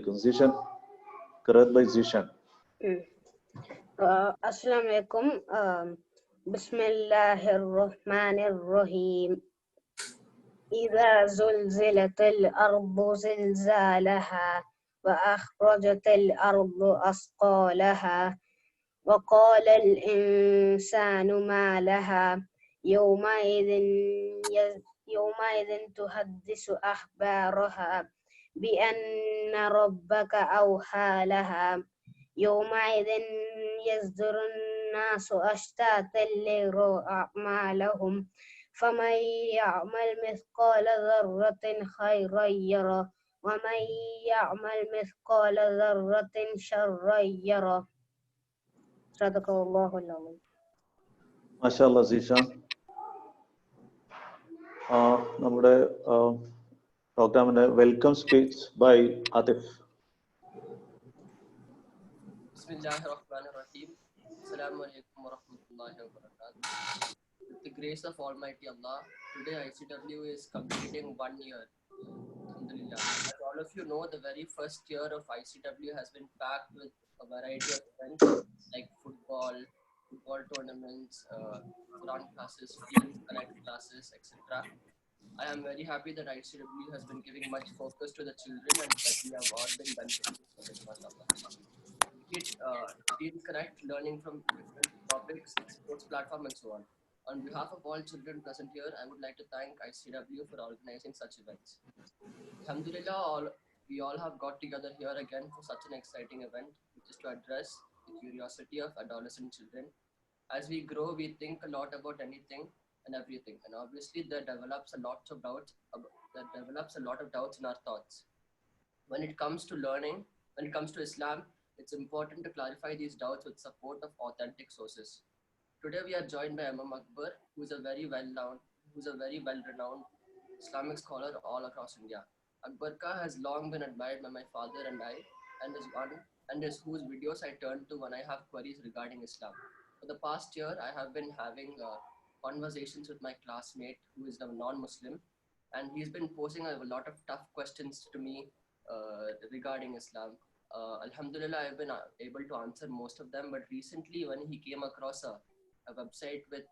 Zishan, Qiraat by Zishan. Assalamu alaikum. Bismillahirrahmanirrahim. إذا زلزلت الأرض زلزالها وأخرجت الأرض أثقالها وقال الإنسان ما لها يومئذ تحدث أخبارها بأن ربك أوحى لها يومئذ يصدر الناس أشتاتا ليروا أعمالهم فمن يعمل مثقال ذرة خيرا يره ومن يعمل مثقال ذرة شرا يره. صدق الله العظيم. MashaAllah, Zishan. നമ്മുടെ പ്രോഗ്രാമിന്റെ welcome speech by Atif. Bismillahirrahmanirrahim. Assalamu alaikum warahmatullahi wabarakatuh. With the grace of Almighty Allah, today ICW is completing 1 year. Alhamdulillah. As all of you know, the very first year of ICW has been packed with a variety of events like football tournaments, Quran classes, Student Connect classes, etc. I am very happy that ICW has been giving much focus to the children and that we have all been benefiting from it, mashallah. Teens Connect, learning from different topics, sports platform and so on. On behalf of all children present here, I would like to thank ICW for organizing such events. Alhamdulillah, we all have got together here again for such an exciting event, which is to address the curiosity of adolescent children. As we grow, we think a lot about anything and everything, and obviously that develops a lot of doubts in our thoughts. When it comes to learning, when it comes to Islam, it's important to clarify these doubts with support of authentic sources. Today we are joined by Imam Akbar, who is a very well-renowned Islamic scholar all across India. Akbar Ka has long been admired by my father and I, and is whose videos I turn to when I have queries regarding Islam. For the past year, I have been having conversations with my classmate who is a non-Muslim, and he's been posing a lot of tough questions to me regarding Islam. Alhamdulillah, I've been able to answer most of them, but recently when he came across a website with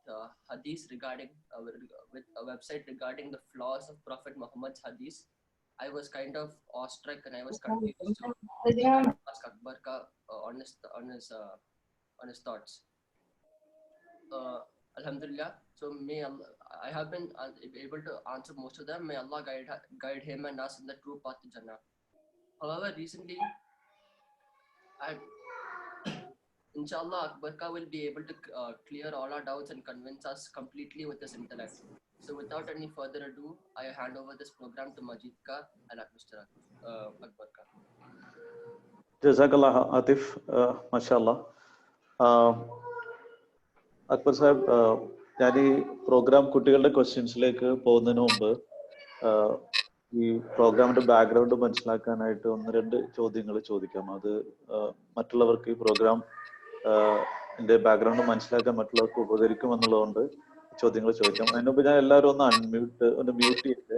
hadith regarding the flaws of Prophet Muhammad's hadith, I was kind of awestruck and I was confused. So I asked Akbar Ka on his thoughts. Alhamdulillah. So I have been able to answer most of them. May Allah guide him and us in the true path to Jannah. However, recently, Inshallah, Akbar Ka will be able to clear all our doubts and convince us completely with his intellect. So without any further ado, I hand over this program to Majid Ka and Mr. Akbar Ka. Jazakallah Atif, MashaAllah. Akbar Sahib, ഞാൻ ഈ programme കുട്ടികളുടെ ക്വസ്റ്റ്യൻസിലേക്ക് പോകുന്നതിന് മുമ്പ് ഈ പ്രോഗ്രാമിന്റെ background മനസ്സിലാക്കാനായിട്ട് 1-2 ചോദ്യങ്ങൾ ചോദിക്കാം. അത് മറ്റുള്ളവർക്ക് ഈ പ്രോഗ്രാം ബാക്ക്ഗ്രൗണ്ട് മനസ്സിലാക്കാൻ മറ്റുള്ളവർക്ക് ഉപകരിക്കും എന്നുള്ളതുകൊണ്ട് ചോദ്യങ്ങൾ ചോദിക്കാം. അതിനുമുമ്പ് ഞാൻ എല്ലാവരും ഒന്ന് മ്യൂട്ട് ചെയ്തിട്ട്.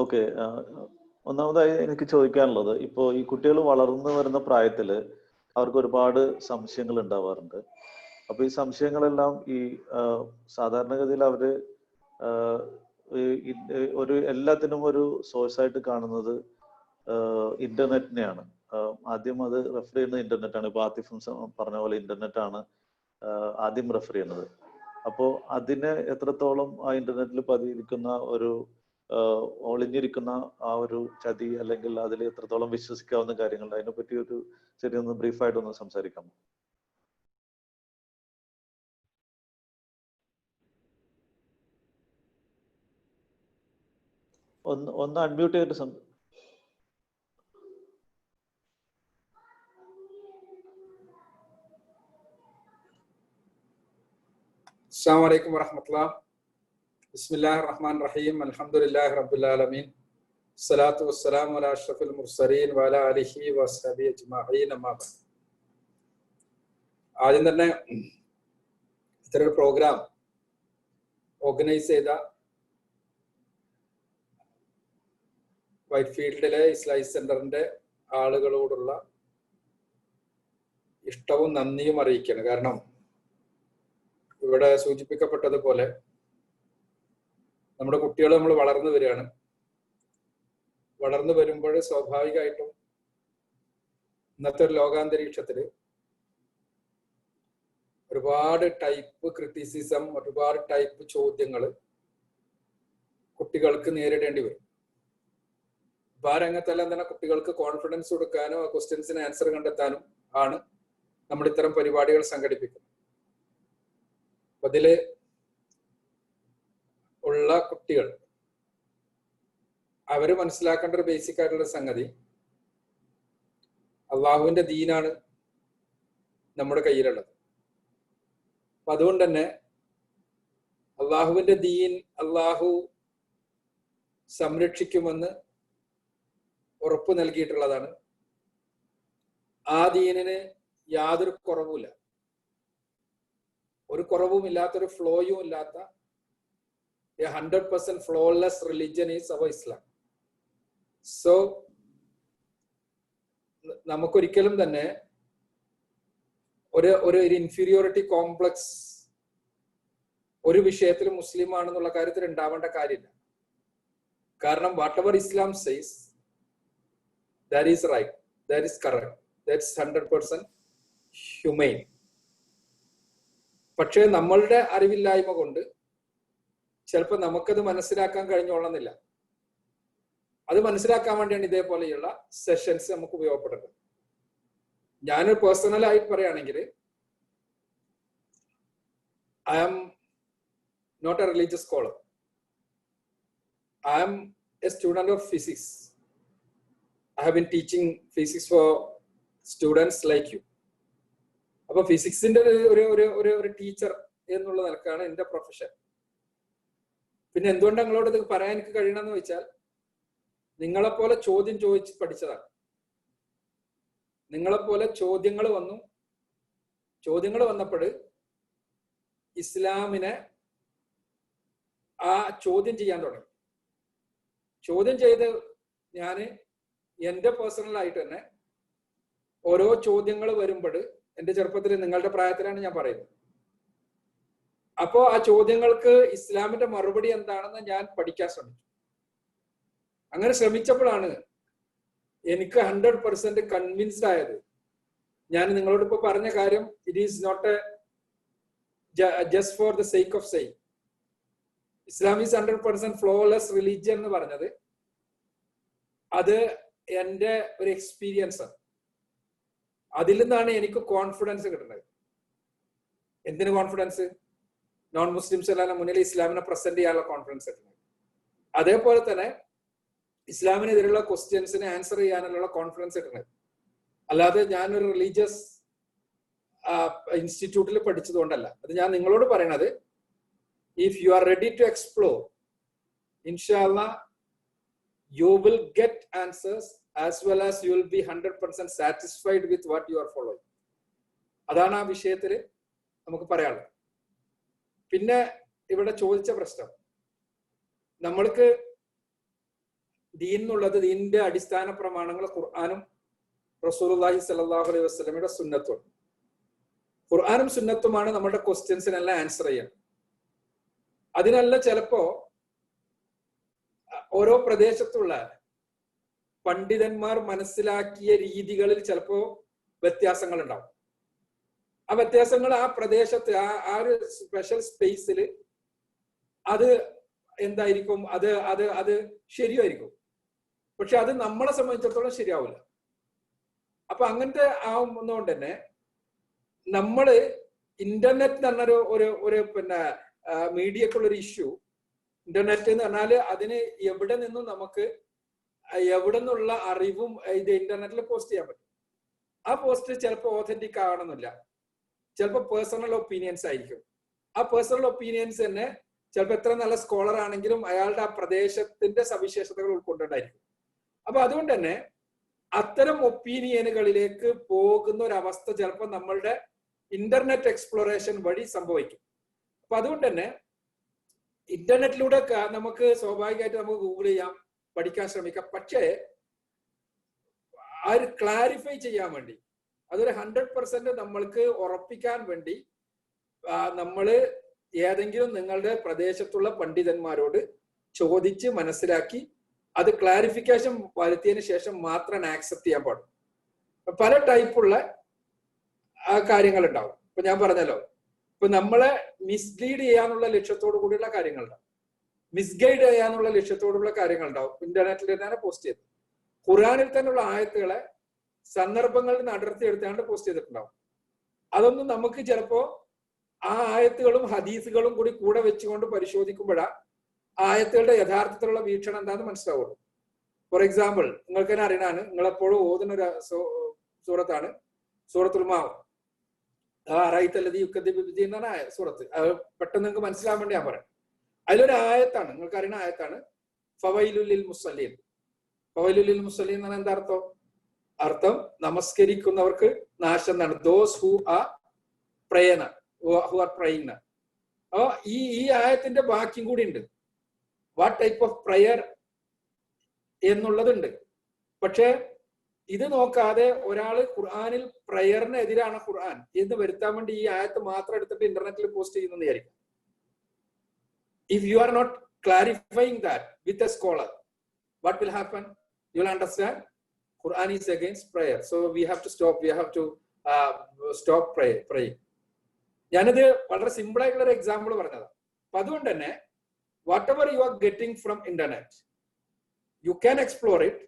ഓക്കെ, ഒന്നാമതായി എനിക്ക് ചോദിക്കാനുള്ളത്, ഇപ്പോൾ ഈ കുട്ടികൾ വളർന്നു വരുന്ന പ്രായത്തിൽ അവർക്ക് ഒരുപാട് സംശയങ്ങൾ ഉണ്ടാവാറുണ്ട്. അപ്പൊ ഈ സംശയങ്ങളെല്ലാം ഈ സാധാരണഗതിയിൽ അവര് ഒരു എല്ലാത്തിനും ഒരു സോഴ്സ് ആയിട്ട് കാണുന്നത് ഇന്റർനെറ്റിനെയാണ്. ആദ്യം അത് റെഫർ ചെയ്യുന്നത് ഇന്റർനെറ്റ് ആണ്. ഇപ്പൊ ആതിഫും പറഞ്ഞ പോലെ ഇന്റർനെറ്റ് ആണ് ആദ്യം റെഫർ ചെയ്യുന്നത്. അപ്പോൾ അതിനെ എത്രത്തോളം ആ ഇന്റർനെറ്റിൽ പതിയിരിക്കുന്ന ഒരു ഒളിഞ്ഞിരിക്കുന്ന ആ ഒരു ചതി, അല്ലെങ്കിൽ അതിൽ എത്രത്തോളം വിശ്വസിക്കാവുന്ന കാര്യങ്ങളുണ്ട്, അതിനെപ്പറ്റി ഒരു ചെറിയൊന്ന് ബ്രീഫായിട്ടൊന്ന് സംസാരിക്കാമോ? ഒന്ന് അൺമ്യൂട്ട് ചെയ്തിട്ട് Assalamu alaikum warahmatullah. Bismillahir Rahmanir Rahim. Alhamdulillahi Rabbil Alamin. Salatu wassalamu ala ashrafil mursalin wa ala alihi wa sahbihi ajma'in. Amma ba'd. ആദ്യം തന്നെ ഇത്തരൊരു പ്രോഗ്രാം ഓർഗനൈസ് ചെയ്ത വൈറ്റ് ഫീൽഡിലെ ഇസ്ലാഹി സെന്ററിന്റെ ആളുകളോടുള്ള ഇഷ്ടവും നന്ദിയും അറിയിക്കുകയാണ്. കാരണം ഇവിടെ സൂചിപ്പിക്കപ്പെട്ടതുപോലെ നമ്മുടെ കുട്ടികൾ നമ്മൾ വളർന്നു വരികയാണ്. വളർന്നു വരുമ്പോൾ സ്വാഭാവികമായിട്ടും ഇന്നത്തെ ഒരു ലോകാന്തരീക്ഷത്തില് ഒരുപാട് ടൈപ്പ് ക്രിറ്റിസിസം, ഒരുപാട് ടൈപ്പ് ചോദ്യങ്ങൾ കുട്ടികൾക്ക് നേരിടേണ്ടി വരും. അപ്പൊ ആ രംഗത്തെല്ലാം തന്നെ കുട്ടികൾക്ക് കോൺഫിഡൻസ് കൊടുക്കാനും ആ ക്വസ്റ്റ്യൻസിന് ആൻസർ കണ്ടെത്താനും ആണ് നമ്മൾ ഇത്തരം പരിപാടികൾ സംഘടിപ്പിക്കുന്നത്. അപ്പൊ അതില് ഉള്ള കുട്ടികൾ അവര് മനസ്സിലാക്കേണ്ട ഒരു ബേസിക് ആയിട്ടുള്ള സംഗതി, അള്ളാഹുവിന്റെ ദീനാണ് നമ്മുടെ കയ്യിലുള്ളത്. അപ്പൊ അതുകൊണ്ട് തന്നെ അള്ളാഹുവിന്റെ ദീൻ അള്ളാഹു സംരക്ഷിക്കുമെന്ന് ഉറപ്പ് നൽകിയിട്ടുള്ളതാണ്. ആ ദീനിന് യാതൊരു കുറവുമില്ല, ഒരു കുറവും ഇല്ലാത്തൊരു ഫ്ലോയും ഇല്ലാത്ത 100% flawless religion is our Islam. So നമുക്കൊരിക്കലും തന്നെ ഒരു ഇൻഫീരിയോറിറ്റി കോംപ്ലക്സ് ഒരു വിഷയത്തിൽ മുസ്ലിം ആണെന്നുള്ള കാര്യത്തിൽ ഉണ്ടാവേണ്ട കാര്യമില്ല. കാരണം whatever Islam says that is right, that is correct, that's 100% humane. പക്ഷേ നമ്മളുടെ അറിവില്ലായ്മ കൊണ്ട് ചിലപ്പോൾ നമുക്കത് മനസ്സിലാക്കാൻ കഴിഞ്ഞോളന്നില്ല. അത് മനസ്സിലാക്കാൻ വേണ്ടിയാണ് ഇതേപോലെയുള്ള സെഷൻസ് നമുക്ക് ഉപയോഗപ്പെടുന്നത്. ഞാനൊരു പേഴ്സണലായിട്ട് പറയുകയാണെങ്കിൽ, I am not a religious scholar. I am a student of physics. I have been teaching physics for students like you. അപ്പൊ ഫിസിക്സിന്റെ ഒരു ടീച്ചർ എന്നുള്ള നിലക്കാണ് എന്റെ പ്രൊഫഷൻ. പിന്നെ എന്തുകൊണ്ട് നിങ്ങളോട് ഇത് പറയാൻ എനിക്ക് കഴിയണമെന്ന് വെച്ചാൽ, നിങ്ങളെപ്പോലെ ചോദ്യം ചോദിച്ച് പഠിച്ചതാണ്. നിങ്ങളെപ്പോലെ ചോദ്യങ്ങൾ വന്നു. ചോദ്യങ്ങൾ വന്നപ്പോൾ ഇസ്ലാമിനെ ആ ചോദ്യം ചെയ്യാൻ തുടങ്ങി. ചോദ്യം ചെയ്ത് ഞാൻ എൻ്റെ പേഴ്സണലായിട്ട് തന്നെ ഓരോ ചോദ്യങ്ങൾ വരുമ്പോൾ, എൻ്റെ ചെറുപ്പത്തിൽ നിങ്ങളുടെ പ്രായത്തിലാണ് ഞാൻ പറയുന്നത്, അപ്പോ ആ ചോദ്യങ്ങൾക്ക് ഇസ്ലാമിന്റെ മറുപടി എന്താണെന്ന് ഞാൻ പഠിക്കാൻ ശ്രമിച്ചു. അങ്ങനെ ശ്രമിച്ചപ്പോഴാണ് എനിക്ക് 100% കൺവിൻസ്ഡ് ആയത്. ഞാൻ നിങ്ങളോട് ഇപ്പൊ പറഞ്ഞ കാര്യം, it is not a just for the sake of saying. Islam is 100% flawless religion എന്ന് പറഞ്ഞത് അത് എൻ്റെ ഒരു എക്സ്പീരിയൻസ് ആണ്. അതിൽ നിന്നാണ് എനിക്ക് കോൺഫിഡൻസ് കിട്ടുന്നത്. എന്തിന് കോൺഫിഡൻസ്? നോൺ മുസ്ലിംസ് എല്ലാം മുന്നിൽ ഇസ്ലാമിനെ പ്രസന്റ് ചെയ്യാനുള്ള കോൺഫിഡൻസ് കിട്ടുന്നത്. അതേപോലെ തന്നെ ഇസ്ലാമിനെതിരെയുള്ള ക്വസ്റ്റ്യൻസിന് ആൻസർ ചെയ്യാനുള്ള കോൺഫിഡൻസ് കിട്ടുന്നത്. അല്ലാതെ ഞാനൊരു റിലീജിയസ് ഇൻസ്റ്റിറ്റ്യൂട്ടിൽ പഠിച്ചതുകൊണ്ടല്ല. അത് ഞാൻ നിങ്ങളോട് പറയണത്, if you are ready to explore, ഇൻഷാല്ലാഹ് you will get answers as well as you will be 100% satisfied with what you are following. അതാണ് ആ വിഷയത്തിൽ നമുക്ക് പറയാനുള്ളത്. പിന്നെ ഇവിടെ ചോദിച്ച പ്രശ്നം, നമ്മൾക്ക് ദീൻ എന്നുള്ളത്, ദീനിന്റെ അടിസ്ഥാന പ്രമാണങ്ങൾ ഖുർആനും റസൂലുള്ളാഹി സ്വല്ലല്ലാഹു അലൈഹി വസല്ലമയുടെ സുന്നത്തും. ഖുർആനും സുന്നത്തുമാണ് നമ്മുടെ ക്വസ്റ്റ്യൻസിനെല്ലാം ആൻസർ ചെയ്യുന്നത്. അതിനല്ല ചിലപ്പോ ഓരോ പ്രദേശത്തുള്ള പണ്ഡിതന്മാർ മനസ്സിലാക്കിയ രീതികളിൽ ചിലപ്പോ വ്യത്യാസങ്ങൾ ഉണ്ടാവും. ആ വ്യത്യാസങ്ങൾ ആ പ്രദേശത്ത് ആ ഒരു സ്പെഷ്യൽ സ്പേസിൽ അത് എന്തായിരിക്കും, അത് ശരിയായിരിക്കും. പക്ഷെ അത് നമ്മളെ സംബന്ധിച്ചിടത്തോളം ശരിയാവില്ല. അപ്പൊ അങ്ങനത്തെ ആവുന്നതുകൊണ്ട് തന്നെ നമ്മള് ഇന്റർനെറ്റ് എന്ന് പറഞ്ഞ ഒരു പിന്നെ മീഡിയക്കുള്ളൊരു ഇഷ്യൂ. ഇന്റർനെറ്റ് എന്ന് പറഞ്ഞാല് അതിന് എവിടെ നിന്നും നമുക്ക് എവിടെ നിന്നുള്ള അറിവും ഇത് ഇന്റർനെറ്റിൽ പോസ്റ്റ് ചെയ്യാൻ പറ്റും. ആ പോസ്റ്റ് ചിലപ്പോൾ ഓതന്റിക് ആവണമെന്നില്ല, ചിലപ്പോൾ പേഴ്സണൽ ഒപ്പീനിയൻസ് ആയിരിക്കും. ആ പേഴ്സണൽ ഒപ്പീനിയൻസ് തന്നെ ചിലപ്പോൾ എത്ര നല്ല സ്കോളർ ആണെങ്കിലും അയാളുടെ ആ പ്രദേശത്തിന്റെ സവിശേഷതകൾ ഉൾക്കൊണ്ടുണ്ടായിരിക്കും. അപ്പൊ അതുകൊണ്ട് തന്നെ അത്തരം ഒപ്പീനിയനുകളിലേക്ക് പോകുന്ന ഒരവസ്ഥ ചിലപ്പോൾ നമ്മളുടെ ഇന്റർനെറ്റ് എക്സ്പ്ലോറേഷൻ വഴി സംഭവിക്കും. അപ്പൊ അതുകൊണ്ട് തന്നെ ഇന്റർനെറ്റിലൂടെ നമുക്ക് സ്വാഭാവികമായിട്ട് നമുക്ക് ഗൂഗിൾ ചെയ്യാം, പഠിക്കാൻ ശ്രമിക്കാം. പക്ഷേ ആ ഒരു ക്ലാരിഫൈ ചെയ്യാൻ വേണ്ടി, അതൊരു 100% നമ്മൾക്ക് ഉറപ്പിക്കാൻ വേണ്ടി നമ്മള് ഏതെങ്കിലും നിങ്ങളുടെ പ്രദേശത്തുള്ള പണ്ഡിതന്മാരോട് ചോദിച്ച് മനസ്സിലാക്കി അത് ക്ലാരിഫിക്കേഷൻ വരുത്തിയതിന് ശേഷം മാത്രം ആക്സെപ്റ്റ് ചെയ്യാൻ പാടും. പല ടൈപ്പുള്ള കാര്യങ്ങൾ ഉണ്ടാവും. ഇപ്പൊ ഞാൻ പറഞ്ഞല്ലോ, ഇപ്പൊ നമ്മളെ മിസ്ലീഡ് ചെയ്യാനുള്ള ലക്ഷ്യത്തോടു കൂടിയുള്ള കാര്യങ്ങളുണ്ടാവും, മിസ്ഗൈഡ് ചെയ്യാനുള്ള ലക്ഷ്യത്തോടുള്ള കാര്യങ്ങളുണ്ടാവും. ഇന്റർനെറ്റിൽ തന്നെ പോസ്റ്റ് ചെയ്ത് ഖുർആനിൽ തന്നെയുള്ള ആയത്തുകളെ സന്ദർഭങ്ങളിൽ നിന്ന് അടർത്തിയെടുത്താണ്ട് പോസ്റ്റ് ചെയ്തിട്ടുണ്ടാവും. അതൊന്നും നമുക്ക് ചിലപ്പോ ആ ആയത്തുകളും ഹദീസുകളും കൂടെ വെച്ചുകൊണ്ട് പരിശോധിക്കുമ്പോഴാണ് ആയത്തുകളുടെ യഥാർത്ഥത്തിലുള്ള വീക്ഷണം എന്താണെന്ന് മനസ്സിലാവുള്ളൂ. ഫോർ എക്സാമ്പിൾ, നിങ്ങൾക്ക് തന്നെ അറിയണാണ്, നിങ്ങളെപ്പോഴും ഓതുന്ന ഒരു സൂറത്താണ് സൂറത്തുൽ മാവ്. എന്നാണ് സൂറത്ത്. അത് പെട്ടെന്ന് നിങ്ങൾക്ക് മനസ്സിലാവാൻ വേണ്ടി ഞാൻ പറയാം. അതിലൊരു ആയത്താണ്, നിങ്ങൾക്ക് അറിയുന്ന ആയത്താണ് ഫവൈലുൽ മുസല്ലീൻ. ഫവൈലുൽ മുസല്ലീൻ എന്നാണ് എന്താ അർത്ഥം? അർത്ഥം നമസ്കരിക്കുന്നവർക്ക് നാശം എന്നാണ്. Those who are praying, who are praying. അപ്പൊ ഈ ആയത്തിന്റെ ബാക്കിയും കൂടി ഉണ്ട്, വാട്ട് ടൈപ്പ് ഓഫ് പ്രയർ എന്നുള്ളതുണ്ട്. പക്ഷെ ഇത് നോക്കാതെ ഒരാള് ഖുർആനിൽ പ്രയറിന് എതിരാണ് ഖുർആൻ എന്ന് വരുത്താൻ വേണ്ടി ഈ ആയത്ത് മാത്രം എടുത്തിട്ട് ഇന്റർനെറ്റിൽ പോസ്റ്റ് ചെയ്യുന്നതെന്ന് വിചാരിക്കും. If you are not clarifying that with a scholar, what will happen? You will understand Quran is against prayer, so we have to stop. We have to stop praying. ഞാനിത് വളരെ സിമ്പിൾ ആയിട്ടുള്ള ഒരു example പറഞ്ഞതാണ്. അപ്പൊ അതുകൊണ്ട് തന്നെ whatever you are getting from internet, you can explore it,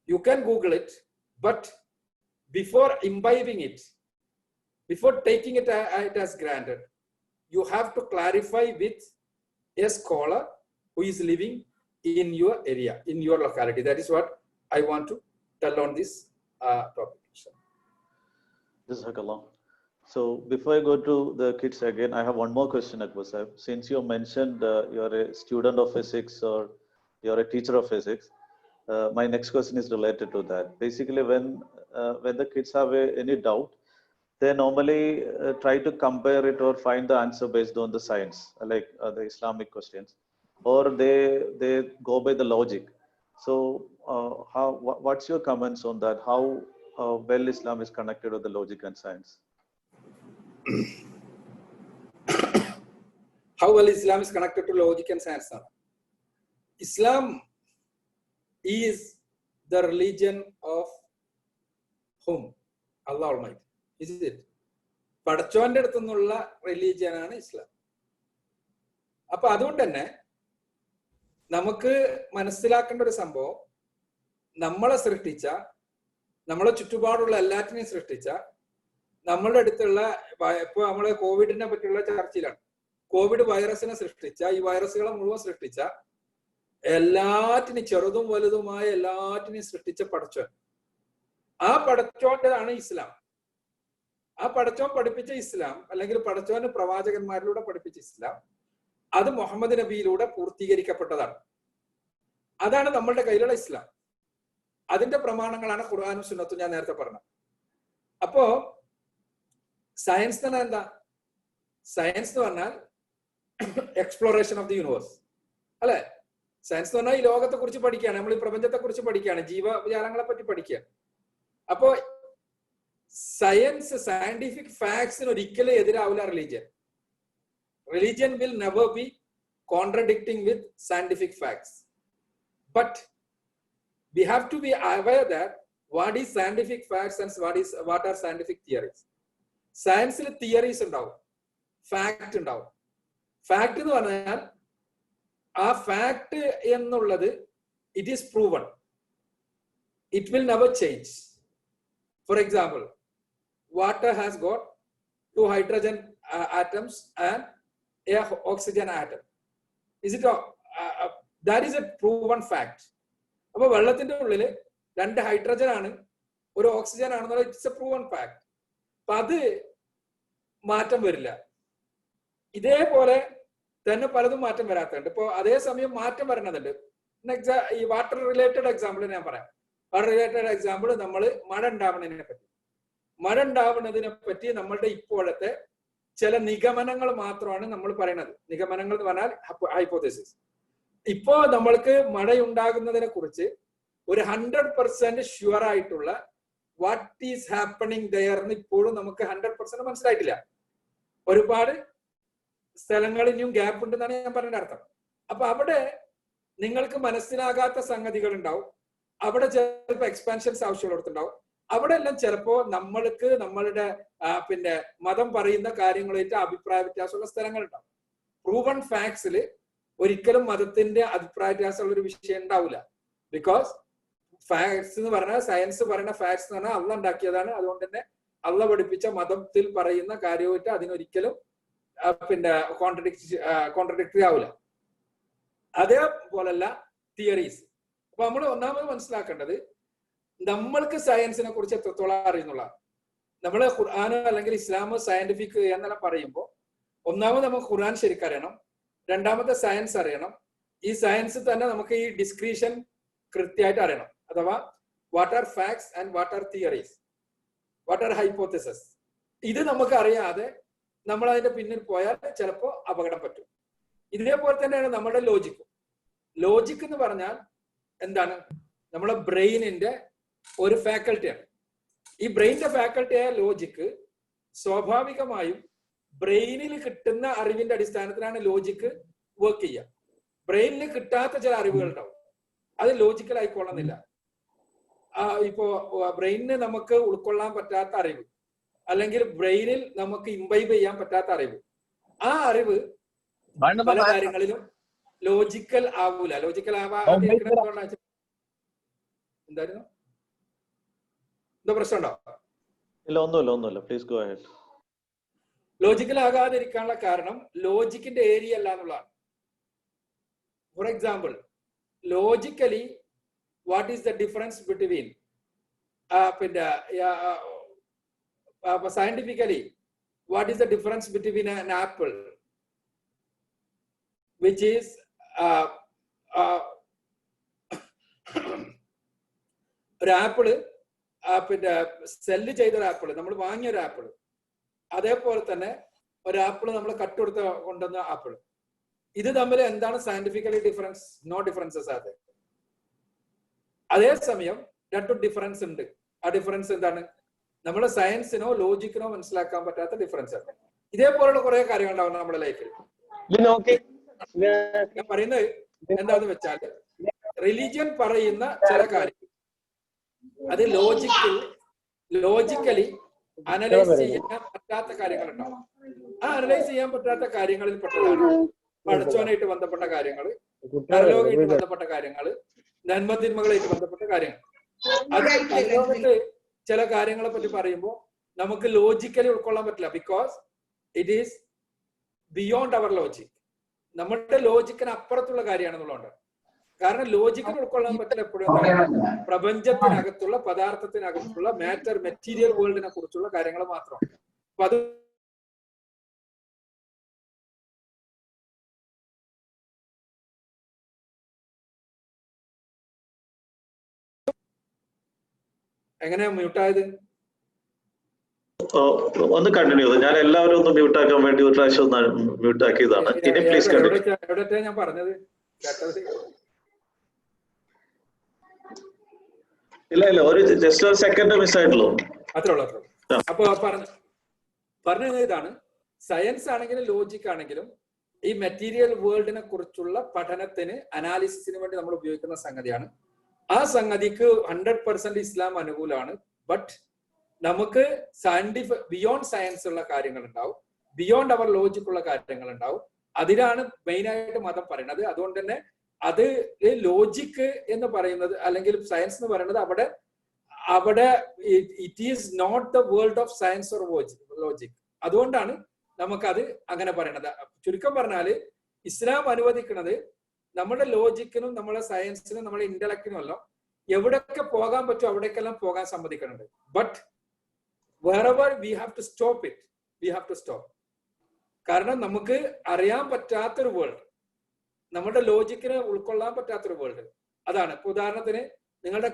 you can Google it, but before imbibing it, before taking it as granted, you have to clarify with a scholar who is living in your area, in your locality. That is what I want to tell on this topic. Jazakallah. So before I go to the kids again, I have one more question, Akbar Sahib. Since you mentioned you're a student of physics or you're a teacher of physics, my next question is related to that. Basically, when the kids have any doubt, they normally try to compare it or find the answer based on the science, like the Islamic questions, or they go by the logic. So what's your comments on that? How well Islam is connected with the logic and science? How well Islam is connected to logic and science? Islam is the religion of whom? Allah Almighty. Is it? പടച്ചോന്റെ അടുത്തു നിന്നുള്ള റിലീജിയനാണ് ഇസ്ലാം. അപ്പൊ അതുകൊണ്ട് തന്നെ നമുക്ക് മനസ്സിലാക്കേണ്ട ഒരു സംഭവം, നമ്മളെ സൃഷ്ടിച്ച, നമ്മളെ ചുറ്റുപാടുള്ള എല്ലാറ്റിനെയും സൃഷ്ടിച്ച, നമ്മളുടെ അടുത്തുള്ള, ഇപ്പൊ നമ്മള് കോവിഡിനെ പറ്റിയുള്ള ചർച്ചയിലാണ്, കോവിഡ് വൈറസിനെ സൃഷ്ടിച്ച, ഈ വൈറസുകളെ മുഴുവൻ സൃഷ്ടിച്ച, എല്ലാറ്റിനും ചെറുതും വലുതുമായ എല്ലാറ്റിനെയും സൃഷ്ടിച്ച പടച്ചോൻ. ആ പടച്ചോന്റെതാണ് ഇസ്ലാം. ആ പടച്ചോൻ പഠിപ്പിച്ച ഇസ്ലാം, അല്ലെങ്കിൽ പടച്ചോന് പ്രവാചകന്മാരിലൂടെ പഠിപ്പിച്ച ഇസ്ലാം, അത് മുഹമ്മദ് നബിയിലൂടെ പൂർത്തീകരിക്കപ്പെട്ടതാണ്. അതാണ് നമ്മളുടെ കയ്യിലുള്ള ഇസ്ലാം. അതിന്റെ പ്രമാണങ്ങളാണ് ഖുർആനും സുന്നത്തും ഞാൻ നേരത്തെ പറഞ്ഞത്. അപ്പോ സയൻസ് തന്നെ എന്താ? സയൻസ് എന്ന് പറഞ്ഞാൽ എക്സ്പ്ലോറേഷൻ ഓഫ് ദി യൂണിവേഴ്സ്, അല്ലെ? സയൻസ് എന്ന് പറഞ്ഞാൽ ഈ ലോകത്തെ കുറിച്ച് പഠിക്കുകയാണ്, നമ്മൾ ഈ പ്രപഞ്ചത്തെ കുറിച്ച് പഠിക്കുകയാണ്, ജീവജാലങ്ങളെ പറ്റി പഠിക്കുകയാണ്. അപ്പോ സയൻസ്, സയന്റിഫിക് ഫാക്ട്സിന് ഒരിക്കലും എതിരാവില്ല religion. Religion will never be contradicting with scientific facts. But we have to be aware that what is scientific facts and what are scientific theories. Science theories ഉണ്ടാവും, fact ഉണ്ടാവും. Fact എന്ന് പറഞ്ഞാൽ ആ fact എന്നുള്ളത് it is proven. It will never change. For example, water has got 2 hydrogen atoms and a oxygen atom. Is it that is a proven fact. അപ്പൊ വെള്ളത്തിന്റെ ഉള്ളില് 2 hydrogen ആണ്, 1 ഓക്സിജൻ ആണെന്നുള്ള ഇറ്റ്സ് എ പ്രൂവൺ ഫാക്ട്. അപ്പൊ അത് മാറ്റം വരില്ല. ഇതേപോലെ തന്നെ പലതും മാറ്റം വരാത്തുണ്ട്. ഇപ്പൊ അതേസമയം മാറ്റം വരണതുണ്ട്. ഈ വാട്ടർ റിലേറ്റഡ് എക്സാമ്പിൾ ഞാൻ പറയാം. വാട്ടർ റിലേറ്റഡ് എക്സാമ്പിൾ, നമ്മൾ മഴ ഉണ്ടാവുന്നതിനെ പറ്റി, മഴ ഉണ്ടാവുന്നതിനെ പറ്റി നമ്മളുടെ ഇപ്പോഴത്തെ ചില നിഗമനങ്ങൾ മാത്രമാണ് നമ്മൾ പറയുന്നത്. നിഗമനങ്ങൾ എന്ന് പറഞ്ഞാൽ ഹൈപ്പോതെസിസ്. ഇപ്പോ നമ്മൾക്ക് മഴയുണ്ടാകുന്നതിനെ കുറിച്ച് ഒരു 100% ഷുവർ ആയിട്ടുള്ള വാട്ട് ഈസ് ഹാപ്പണിങ് ദയർ എന്ന് ഇപ്പോഴും നമുക്ക് 100% മനസ്സിലായിട്ടില്ല. ഒരുപാട് സ്ഥലങ്ങളിൽ ഇനിയും ഗ്യാപ്പ് ഉണ്ടെന്നാണ് ഞാൻ പറഞ്ഞ അർത്ഥം. അപ്പൊ അവിടെ നിങ്ങൾക്ക് മനസ്സിലാകാത്ത സംഗതികൾ ഉണ്ടാവും, അവിടെ ചിലപ്പോൾ എക്സ്പാൻഷൻസ് ആവശ്യമുള്ളിടത്തുണ്ടാവും. അവിടെ എല്ലാം ചിലപ്പോ നമ്മൾക്ക് നമ്മളുടെ പിന്നെ മതം പറയുന്ന കാര്യങ്ങളായിട്ട് അഭിപ്രായ വ്യത്യാസമുള്ള സ്ഥലങ്ങളുണ്ടാവും. പ്രൂവൺ ഫാക്ട്സിൽ ഒരിക്കലും മതത്തിന്റെ അഭിപ്രായ വ്യത്യാസമുള്ള ഒരു വിഷയം ഉണ്ടാവില്ല. ബിക്കോസ് ഫാക്ട്സ് എന്ന് പറഞ്ഞാൽ സയൻസ് പറയുന്ന ഫാക്ട്സ് എന്ന് പറഞ്ഞാൽ അള്ള ഉണ്ടാക്കിയതാണ്. അതുകൊണ്ട് തന്നെ അള്ള പഠിപ്പിച്ച മതത്തിൽ പറയുന്ന കാര്യമായിട്ട് അതിനൊരിക്കലും പിന്നെ കോൺട്രഡിക്ടറി ആവില്ല. അതേപോലല്ല തിയറീസ്. അപ്പൊ നമ്മൾ ഒന്നാമത് മനസ്സിലാക്കേണ്ടത് നമ്മൾക്ക് സയൻസിനെ കുറിച്ച് എത്രത്തോളം അറിയുന്നുള്ള. നമ്മള് ഖുർആൻ അല്ലെങ്കിൽ ഇസ്ലാം സയന്റിഫിക് എന്നെല്ലാം പറയുമ്പോൾ ഒന്നാമത് നമുക്ക് ഖുർആൻ ശരിക്കറിയണം, രണ്ടാമത്തെ സയൻസ് അറിയണം. ഈ സയൻസ് തന്നെ നമുക്ക് ഈ ഡിസ്ക്രീഷൻ കൃത്യമായിട്ട് അറിയണം. അഥവാ what are facts and what are theories, what are hypotheses. ഇത് നമുക്ക് അറിയാതെ നമ്മൾ അതിന്റെ പിന്നിൽ പോയാൽ ചിലപ്പോൾ അപകടം പറ്റും. ഇതേപോലെ തന്നെയാണ് നമ്മുടെ ലോജിക്കും. ലോജിക് എന്ന് പറഞ്ഞാൽ എന്താണ്? നമ്മുടെ ബ്രെയിനിന്റെ ഒരു ഫാക്കൽറ്റിയാണ്. ഈ ബ്രെയിനിന്റെ ഫാക്കൽറ്റിയായ ലോജിക്ക് സ്വാഭാവികമായും ബ്രെയിനിൽ കിട്ടുന്ന അറിവിന്റെ അടിസ്ഥാനത്തിലാണ് ലോജിക്ക് വർക്ക് ചെയ്യുക. ബ്രെയിനിൽ കിട്ടാത്ത ചില അറിവുകൾ ഉണ്ടാവും, അത് ലോജിക്കൽ ആയിക്കൊള്ളുന്നില്ല. ഇപ്പോ ബ്രെയിനിന് നമുക്ക് ഉൾക്കൊള്ളാൻ പറ്റാത്ത അറിവ്, അല്ലെങ്കിൽ ബ്രെയിനിൽ നമുക്ക് ഇംബൈബ് ചെയ്യാൻ പറ്റാത്ത അറിവ്, ആ അറിവ് പല കാര്യങ്ങളിലും ലോജിക്കൽ ആവൂല. ലോജിക്കൽ ആവാതിരിക്കണം. എന്തായിരുന്നു? എന്താ പ്രശ്നം ഉണ്ടോ? ഇല്ല, ഒന്നുമില്ല. Please go ahead. ലോജിക്കൽ ആകാതിരിക്കാനുള്ള കാരണം ലോജിക്കിന്റെ ഏരിയ അല്ല എന്നുള്ളതാണ്. For example, logically what is the difference between പിന്നെ scientifically what is the difference between an apple which is ഒരു ആപ്പിള് പിന്നെ സെല്ല് ചെയ്തൊരു ആപ്പിള്, നമ്മൾ വാങ്ങിയൊരു ആപ്പിള്, അതേപോലെ തന്നെ ഒരു ആപ്പിള് നമ്മൾ കട്ടുകൊടുത്ത് കൊണ്ടുവന്ന ആപ്പിള്, ഇത് തമ്മിൽ എന്താണ് സയന്റിഫിക്കലി ഡിഫറൻസ്? നോ ഡിഫറൻസസ് ആണ്. അതേസമയം രണ്ടു ഡിഫറൻസ് ഉണ്ട്. ആ ഡിഫറൻസ് എന്താണ്? നമ്മുടെ സയൻസിനോ ലോജിക്കിനോ മനസ്സിലാക്കാൻ പറ്റാത്ത ഡിഫറൻസ് ആണ്. ഇതേപോലുള്ള കുറെ കാര്യങ്ങൾ ഉണ്ടാവും നമ്മുടെ ലൈഫിൽ. ഞാൻ പറയുന്നത് എന്താന്ന് വെച്ചാൽ, റിലീജിയൻ പറയുന്ന ചില കാര്യം അത് ലോജിക്കലി അനലൈസ് ചെയ്യാൻ പറ്റാത്ത കാര്യങ്ങളുണ്ടാവും. ആ അനലൈസ് ചെയ്യാൻ പറ്റാത്ത കാര്യങ്ങളിൽ പെട്ടതാണ് പഠിച്ചവനായിട്ട് ബന്ധപ്പെട്ട കാര്യങ്ങൾ, പരലോകമായിട്ട് ബന്ധപ്പെട്ട കാര്യങ്ങൾ, നന്മതിന്മകളായിട്ട് ബന്ധപ്പെട്ട കാര്യങ്ങൾ. അത് പരലോകത്ത് ചില കാര്യങ്ങളെ പറ്റി പറയുമ്പോൾ നമുക്ക് ലോജിക്കലി ഉൾക്കൊള്ളാൻ പറ്റില്ല. Because it is beyond our logic. നമ്മുടെ ലോജിക്കിന് അപ്പുറത്തുള്ള കാര്യമാണെന്നുള്ളതുകൊണ്ട്. കാരണം ലോജിക്കിന് ഉൾക്കൊള്ളാൻ പറ്റില്ല എപ്പോഴും പ്രപഞ്ചത്തിനകത്തുള്ള പദാർത്ഥത്തിനകത്തുള്ള മാറ്റർ മെറ്റീരിയൽ വേൾഡിനെ കുറിച്ചുള്ള കാര്യങ്ങൾ മാത്രമാണ്. അപ്പൊ അത് എങ്ങനെയാ മ്യൂട്ടായത്? ഒന്ന് കണ്ടിന്യൂ ചെയ്തു. ഞാൻ എല്ലാവരും ഒന്ന് മ്യൂട്ട് ആക്കാൻ വേണ്ടി ഒരു പ്രാവശ്യം ഒന്ന് മ്യൂട്ട് ആക്കിയതാണ്. ഇനി പ്ലീസ് കണ്ടിന്യൂ. എവിടത്തെ ഞാൻ പറഞ്ഞത്? ഇല്ല, ഒരു ജസ്റ്റ് ഒരു സെക്കൻഡ് മിസ് ആയിട്ടുള്ളൂ. അത്രേ ഉള്ളൂ. അപ്പൊ പറഞ്ഞത് ഇതാണ്, സയൻസ് ആണെങ്കിലും ലോജിക് ആണെങ്കിലും ഈ മെറ്റീരിയൽ വേൾഡിനെ കുറിച്ചുള്ള പഠനത്തിന്, അനാലിസിസിന് വേണ്ടി നമ്മൾ ഉപയോഗിക്കുന്ന സംഗതിയാണ്. ആ സംഗതിക്ക് 100% ഇസ്ലാം അനുകൂലമാണ്. ബട്ട് നമുക്ക് ബിയോണ്ട് സയൻസ് ഉള്ള കാര്യങ്ങൾ ഉണ്ടാവും, ബിയോണ്ട് അവർ ലോജിക് ഉള്ള കാര്യങ്ങൾ ഉണ്ടാവും. അതിലാണ് മെയിൻ ആയിട്ട് മതം പറയുന്നത്. അതുകൊണ്ട് തന്നെ അത് ലോജിക് എന്ന് പറയുന്നത് അല്ലെങ്കിൽ സയൻസ് എന്ന് പറയുന്നത് അവിടെ it is not the world of science or logic. അതുകൊണ്ടാണ് നമുക്കത് അങ്ങനെ പറയണത്. ചുരുക്കം പറഞ്ഞാല് ഇസ്ലാം അനുവദിക്കുന്നത് നമ്മുടെ ലോജിക്കിനും നമ്മുടെ സയൻസിനും നമ്മുടെ ഇന്റലക്റ്റിനും എല്ലാം എവിടെയൊക്കെ പോകാൻ പറ്റും അവിടേക്കെല്ലാം പോകാൻ സമ്മതിക്കുന്നുണ്ട്. But wherever we have to stop it, we have to stop. കാരണം നമുക്ക് അറിയാൻ പറ്റാത്തൊരു വേൾഡ്, നമ്മുടെ ലോജിക്കിന് ഉൾക്കൊള്ളാൻ പറ്റാത്തൊരു വേൾഡ്, അതാണ്. ഇപ്പൊ ഉദാഹരണത്തിന് നിങ്ങളുടെ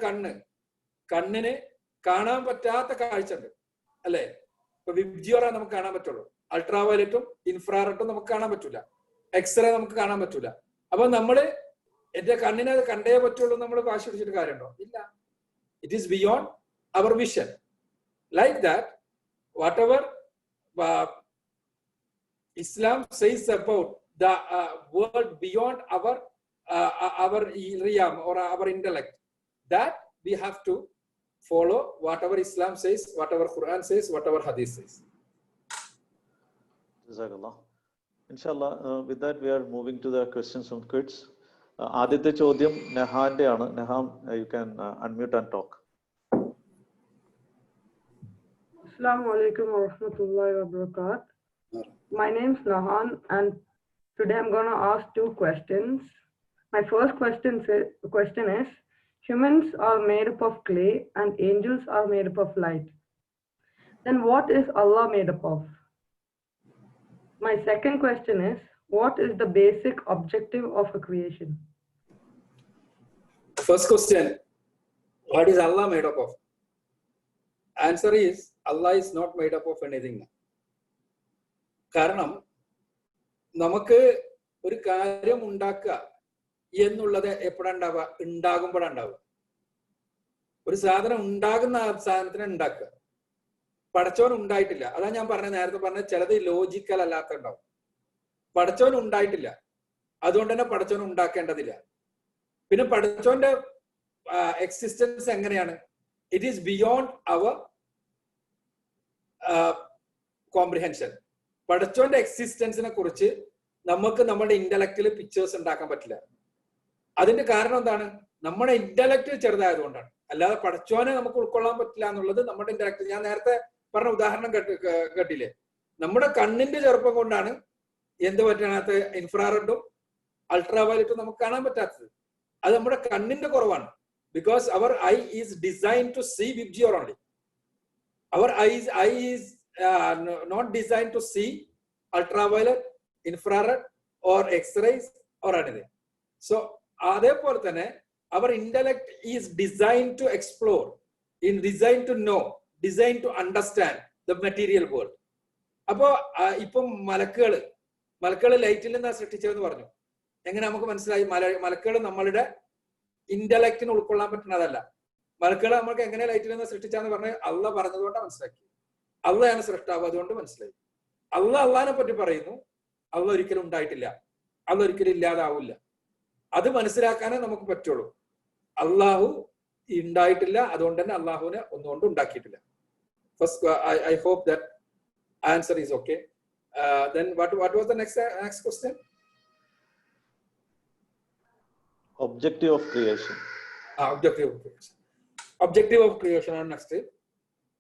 കണ്ണിന് കാണാൻ പറ്റാത്ത കാഴ്ച ഉണ്ട് അല്ലെ? ഇപ്പൊ വിബ്ജിയോറ നമുക്ക് കാണാൻ പറ്റുള്ളൂ, അൾട്രാവയലറ്റും ഇൻഫ്രാറെഡും നമുക്ക് കാണാൻ പറ്റൂല, എക്സ്റേ നമുക്ക് കാണാൻ പറ്റൂല. അപ്പൊ നമ്മള് എന്റെ കണ്ണിനെ അത് കണ്ടേ പറ്റുള്ളൂ നമ്മൾ വാശി പിടിച്ചിട്ട് കാര്യമുണ്ടോ? ഇല്ല. It is beyond our vision. Like that whatever Islam says about the world beyond our realm or our intellect, that we have to follow whatever Islam says, whatever Quran says, whatever Hadith says. Jazakallah. Inshallah, with that we are moving to the questions from kids. ആദ്യത്തെ ചോദ്യം നെഹാന്റെ ആണ്. നെഹാം, you can unmute and talk. Assalamu alaikum wa rahmatullahi wa barakatuh. My name is Nahan, and today I'm going to ask two questions. My first question is, humans are made up of clay and angels are made up of light. Then what is Allah made up of? My second question is, what is the basic objective of a creation? First question, what is Allah made up of? Answer is, Allah is not made up of anything. കാരണം നമുക്ക് ഒരു കാര്യം ഉണ്ടാക്കുക എന്നുള്ളത് എപ്പോഴാണ്ടാവുക? ഉണ്ടാകുമ്പോഴാണ്ടാവുക. ഒരു സാധനം ഉണ്ടാകുന്ന ആ സാധനത്തിനെ ഉണ്ടാക്കുക. പടച്ചോൻ ഉണ്ടായിട്ടില്ല. അതാ ഞാൻ നേരത്തെ പറഞ്ഞ ചിലത് ലോജിക്കൽ അല്ലാത്ത ഉണ്ടാവും. പടച്ചോൻ ഉണ്ടായിട്ടില്ല, അതുകൊണ്ട് തന്നെ പടച്ചോൻ ഉണ്ടാക്കേണ്ടതില്ല. പിന്നെ പടച്ചോന്റെ എക്സിസ്റ്റൻസ് എങ്ങനെയാണ്? It is beyond our comprehension. പടച്ചോന്റെ എക്സിസ്റ്റൻസിനെ കുറിച്ച് നമുക്ക് നമ്മുടെ ഇന്റലക്റ്റിൽ പിക്ചേഴ്സ് ഉണ്ടാക്കാൻ പറ്റില്ല. അതിന്റെ കാരണം എന്താണ്? നമ്മുടെ ഇന്റലക്ട് ചെറുതായതുകൊണ്ടാണ്. അല്ലാതെ പടച്ചോനെ നമുക്ക് ഉൾക്കൊള്ളാൻ പറ്റില്ല എന്നുള്ളത് നമ്മുടെ ഇന്റലക്ട്. ഞാൻ നേരത്തെ പറഞ്ഞ ഉദാഹരണം കേട്ടില്ലേ? നമ്മുടെ കണ്ണിന്റെ ചെറുപ്പം കൊണ്ടാണ് എന്ത് പറ്റാത്ത ഇൻഫ്രാറെഡും അൾട്രാവയലറ്റും നമുക്ക് കാണാൻ പറ്റാത്തത്. അത് നമ്മുടെ കണ്ണിന്റെ കുറവാണ്. Because our eye is design to see VIBGYOR only. Our eye is not designed to see ultraviolet, infrared or X-rays or anything. So, അതേപോലെ തന്നെ our intellect is designed to explore, designed to know, designed to understand the material world. അപ്പോ ഇപ്പം മലക്കുകൾ ലൈറ്റിൽ നിന്നാ സൃഷ്ടിച്ചതെന്ന് പറഞ്ഞു. എങ്ങനെ നമുക്ക് മനസ്സിലായി? മലക്കുകൾ നമ്മളുടെ ഇന്റലക്റ്റിന് ഉൾക്കൊള്ളാൻ പറ്റുന്നതല്ല. മലക്കുകളെ നമുക്ക് എങ്ങനെ ലൈറ്റിൽ നിന്ന് സൃഷ്ടിച്ചാന്ന് പറഞ്ഞ് അള്ള പറഞ്ഞതുകൊണ്ടാണ് മനസ്സിലാക്കി. അള്ളയാണ് സൃഷ്ടാവ്, അതുകൊണ്ട് മനസ്സിലായി. അള്ളാഹിനെ പറ്റി പറയുന്നു, അള്ള ഒരിക്കലും ഉണ്ടായിട്ടില്ല, അള്ള ഒരിക്കലും ഇല്ലാതാവില്ല. അത് മനസ്സിലാക്കാനേ നമുക്ക് പറ്റുള്ളൂ. അള്ളാഹു ഉണ്ടായിട്ടില്ല, അതുകൊണ്ട് തന്നെ അള്ളാഹുവിനെ ഒന്നുകൊണ്ട് ഉണ്ടാക്കിയിട്ടില്ല. First I hope that answer is okay. Then what was the next question? Objective of creation. Objective of creation. Objective of creation ആണ് നെക്സ്റ്റ്.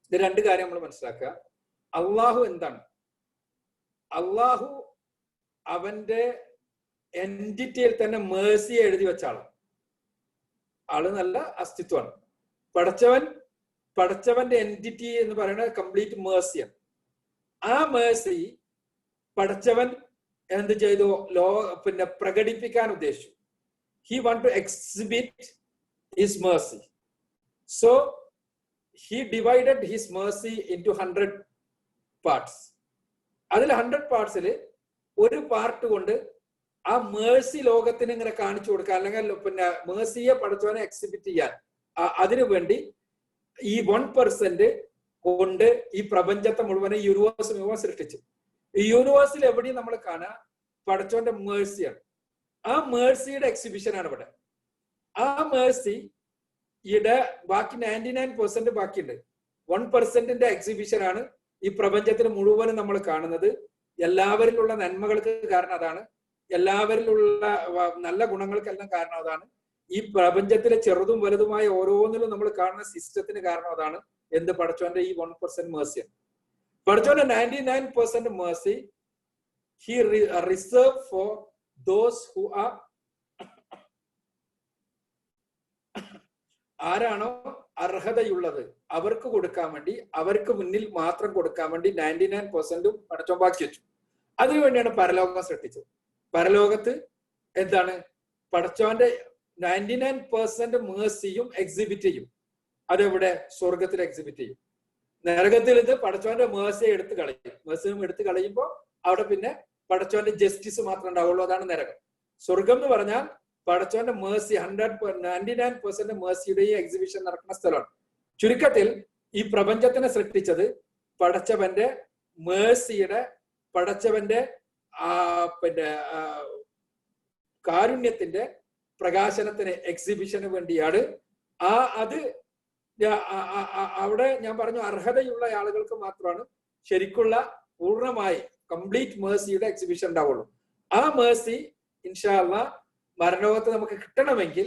ഇത് രണ്ട് കാര്യം നമ്മൾ മനസ്സിലാക്കുക. അള്ളാഹു എന്താണ്? അള്ളാഹു അവന്റെ എൻറ്റിറ്റിയിൽ തന്നെ മേഴ്സിയെ എഴുതി വെച്ച ആള് നല്ല അസ്തിത്വമാണ്. പടച്ചവന്റെ എൻറ്റിറ്റി എന്ന് പറയുന്നത് കംപ്ലീറ്റ് മേഴ്സിയാണ്. ആ മേഴ്സി പടച്ചവൻ എന്ത് ചെയ്തു? പ്രകടിപ്പിക്കാൻ ഉദ്ദേശിച്ചു. He want to exhibit his mercy. So he divided his mercy into 100 parts. അതിൽ 100 പാർട്സിൽ ഒരു പാർട്ട് കൊണ്ട് ആ മേഴ്സി ലോകത്തിന് ഇങ്ങനെ കാണിച്ചു കൊടുക്കുക, അല്ലെങ്കിൽ മേഴ്സിയെ പടച്ചവനെ എക്സിബിറ്റ് ചെയ്യാൻ, അതിനു വേണ്ടി ഈ 1% കൊണ്ട് ഈ പ്രപഞ്ചത്തെ മുഴുവൻ യൂണിവേഴ്സ് മുഴുവൻ സൃഷ്ടിച്ചു. ഈ യൂണിവേഴ്സിൽ എവിടെയും നമ്മൾ കാണാൻ പടച്ചവന്റെ മേഴ്സിയാണ്. ആ മേഴ്സിയുടെ എക്സിബിഷനാണ് ഇവിടെ. ആ മേഴ്സി ബാക്കി 99% ബാക്കിയുണ്ട്. 1%ന്റെ എക്സിബിഷൻ ആണ് ഈ പ്രപഞ്ചത്തിന് മുഴുവനും നമ്മൾ കാണുന്നത്. എല്ലാവരിലുള്ള നന്മകൾക്ക് കാരണം അതാണ്. എല്ലാവരിലുള്ള നല്ല ഗുണങ്ങൾക്കെല്ലാം കാരണം അതാണ്. ഈ പ്രപഞ്ചത്തിലെ ചെറുതും വലുതുമായ ഓരോന്നിലും നമ്മൾ കാണുന്ന സിസ്റ്റത്തിന് കാരണം അതാണ്. എന്ത്? പടച്ചോന്റെ ഈ 1% മേഴ്സിയാണ്. പടച്ചോന്റെ 99% Mercy he reserve for those who R, ആരാണോ അർഹതയുള്ളത് അവർക്ക് കൊടുക്കാൻ വേണ്ടി, അവർക്ക് മുന്നിൽ മാത്രം കൊടുക്കാൻ വേണ്ടി 99% പടച്ചോൻ ബാക്കി വെച്ചു. അതിനുവേണ്ടിയാണ് പരലോകം സൃഷ്ടിച്ചത്. പരലോകത്ത് എന്താണ്? പടച്ചോന്റെ 99% മേഴ്സിയും എക്സിബിറ്റ് ചെയ്യും. അതെവിടെ? സ്വർഗത്തിൽ എക്സിബിറ്റ് ചെയ്യും. നരകത്തിൽ ഇത് പടച്ചോന്റെ മേഴ്സിയെ എടുത്ത് കളയും. മേഴ്സിയും എടുത്ത് കളയുമ്പോൾ അവിടെ പിന്നെ പടച്ചോന്റെ ജസ്റ്റിസ് മാത്രം ഉണ്ടാവുള്ളൂ. അതാണ് നരകം. സ്വർഗം എന്ന് പറഞ്ഞാൽ പടച്ചോന്റെ മേഴ്സി 99% മേഴ്സിയുടെയും എക്സിബിഷൻ നടക്കുന്ന സ്ഥലമാണ്. ചുരുക്കത്തിൽ ഈ പ്രപഞ്ചത്തിനെ സൃഷ്ടിച്ചത് പടച്ചവന്റെ മേഴ്സിയുടെ, പടച്ചവന്റെ കാരുണ്യത്തിന്റെ പ്രകാശനത്തിന്, എക്സിബിഷന് വേണ്ടിയാണ്. അത് അവിടെ ഞാൻ പറഞ്ഞു അർഹതയുള്ള ആളുകൾക്ക് മാത്രമാണ് ശരിക്കുള്ള പൂർണ്ണമായി കംപ്ലീറ്റ് മേഴ്സിയുടെ എക്സിബിഷൻ ഉണ്ടാവുള്ളൂ. ആ മേഴ്സി ഇൻഷാ അല്ലാഹ് മരണലോകത്ത് നമുക്ക് കിട്ടണമെങ്കിൽ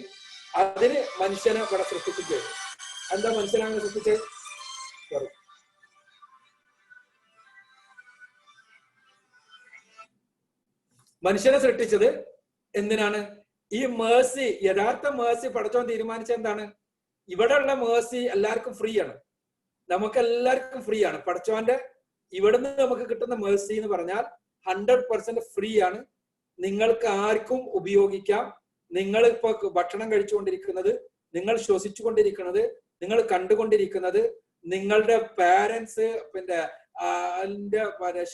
അതിന് മനുഷ്യനെ ഇവിടെ സൃഷ്ടിച്ചിട്ട്, എന്താ മനുഷ്യനാണ് സൃഷ്ടിച്ചത്? മനുഷ്യനെ സൃഷ്ടിച്ചത് എന്തിനാണ്? ഈ മേഴ്സി, യഥാർത്ഥ മേഴ്സി പടച്ചോൻ തീരുമാനിച്ച എന്താണ്? ഇവിടെയുള്ള മേഴ്സി എല്ലാവർക്കും ഫ്രീ ആണ്, നമുക്ക് എല്ലാവർക്കും ഫ്രീ ആണ്. പടച്ചോന്റെ ഇവിടുന്ന് നമുക്ക് കിട്ടുന്ന മേഴ്സി എന്ന് പറഞ്ഞാൽ 100% ഫ്രീ ആണ്. നിങ്ങൾക്ക് ആർക്കും ഉപയോഗിക്കാം. നിങ്ങൾ ഇപ്പൊ ഭക്ഷണം കഴിച്ചുകൊണ്ടിരിക്കുന്നത്, നിങ്ങൾ ശ്വസിച്ചുകൊണ്ടിരിക്കുന്നത്, നിങ്ങൾ കണ്ടുകൊണ്ടിരിക്കുന്നത്, നിങ്ങളുടെ പാരന്റ്സ്, അതിന്റെ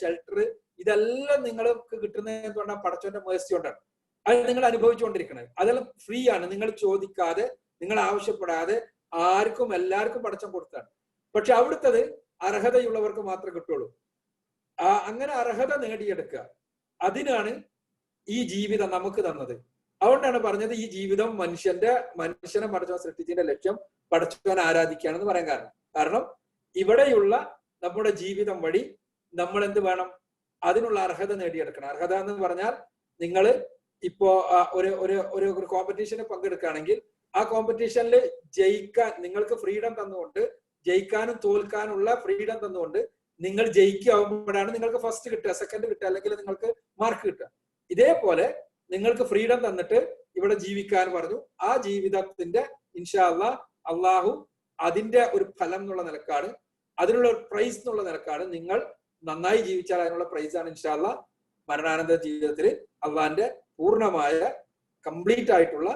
ഷെൽട്ടർ, ഇതെല്ലാം നിങ്ങൾക്ക് കിട്ടുന്നത് എന്ന് പറഞ്ഞാൽ പടച്ചോന്റെ മേഴ്സി കൊണ്ടാണ്. അത് നിങ്ങൾ അനുഭവിച്ചുകൊണ്ടിരിക്കുന്നത്. അതെല്ലാം ഫ്രീ ആണ്. നിങ്ങൾ ചോദിക്കാതെ, നിങ്ങൾ ആവശ്യപ്പെടാതെ ആർക്കും എല്ലാവർക്കും പടച്ചോൻ കൊടുത്താണ്. പക്ഷെ അവിടുത്തത് അർഹതയുള്ളവർക്ക് മാത്രമേ കിട്ടുള്ളൂ. അങ്ങനെ അർഹത നേടിയെടുക്കുക, അതിനാണ് ഈ ജീവിതം നമുക്ക് തന്നത്. അതുകൊണ്ടാണ് പറഞ്ഞത് ഈ ജീവിതം മനുഷ്യനെ പടച്ചോൻ സൃഷ്ടിച്ചതിന്റെ ലക്ഷ്യം പടച്ചോൻ ആരാധിക്കുകയാണെന്ന് പറയാൻ കാരണം ഇവിടെയുള്ള നമ്മുടെ ജീവിതം വഴി നമ്മൾ എന്ത് വേണം? അതിനുള്ള അർഹത നേടിയെടുക്കണം. അർഹത എന്ന് പറഞ്ഞാൽ നിങ്ങൾ ഇപ്പോ ഒരു കോമ്പറ്റീഷന് പങ്കെടുക്കുകയാണെങ്കിൽ ആ കോമ്പറ്റീഷനിൽ ജയിക്കാൻ നിങ്ങൾക്ക് ഫ്രീഡം തന്നുകൊണ്ട്, ജയിക്കാനും തോൽക്കാനുള്ള ഫ്രീഡം തന്നുകൊണ്ട് നിങ്ങൾ ജയിക്കാവുമ്പോഴാണ് നിങ്ങൾക്ക് ഫസ്റ്റ് കിട്ടുക, സെക്കൻഡ് കിട്ടുക, അല്ലെങ്കിൽ നിങ്ങൾക്ക് മാർക്ക് കിട്ടുക. ഇതേപോലെ നിങ്ങൾക്ക് ഫ്രീഡം തന്നിട്ട് ഇവിടെ ജീവിക്കാൻ പറഞ്ഞു. ആ ജീവിതത്തിന്റെ ഇൻഷാ അല്ലാഹ് അള്ളാഹു അതിന്റെ ഒരു ഫലം എന്നുള്ള നിലക്കാണ്, അതിനുള്ള ഒരു പ്രൈസ് എന്നുള്ള നിലക്കാണ്, നിങ്ങൾ നന്നായി ജീവിച്ചാൽ അതിനുള്ള പ്രൈസാണ് ഇൻഷാ അല്ലാഹ് മരണാനന്തര ജീവിതത്തിൽ അള്ളാഹിന്റെ പൂർണ്ണമായ കംപ്ലീറ്റ് ആയിട്ടുള്ള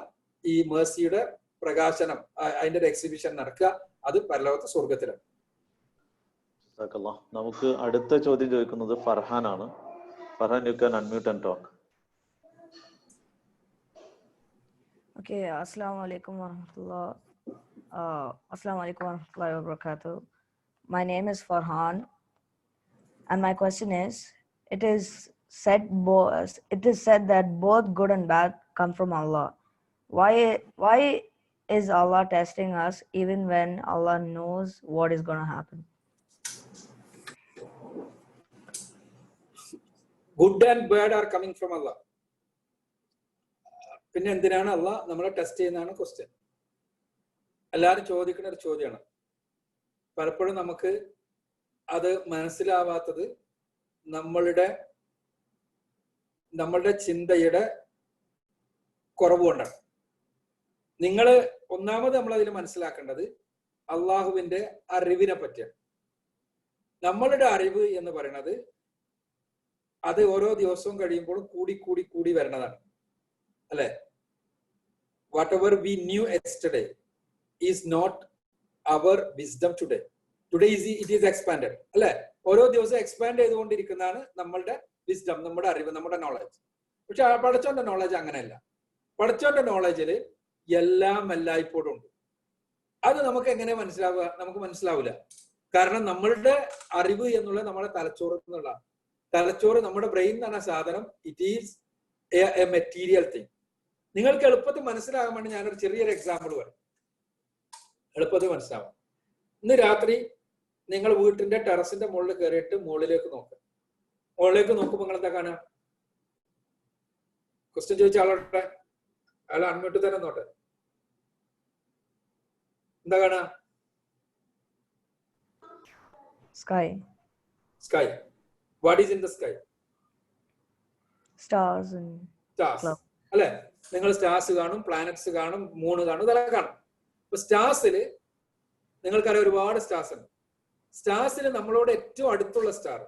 ഈ മേഴ്സിയുടെ പ്രകാശനം, അതിന്റെ ഒരു എക്സിബിഷൻ നടക്കുക. അത് പരലോകത്തെ സ്വർഗത്തിലാണ്. നമുക്ക് അടുത്ത ചോദ്യം ചോദിക്കുന്നത് ഫർഹാൻ ആണ്. Farhan, you can unmute and talk. Okay, Assalamu alaikum warahmatullah. Assalamu alaikum warahmatullahi wabarakatuh. My name is Farhan, and my question is: it is said that both good and bad come from Allah. Why is Allah testing us even when Allah knows what is going to happen? Good and bad are coming from Allah. പിന്നെ എന്തിനാണ് അള്ളാഹ് നമ്മളെ test ചെയ്യുന്നതാണ് question. എല്ലാവരും ചോദിക്കുന്ന ഒരു ചോദ്യമാണ്. പലപ്പോഴും നമുക്ക് അത് മനസ്സിലാവാത്തത് നമ്മളുടെ ചിന്തയുടെ കുറവ് കൊണ്ടാണ്. ഒന്നാമത് നമ്മൾ അതിൽ മനസ്സിലാക്കേണ്ടത് അള്ളാഹുവിന്റെ അറിവിനെ പറ്റിയാണ്. നമ്മളുടെ അറിവ് എന്ന് പറയുന്നത് അത് ഓരോ ദിവസവും കഴിയുമ്പോഴും കൂടി വരണതാണ്, അല്ലെ? Whatever we knew yesterday is not our wisdom today. It is expanded, അല്ലെ? ഓരോ ദിവസവും എക്സ്പാൻഡ് ചെയ്തുകൊണ്ടിരിക്കുന്നതാണ് നമ്മളുടെ വിസ്ഡം, നമ്മുടെ അറിവ്, നമ്മുടെ നോളജ്. പക്ഷെ പടച്ചോന്റെ നോളജ് അങ്ങനെയല്ല. പടച്ചോന്റെ നോളജിൽ എല്ലാം എല്ലായ്പ്പോഴും ഉണ്ട്. അത് നമുക്ക് എങ്ങനെ മനസ്സിലാവുക? നമുക്ക് മനസ്സിലാവില്ല. കാരണം നമ്മളുടെ അറിവ് എന്നുള്ളത് നമ്മുടെ തലച്ചോറ് എന്നുള്ളതാണ്. തലച്ചോറ്, നമ്മുടെ ബ്രെയിൻ എന്ന് പറഞ്ഞ സാധനം, it is A material thing. നിങ്ങൾക്ക് എളുപ്പത്തിൽ മനസ്സിലാകാൻ വേണ്ടി ഞാനൊരു ചെറിയൊരു എക്സാമ്പിൾ പറയാം, എളുപ്പത്തിൽ മനസ്സിലാവാം. ഇന്ന് രാത്രി നിങ്ങൾ വീട്ടിന്റെ ടെറസിന്റെ മുകളിൽ കയറിയിട്ട് മുകളിലേക്ക് നോക്കുക. മുകളിലേക്ക് നോക്കുമ്പോൾ നിങ്ങൾ എന്താ കാണുക? ക്വസ്റ്റ്യൻ ചോദിച്ച ആളോട്ടെ, അയാൾ അൺമ്യൂട്ട് തന്നെ നോട്ടെ. എന്താ കാണുക? Sky. What is in the sky? Stars. അല്ലെ? നിങ്ങൾ സ്റ്റാർസ് കാണും, പ്ലാനറ്റ്സ് കാണും, മൂണ് കാണും, ഇതെല്ലാം കാണും. അപ്പൊ സ്റ്റാർസിൽ നിങ്ങൾക്കറിയാം ഒരുപാട് സ്റ്റാർസ് ഉണ്ട്. സ്റ്റാർസിൽ നമ്മളോട് ഏറ്റവും അടുത്തുള്ള സ്റ്റാർ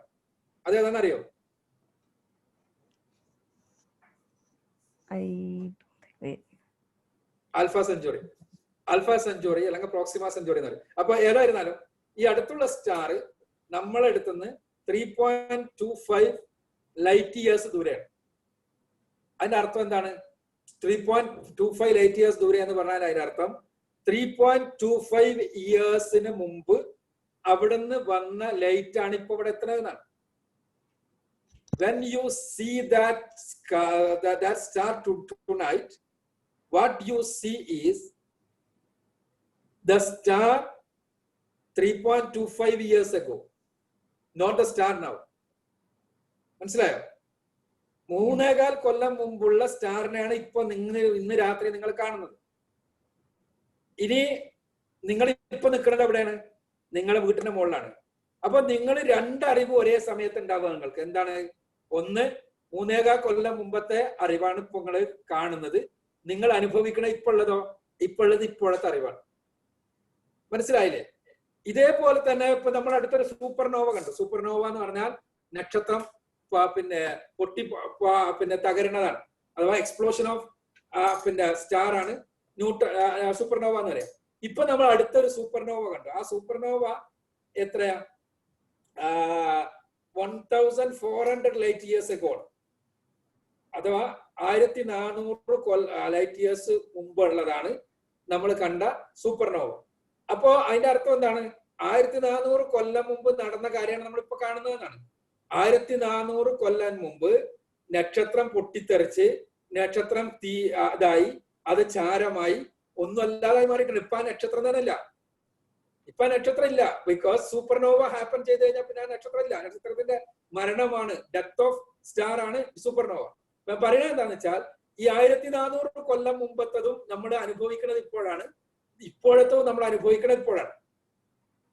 അതേതാണെന്നറിയോ? ആൽഫ സെഞ്ചുറി അല്ലെങ്കിൽ പ്രോക്സിമ സെഞ്ചുറി എന്ന് പറയും. അപ്പൊ ഏതായിരുന്നാലും ഈ അടുത്തുള്ള സ്റ്റാർ നമ്മളെ അടുത്തുനിന്ന് 3.25 ലൈറ്റ് ഇയേഴ്സ് ദൂരെയാണ്. അതിന്റെ അർത്ഥം എന്താണ്? 3.25 ലൈറ്റ് ഇയേഴ്സ് ദൂരെ എന്ന് പറഞ്ഞാൽ അതിനർത്ഥം 3.25 ഇയേഴ്സിന് മുമ്പ് അവിടുന്ന് വന്ന ലൈറ്റ് ആണ് ഇപ്പൊ ഇവിടെ എത്തുന്നതെന്നാണ്. When you see that star tonight, what you see is the star 3.25 years ago, not the star now. മനസ്സിലായോ? 3.25 കൊല്ലം മുമ്പുള്ള സ്റ്റാറിനെയാണ് ഇപ്പൊ ഇന്ന് രാത്രി നിങ്ങൾ കാണുന്നത്. ഇനി നിങ്ങൾ ഇപ്പൊ നിൽക്കുന്നത് എവിടെയാണ്? നിങ്ങളുടെ വീട്ടിന്റെ മുകളിലാണ്. അപ്പൊ നിങ്ങൾ രണ്ടറിവ് ഒരേ സമയത്ത് ഉണ്ടാവുക. നിങ്ങൾക്ക് എന്താണ്? ഒന്ന് 3.25 കൊല്ലം മുമ്പത്തെ അറിവാണ് ഇപ്പൊ നിങ്ങൾ കാണുന്നത്. നിങ്ങൾ അനുഭവിക്കണ ഇപ്പോഴതോ? ഇപ്പോഴത്തെ അറിവാണ്. മനസ്സിലായില്ലേ? ഇതേപോലെ തന്നെ ഇപ്പൊ നമ്മൾ അടുത്തൊരു സൂപ്പർനോവ കണ്ടു. സൂപ്പർനോവ എന്ന് പറഞ്ഞാൽ നക്ഷത്രം പൊട്ടി തകരുന്നതാണ്, അഥവാ എക്സ്പ്ലോഷൻ ഓഫ് സ്റ്റാർ ആണ് സൂപ്പർനോവ എന്ന് പറയാം. ഇപ്പൊ നമ്മൾ അടുത്തൊരു സൂപ്പർനോവ കണ്ടു. ആ സൂപ്പർനോവ എത്രയാ? 1400 ലൈറ്റ് ഇയേഴ്സ് എഗോ, അഥവാ 1400 ലൈറ്റ് ഇയേഴ്സ് മുമ്പുള്ളതാണ് നമ്മൾ കണ്ട സൂപ്പർനോവ. അപ്പോ അതിന്റെ അർത്ഥം എന്താണ്? 1400 കൊല്ലം മുമ്പ് നടന്ന കാര്യമാണ് നമ്മളിപ്പോ കാണുന്നതെന്നാണ്. 1400 കൊല്ലം മുമ്പ് നക്ഷത്രം പൊട്ടിത്തെറിച്ച് നക്ഷത്രം ഇതായി, അത് ചാരമായി ഒന്നും അല്ലാതായി മാറിയിട്ടുണ്ട്. ഇപ്പൊ ആ നക്ഷത്രം തന്നെ ഇല്ല. ഇപ്പൊ നക്ഷത്രം ഇല്ല. ബിക്കോസ് സൂപ്പർനോവ ഹാപ്പൻ ചെയ്ത് കഴിഞ്ഞാൽ പിന്നെ ആ നക്ഷത്രം ഇല്ല. നക്ഷത്രത്തിന്റെ മരണമാണ്, ഡെത്ത് ഓഫ് സ്റ്റാർ ആണ് സൂപ്പർനോവ. അപ്പൊ പറയുന്നത് എന്താണെന്ന് വെച്ചാൽ ഈ 1400 കൊല്ലം മുമ്പത്തതും നമ്മൾ അനുഭവിക്കുന്നത് ഇപ്പോഴാണ്, ഇപ്പോഴത്തതും നമ്മൾ അനുഭവിക്കുന്നത് ഇപ്പോഴാണ്.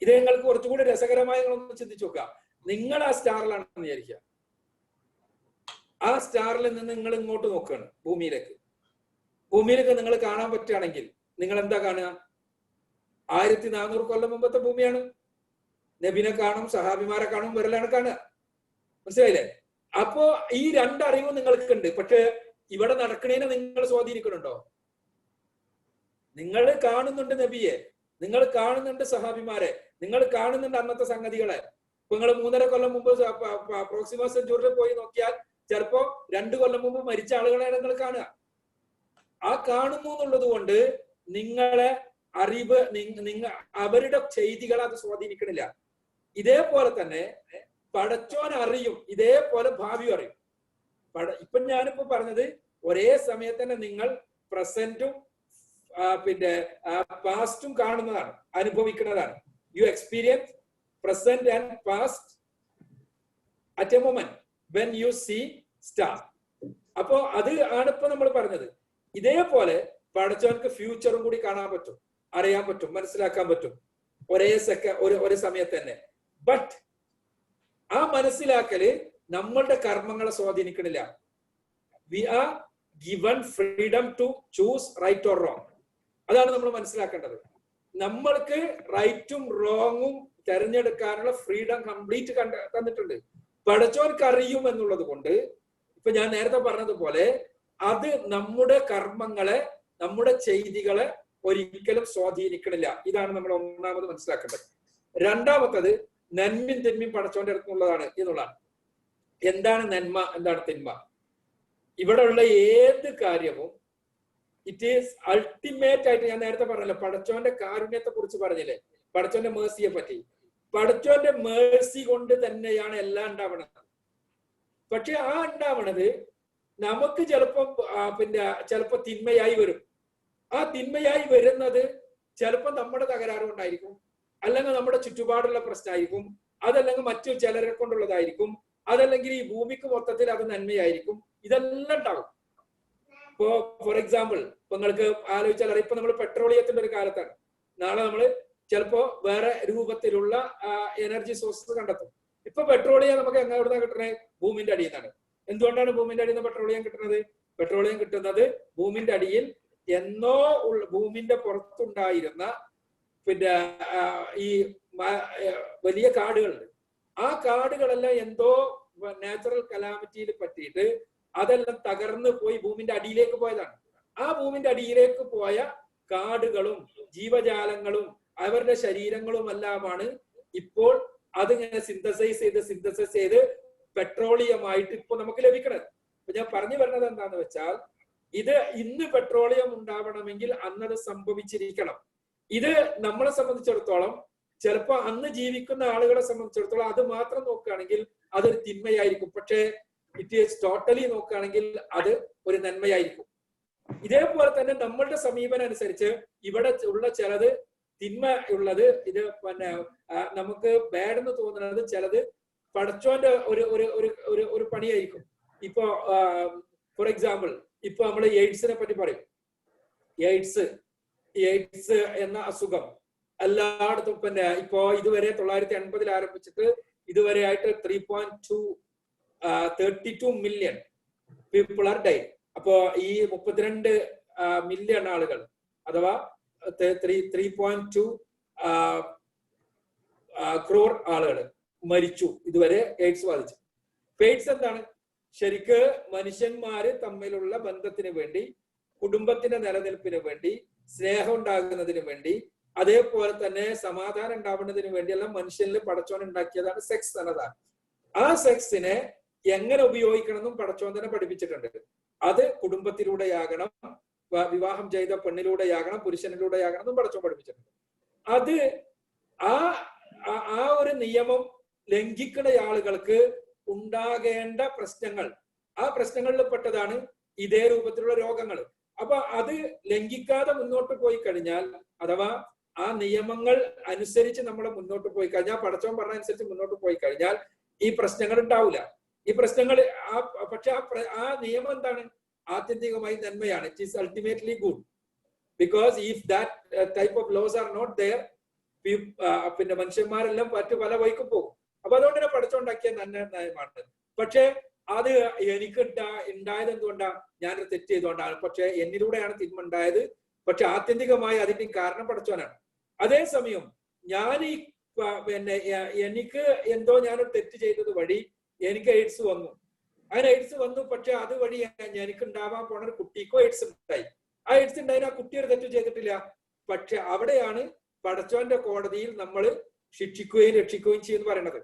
ഇത് നിങ്ങൾക്ക് കുറച്ചുകൂടി രസകരമായി നിങ്ങളൊന്ന് ചിന്തിച്ചു നോക്കുക. നിങ്ങൾ ആ സ്റ്റാറിലാണെന്ന് വിചാരിക്കുക. ആ സ്റ്റാറിൽ നിന്ന് നിങ്ങൾ ഇങ്ങോട്ട് നോക്കുകയാണ് ഭൂമിയിലേക്ക്. ഭൂമിയിലേക്ക് നിങ്ങൾ കാണാൻ പറ്റുകയാണെങ്കിൽ നിങ്ങൾ എന്താ കാണുക? 1400 കൊല്ലം മുമ്പത്തെ ഭൂമിയാണ്. നബിനെ കാണും, സഹാബിമാരെ കാണും, വിരലാണ് കാണുക. മനസ്സിലായില്ലേ? അപ്പോ ഈ രണ്ടറിവും നിങ്ങൾക്കുണ്ട്. പക്ഷെ ഇവിടെ നടക്കണേനെ നിങ്ങൾ സ്വാധീനിക്കുന്നുണ്ടോ? നിങ്ങൾ കാണുന്നുണ്ട് നബിയെ, നിങ്ങൾ കാണുന്നുണ്ട് സഹാബിമാരെ, നിങ്ങൾ കാണുന്നുണ്ട് അന്നത്തെ സംഗതികളെ. ഇപ്പൊ നിങ്ങൾ 3.5 കൊല്ലം മുമ്പ് പ്രോക്സിമ സെഞ്ചുറിയിൽ പോയി നോക്കിയാൽ ചിലപ്പോ 2 കൊല്ലം മുമ്പ് മരിച്ച ആളുകളെയാണ് നിങ്ങൾ കാണുക. ആ കാണുന്നു എന്നുള്ളത് കൊണ്ട് നിങ്ങളെ അറിവ്, അവരുടെ ചെയ്തികളെ അത് സ്വാധീനിക്കണില്ല. ഇതേപോലെ തന്നെ പടച്ചോൻ അറിയും, ഇതേപോലെ ഭാവി അറിയും. ഇപ്പൊ ഞാനിപ്പോ പറഞ്ഞത് ഒരേ സമയത്ത് തന്നെ നിങ്ങൾ പ്രസന്റും പാസ്റ്റും കാണുന്നതാണ്, അനുഭവിക്കുന്നതാണ്. You experience present and past at a moment when you see star. അപ്പോ അത് ആണ് ഇപ്പൊ നമ്മൾ പറഞ്ഞത്. ഇതേപോലെ പടച്ചവർക്ക് ഫ്യൂച്ചറും കൂടി കാണാൻ പറ്റും, അറിയാൻ പറ്റും, മനസ്സിലാക്കാൻ പറ്റും ഒരേ സമയത്ത് തന്നെ. ബട്ട് ആ മനസ്സിലാക്കല് നമ്മളുടെ കർമ്മങ്ങളെ സ്വാധീനിക്കണില്ല. We are given freedom to choose right or wrong. അതാണ് നമ്മൾ മനസ്സിലാക്കേണ്ടത്. നമ്മൾക്ക് റൈറ്റും റോങ്ങും തെരഞ്ഞെടുക്കാനുള്ള ഫ്രീഡം കംപ്ലീറ്റ് തന്നിട്ടുണ്ട്. പടച്ചോർക്ക് അറിയും എന്നുള്ളത് കൊണ്ട് ഇപ്പൊ ഞാൻ നേരത്തെ പറഞ്ഞതുപോലെ അത് നമ്മുടെ കർമ്മങ്ങളെ, നമ്മുടെ ചെയ്തികളെ ഒരിക്കലും സ്വാധീനിക്കണില്ല. ഇതാണ് നമ്മൾ ഒന്നാമത് മനസ്സിലാക്കേണ്ടത്. രണ്ടാമത്തത് നന്മയും തിന്മയും പടച്ചോന്റെ അടുത്തുള്ളതാണ് എന്നുള്ളതാണ്. എന്താണ് നന്മ, എന്താണ് തിന്മ? ഇവിടെ ഉള്ള ഏത് കാര്യവും ഇറ്റ് ഈസ് അൾട്ടിമേറ്റ് ആയിട്ട്, ഞാൻ നേരത്തെ പറഞ്ഞല്ലോ പടച്ചോന്റെ കാരുണ്യത്തെ കുറിച്ച് പറഞ്ഞില്ലേ, പടച്ചോന്റെ മേഴ്സിയെ പറ്റി. പടച്ചോന്റെ മേഴ്സി കൊണ്ട് തന്നെയാണ് എല്ലാം ഉണ്ടാവണത്. പക്ഷെ ആ ഉണ്ടാവണത് നമുക്ക് ചിലപ്പോ തിന്മയായി വരും. ആ തിന്മയായി വരുന്നത് ചിലപ്പോ നമ്മുടെ തകരാറ് കൊണ്ടായിരിക്കും, അല്ലെങ്കിൽ നമ്മുടെ ചുറ്റുപാടുള്ള പ്രശ്നമായിരിക്കും, അതല്ലെങ്കിൽ മറ്റു ചിലരെ കൊണ്ടുള്ളതായിരിക്കും, അതല്ലെങ്കിൽ ഈ ഭൂമിക്ക് മൊത്തത്തിൽ അത് നന്മയായിരിക്കും. ഇതെല്ലാം ഉണ്ടാവും. ഇപ്പോ ഫോർ എക്സാമ്പിൾ ഇപ്പൊ നിങ്ങൾക്ക് ആലോചിച്ചാൽ അറിയാം, ഇപ്പൊ നമ്മൾ പെട്രോളിയത്തിന്റെ ഒരു കാലത്താണ്. നാളെ നമ്മൾ ചിലപ്പോ വേറെ രൂപത്തിലുള്ള എനർജി സോഴ്സസ് കണ്ടെത്തും. ഇപ്പൊ പെട്രോളിയം നമുക്ക് എവിടെ കിട്ടുന്നത്? ഭൂമിന്റെ അടിയിൽ നിന്നാണ്. എന്തുകൊണ്ടാണ് ഭൂമിന്റെ അടിയിൽ നിന്ന് പെട്രോളിയം കിട്ടുന്നത്? പെട്രോളിയം കിട്ടുന്നത് ഭൂമിന്റെ അടിയിൽ എന്നോ ഭൂമിന്റെ പുറത്തുണ്ടായിരുന്ന ഈ വലിയ കാടുകളുണ്ട്. ആ കാടുകളെല്ലാം എന്തോ നാച്ചുറൽ കലാമിറ്റിയിൽ പറ്റിയിട്ട് അതെല്ലാം തകർന്നു പോയി ഭൂമിന്റെ അടിയിലേക്ക് പോയതാണ്. ആ ഭൂമിന്റെ അടിയിലേക്ക് പോയ കാടുകളും ജീവജാലങ്ങളും അവരുടെ ശരീരങ്ങളും എല്ലാമാണ് ഇപ്പോൾ അതിങ്ങനെ സിന്തസൈസ് ചെയ്ത് പെട്രോളിയമായിട്ട് ഇപ്പൊ നമുക്ക് ലഭിക്കണത്. അപ്പൊ ഞാൻ പറഞ്ഞു വരുന്നത് എന്താന്ന് വെച്ചാൽ ഇത് ഇന്ന് പെട്രോളിയം ഉണ്ടാവണമെങ്കിൽ അന്നത് സംഭവിച്ചിരിക്കണം. ഇത് നമ്മളെ സംബന്ധിച്ചിടത്തോളം ചിലപ്പോൾ അന്ന് ജീവിക്കുന്ന ആളുകളെ സംബന്ധിച്ചിടത്തോളം അത് മാത്രം നോക്കുകയാണെങ്കിൽ അതൊരു തിന്മയായിരിക്കും. പക്ഷേ ഇറ്റ് ഈസ് ടോട്ടലി നോക്കുകയാണെങ്കിൽ അത് ഒരു നന്മയായിരിക്കും. ഇതേപോലെ തന്നെ നമ്മളുടെ സമീപനം അനുസരിച്ച് ഇവിടെ ഉള്ള ചിലത് തിന്മ ഉള്ളത്, ഇത് പിന്നെ നമുക്ക് ബാഡ് എന്ന് തോന്നുന്നത് ചിലത് പടച്ചോന്റെ ഒരു പണിയായിരിക്കും. ഇപ്പൊ ഫോർ എക്സാമ്പിൾ ഇപ്പൊ നമ്മൾ എയ്ഡ്സിനെ പറ്റി പറയും. എയ്ഡ്സ് എന്ന അസുഖം എല്ലായിടത്തും പിന്നെ ഇപ്പോ ഇതുവരെ 980 ആരംഭിച്ചിട്ട് ഇതുവരെ ആയിട്ട് 3.32 മില്യൺ പീപ്പിൾ ആർ ഡൈ. അപ്പോ ഈ 32 മില്യൺ ആളുകൾ അഥവാ 3.2 ക്രോർ ആളുകൾ മരിച്ചു ഇതുവരെ എയ്ഡ്സ് ബാധിച്ചു. എയ്ഡ്സ് എന്താണ്? ശരിക്ക് മനുഷ്യന്മാര് തമ്മിലുള്ള ബന്ധത്തിന് വേണ്ടി, കുടുംബത്തിന്റെ നിലനിൽപ്പിന് വേണ്ടി, സ്നേഹം ഉണ്ടാകുന്നതിന് വേണ്ടി, അതേപോലെ തന്നെ സമാധാനം ഉണ്ടാവുന്നതിന് വേണ്ടിയെല്ലാം മനുഷ്യനിൽ പടച്ചോൻ ഉണ്ടാക്കിയതാണ് സെക്സ് എന്നതാണ്. ആ സെക്സിനെ എങ്ങനെ ഉപയോഗിക്കണമെന്നും പടച്ചോൻ തന്നെ പഠിപ്പിച്ചിട്ടുണ്ട്. അത് കുടുംബത്തിലൂടെയാകണം, വിവാഹം ചെയ്ത പെണ്ണിലൂടെയാകണം, പുരുഷനിലൂടെയാകണം എന്നും പടച്ചോൻ പഠിപ്പിച്ചിട്ടുണ്ട്. അത് ആ ഒരു നിയമം ലംഘിക്കുന്ന ആളുകൾക്ക് ഉണ്ടാകേണ്ട പ്രശ്നങ്ങൾ, ആ പ്രശ്നങ്ങളിൽ പെട്ടതാണ് ഇതേ രൂപത്തിലുള്ള രോഗങ്ങൾ. അപ്പൊ അത് ലംഘിക്കാതെ മുന്നോട്ട് പോയി കഴിഞ്ഞാൽ, അഥവാ ആ നിയമങ്ങൾ അനുസരിച്ച് നമ്മൾ മുന്നോട്ട് പോയി കഴിഞ്ഞാൽ, പടച്ചോൻ പറഞ്ഞ അനുസരിച്ച് മുന്നോട്ട് പോയി കഴിഞ്ഞാൽ ഈ പ്രശ്നങ്ങൾ ഉണ്ടാവില്ല. ഈ പ്രശ്നങ്ങൾ പക്ഷെ ആ നിയമം എന്താണ്? ആത്യന്തികമായി നന്മയാണ്. It is ultimately good. Because if that type of laws are not there, പിന്നെ മനുഷ്യന്മാരെല്ലാം പല വഴിക്ക് പോകും. അപ്പൊ അതുകൊണ്ട് തന്നെ പടച്ചോണ്ടാക്കിയ നന്മയാണ്. പക്ഷെ അത് എനിക്ക് ഉണ്ടായത് എന്തുകൊണ്ടാ? ഞാനൊരു തെറ്റ് ചെയ്തുകൊണ്ടാണ്. പക്ഷെ എന്നിലൂടെയാണ് തിന്മ ഉണ്ടായത്. പക്ഷെ ആത്യന്തികമായി അതിന്റെ കാരണം പടച്ചോനാണ്. അതേസമയം ഞാൻ ഈ പിന്നെ എനിക്ക് എന്തോ ഞാനൊരു തെറ്റ് ചെയ്തത് വഴി എനിക്ക് എയ്ഡ്സ് വന്നു. അങ്ങനെ എയ്ഡ്സ് വന്നു. പക്ഷെ അതുവഴി എനിക്ക് ഉണ്ടാവാൻ പോണ ഒരു കുട്ടിക്കോ എയ്ഡ്സ് ഉണ്ടായി. ആ എയ്ഡ്സ് ഉണ്ടായി, ആ കുട്ടി ഒരു തെറ്റ് ചെയ്തിട്ടില്ല. പക്ഷെ അവിടെയാണ് പടച്ചോന്റെ കോടതിയിൽ നമ്മൾ ശിക്ഷിക്കുകയും രക്ഷിക്കുകയും ചെയ്യുമെന്ന് പറയുന്നത്.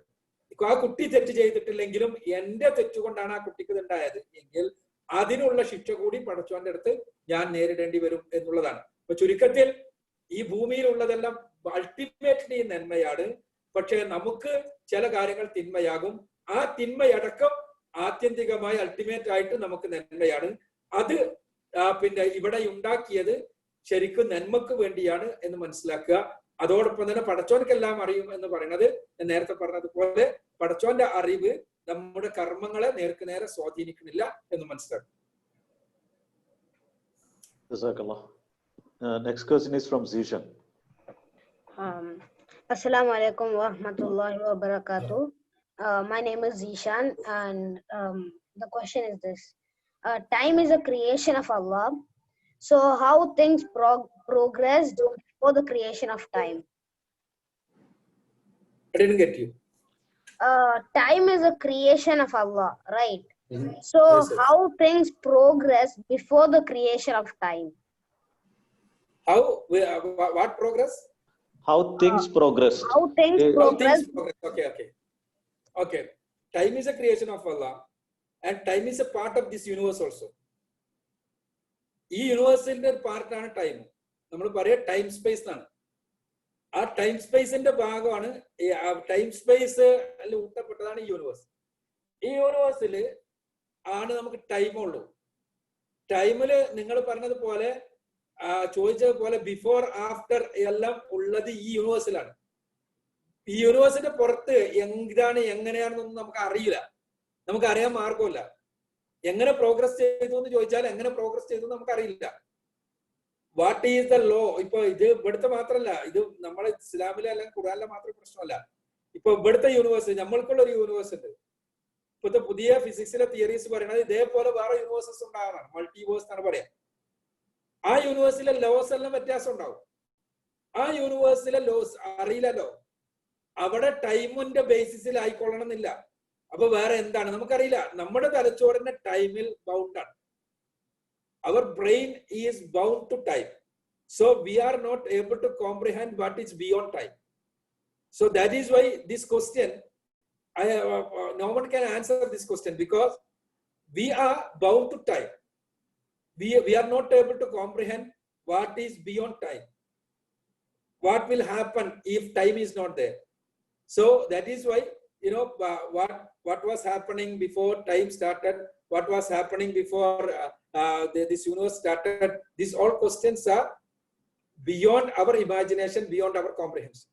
ആ കുട്ടി തെറ്റ് ചെയ്തിട്ടില്ലെങ്കിലും എന്റെ തെറ്റുകൊണ്ടാണ് ആ കുട്ടിക്ക് ഇതുണ്ടായത് എങ്കിൽ അതിനുള്ള ശിക്ഷ കൂടി പടച്ചോന്റെ അടുത്ത് ഞാൻ നേരിടേണ്ടി വരും എന്നുള്ളതാണ്. അപ്പൊ ചുരുക്കത്തിൽ ഈ ഭൂമിയിലുള്ളതെല്ലാം അൾട്ടിമേറ്റ്ലി നന്മയാണ്. പക്ഷെ നമുക്ക് ചില കാര്യങ്ങൾ തിന്മയാകും. ആ തിന്മയടക്കം ആത്യന്തികമായി അൾട്ടിമേറ്റ് ആയിട്ട് നമുക്ക് നന്മയാണ്. അത് പിന്നെ ഇവിടെ ഉണ്ടാക്കിയത് ശരിക്കും നന്മക്ക് വേണ്ടിയാണ് എന്ന് മനസ്സിലാക്കുക. അതോടൊപ്പം തന്നെ പടച്ചോൻക്കെല്ലാം അറിയും എന്ന് പറയുന്നത് ഞാൻ നേരത്തെ പറഞ്ഞതുപോലെ പടച്ചോന്റെ അറിവ് നമ്മുടെ കർമ്മങ്ങളെ നേർക്ക് നേരെ സ്വാധീനിക്കുന്നില്ല എന്ന് മനസ്സിലാക്കും. Next question is from Zishan. Assalamu alaikum wa rahmatullahi wa barakatuh. My name is Zishan, and the question is this. Time is a creation of Allah. So how things progressed before the creation of time? I didn't get you. Time is a creation of Allah, right? So Yes, sir. how things progress before the creation of time? How? What progress? How things progressed. How things How How progress? things progress. Okay. Time is a creation of Allah, and time is a part of this universe also. ഈ യൂണിവേഴ്സിന്റെ ഒരു പാർട്ടാണ് time. നമ്മൾ പറയാ time space എന്നാണ്. ആ time സ്പേസിന്റെ ഭാഗമാണ് time space ഊട്ടപ്പെട്ടതാണ് ഈ യൂണിവേഴ്സ്. ഈ യൂണിവേഴ്സിൽ ആണ് നമുക്ക് ടൈമുള്ളൂ. ടൈമില് നിങ്ങൾ പറഞ്ഞതുപോലെ ചോദിച്ചതുപോലെ ബിഫോർ ആഫ്റ്റർ എല്ലാം ഉള്ളത് ഈ യൂണിവേഴ്സിലാണ്. ഈ യൂണിവേഴ്സിന്റെ പുറത്ത് എന്താണ് എങ്ങനെയാണെന്നൊന്നും നമുക്ക് അറിയില്ല. നമുക്ക് അറിയാൻ മാർഗമില്ല. എങ്ങനെ പ്രോഗ്രസ് ചെയ്തു എന്ന് ചോദിച്ചാൽ എങ്ങനെ പ്രോഗ്രസ് ചെയ്തു നമുക്ക് അറിയില്ല. What is the law? ഇപ്പൊ ഇത് ഇവിടുത്തെ മാത്രമല്ല, ഇത് നമ്മളെ ഇസ്ലാമിലെ അല്ലെങ്കിൽ ഖുർആനിലെ മാത്രം പ്രശ്നമല്ല. ഇപ്പൊ ഇവിടുത്തെ യൂണിവേഴ്സ്, നമ്മൾക്കുള്ള ഒരു യൂണിവേഴ്സ് ഉണ്ട്. ഇപ്പോഴത്തെ പുതിയ ഫിസിക്സിലെ തിയറീസ് പറയുന്നത് ഇതേപോലെ വേറെ യൂണിവേഴ്സസ് ഉണ്ടാകാനാണ്, മൾട്ടിവേഴ്സ് എന്നാണ് പറയാ. ആ യൂണിവേഴ്സിലെ ലോസ് എല്ലാം വ്യത്യാസം ഉണ്ടാവും. ആ യൂണിവേഴ്സിലെ ലോസ് അറിയില്ലല്ലോ. അവിടെ ടൈമിന്റെ ബേസിസിൽ ആയിക്കൊള്ളണം എന്നില്ല. അപ്പൊ വേറെ എന്താണ് നമുക്കറിയില്ല. നമ്മുടെ തലച്ചോറിന്റെ ടൈമിൽ ബൗണ്ടാണ്. Our brain is bound to time. So we are not able to comprehend what is beyond time. So that is why this question, no one can answer this question because we are bound to time. we are not able to comprehend what is beyond time. What will happen if time is not there? So that is why, you know, what was happening before time started, what was happening before this universe started, these all questions are beyond our imagination, beyond our comprehension.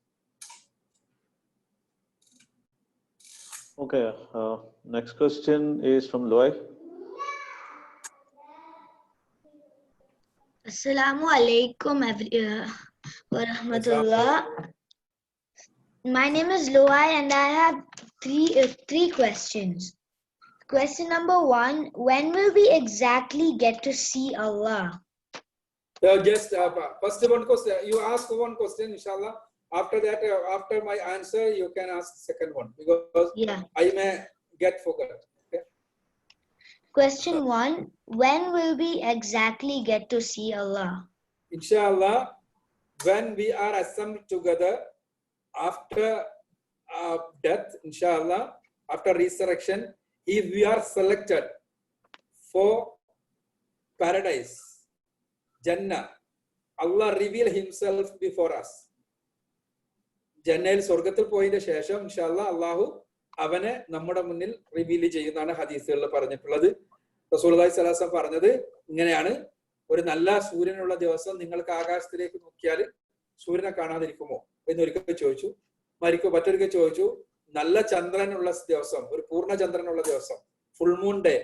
Okay, next question is from Loy. Assalamu alaikum wa rahmatullah. My name is Loai and I have three questions. Question number 1, when will we exactly get to see Allah? Just first one question, you ask one question, inshallah. After that, after my answer, you can ask second one, because I may get forgotten. Okay? Question 1, when will we exactly get to see Allah? Inshallah, when we are assembled together after death, inshallah, after resurrection, if we are selected for paradise, Jannah, Allah reveal himself before us. ജന്നയിൽ സ്വർഗത്തിൽ പോയതിന്റെ ശേഷം ഇൻഷാല്ലാ അള്ളാഹു അവനെ നമ്മുടെ മുന്നിൽ reveal ചെയ്യുന്നതാണ് ഹദീസുകളിൽ പറഞ്ഞിട്ടുള്ളത്. റസൂലുള്ളാഹി സ്വല്ലല്ലാഹു അലൈഹി വസല്ലം പറഞ്ഞത് ഇങ്ങനെയാണ്: ഒരു നല്ല സൂര്യനുള്ള ദിവസം നിങ്ങൾക്ക് ആകാശത്തിലേക്ക് നോക്കിയാൽ സൂര്യനെ കാണാതിരിക്കുമോ എന്നൊരിക്കൽ ചോദിച്ചു. മറ്റൊരിക്കൽ ചോദിച്ചു, നല്ല ചന്ദ്രനുള്ള ദിവസം, ഒരു പൂർണ്ണ ചന്ദ്രനുള്ള ദിവസം, ഫുൾ മൂൺ ഡേ,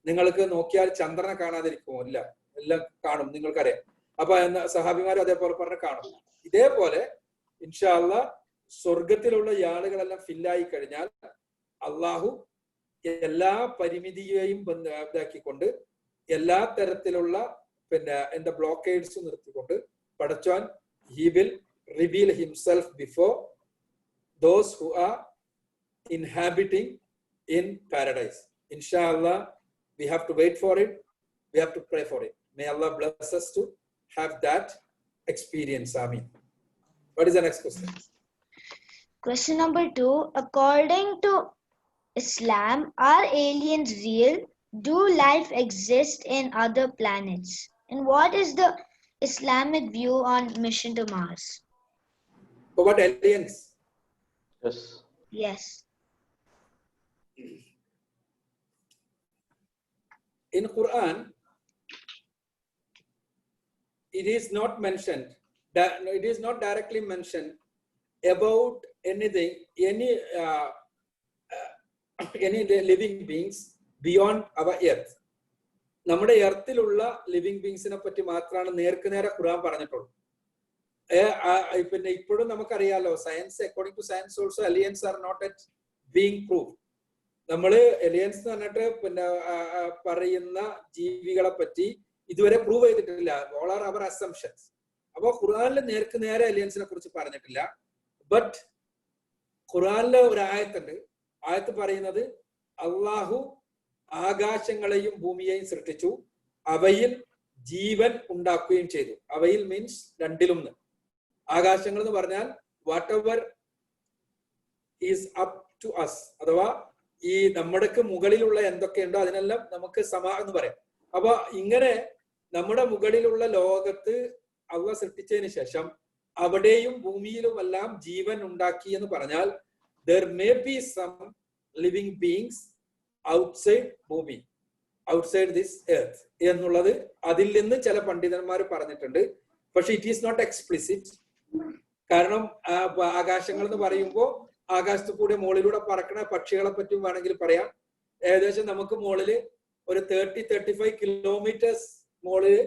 നിങ്ങൾക്ക് നോക്കിയാൽ ചന്ദ്രനെ കാണാതിരിക്കുമോ? ഇല്ല, എല്ലാം കാണും, നിങ്ങൾക്കറിയാം. അപ്പൊ സഹാബിമാരും അതേപോലെ പറഞ്ഞ് കാണും. ഇതേപോലെ ഇൻഷാ അല്ലാ സ്വർഗത്തിലുള്ള ആളുകളെല്ലാം ഫില്ലായി കഴിഞ്ഞാൽ അള്ളാഹു എല്ലാ പരിമിതിയെയും ഇതാക്കിക്കൊണ്ട് എല്ലാ തരത്തിലുള്ള എന്താ ബ്ലോക്കേഡ്സ് നിർത്തിക്കൊണ്ട് പടച്ചോൻ he will reveal himself before those who are inhabiting in paradise. Inshallah, we have to wait for it. We have to pray for it. May Allah bless us to have that experience. Ameen. What is the next question? Question number 2, according to Islam, are aliens real? Do life exist in other planets? And what is the Islamic view on mission to Mars? What aliens? Yes. Yes. In Quran, it is not mentioned, that it is not directly mentioned about anything, any living beings beyond our earth. നമ്മുടെ എർത്തിലുള്ള living ബീങ്സിനെ പറ്റി മാത്രമാണ് നേർക്കുനേരെ ഖുർആൻ പറഞ്ഞിട്ടുള്ളൂ. പിന്നെ ഇപ്പോഴും നമുക്കറിയാലോ, science, according two science also aliens are not yet being proved. നമ്മള് aliens എന്ന് പറഞ്ഞിട്ട് പറയുന്ന ജീവികളെ പറ്റി ഇതുവരെ പ്രൂവ് ചെയ്തിട്ടില്ല. all are our assumptions. അപ്പൊ ഖുർആനിൽ നേർക്ക് നേരെ aliensനെ കുറിച്ച് പറഞ്ഞിട്ടില്ല. ബട്ട് ഖുർആനിലെ ഒരു ആയത്തുണ്ട്. ആയത്ത് പറയുന്നത് അള്ളാഹു ആകാശങ്ങളെയും ഭൂമിയെയും സൃഷ്ടിച്ചു, അവയിൽ ജീവൻ ഉണ്ടാക്കുകയും ചെയ്തു. അവയിൽ മീൻസ് രണ്ടിലൊന്ന്. ആകാശങ്ങൾ എന്ന് പറഞ്ഞാൽ whatever is up to us, അഥവാ ഈ നമ്മുടെ മുകളിലുള്ള എന്തൊക്കെയുണ്ടോ അതിനെല്ലാം നമുക്ക് സമ എന്ന് പറയാം. അപ്പൊ ഇങ്ങനെ നമ്മുടെ മുകളിലുള്ള ലോകത്ത് അള്ളാഹ് സൃഷ്ടിച്ചതിന് ശേഷം അവിടെയും ഭൂമിയിലുമെല്ലാം ജീവൻ ഉണ്ടാക്കി എന്ന് പറഞ്ഞാൽ there may be some living beings outside ഭൂമി, outside this earth എന്നുള്ളത് അതിൽ നിന്ന് ചില പണ്ഡിതന്മാർ പറഞ്ഞിട്ടുണ്ട്. പക്ഷെ ഇറ്റ് ഈസ് നോട്ട് എക്സ്പ്ലിസിറ്റ്. കാരണം ആകാശങ്ങൾ എന്ന് പറയുമ്പോൾ ആകാശത്ത് കൂടെ മുകളിലൂടെ പറക്കണ പക്ഷികളെ പറ്റിയും വേണമെങ്കിൽ പറയാം. ഏകദേശം നമുക്ക് മുകളില് ഒരു 30-35 കിലോമീറ്റേഴ്സ് മുകളില്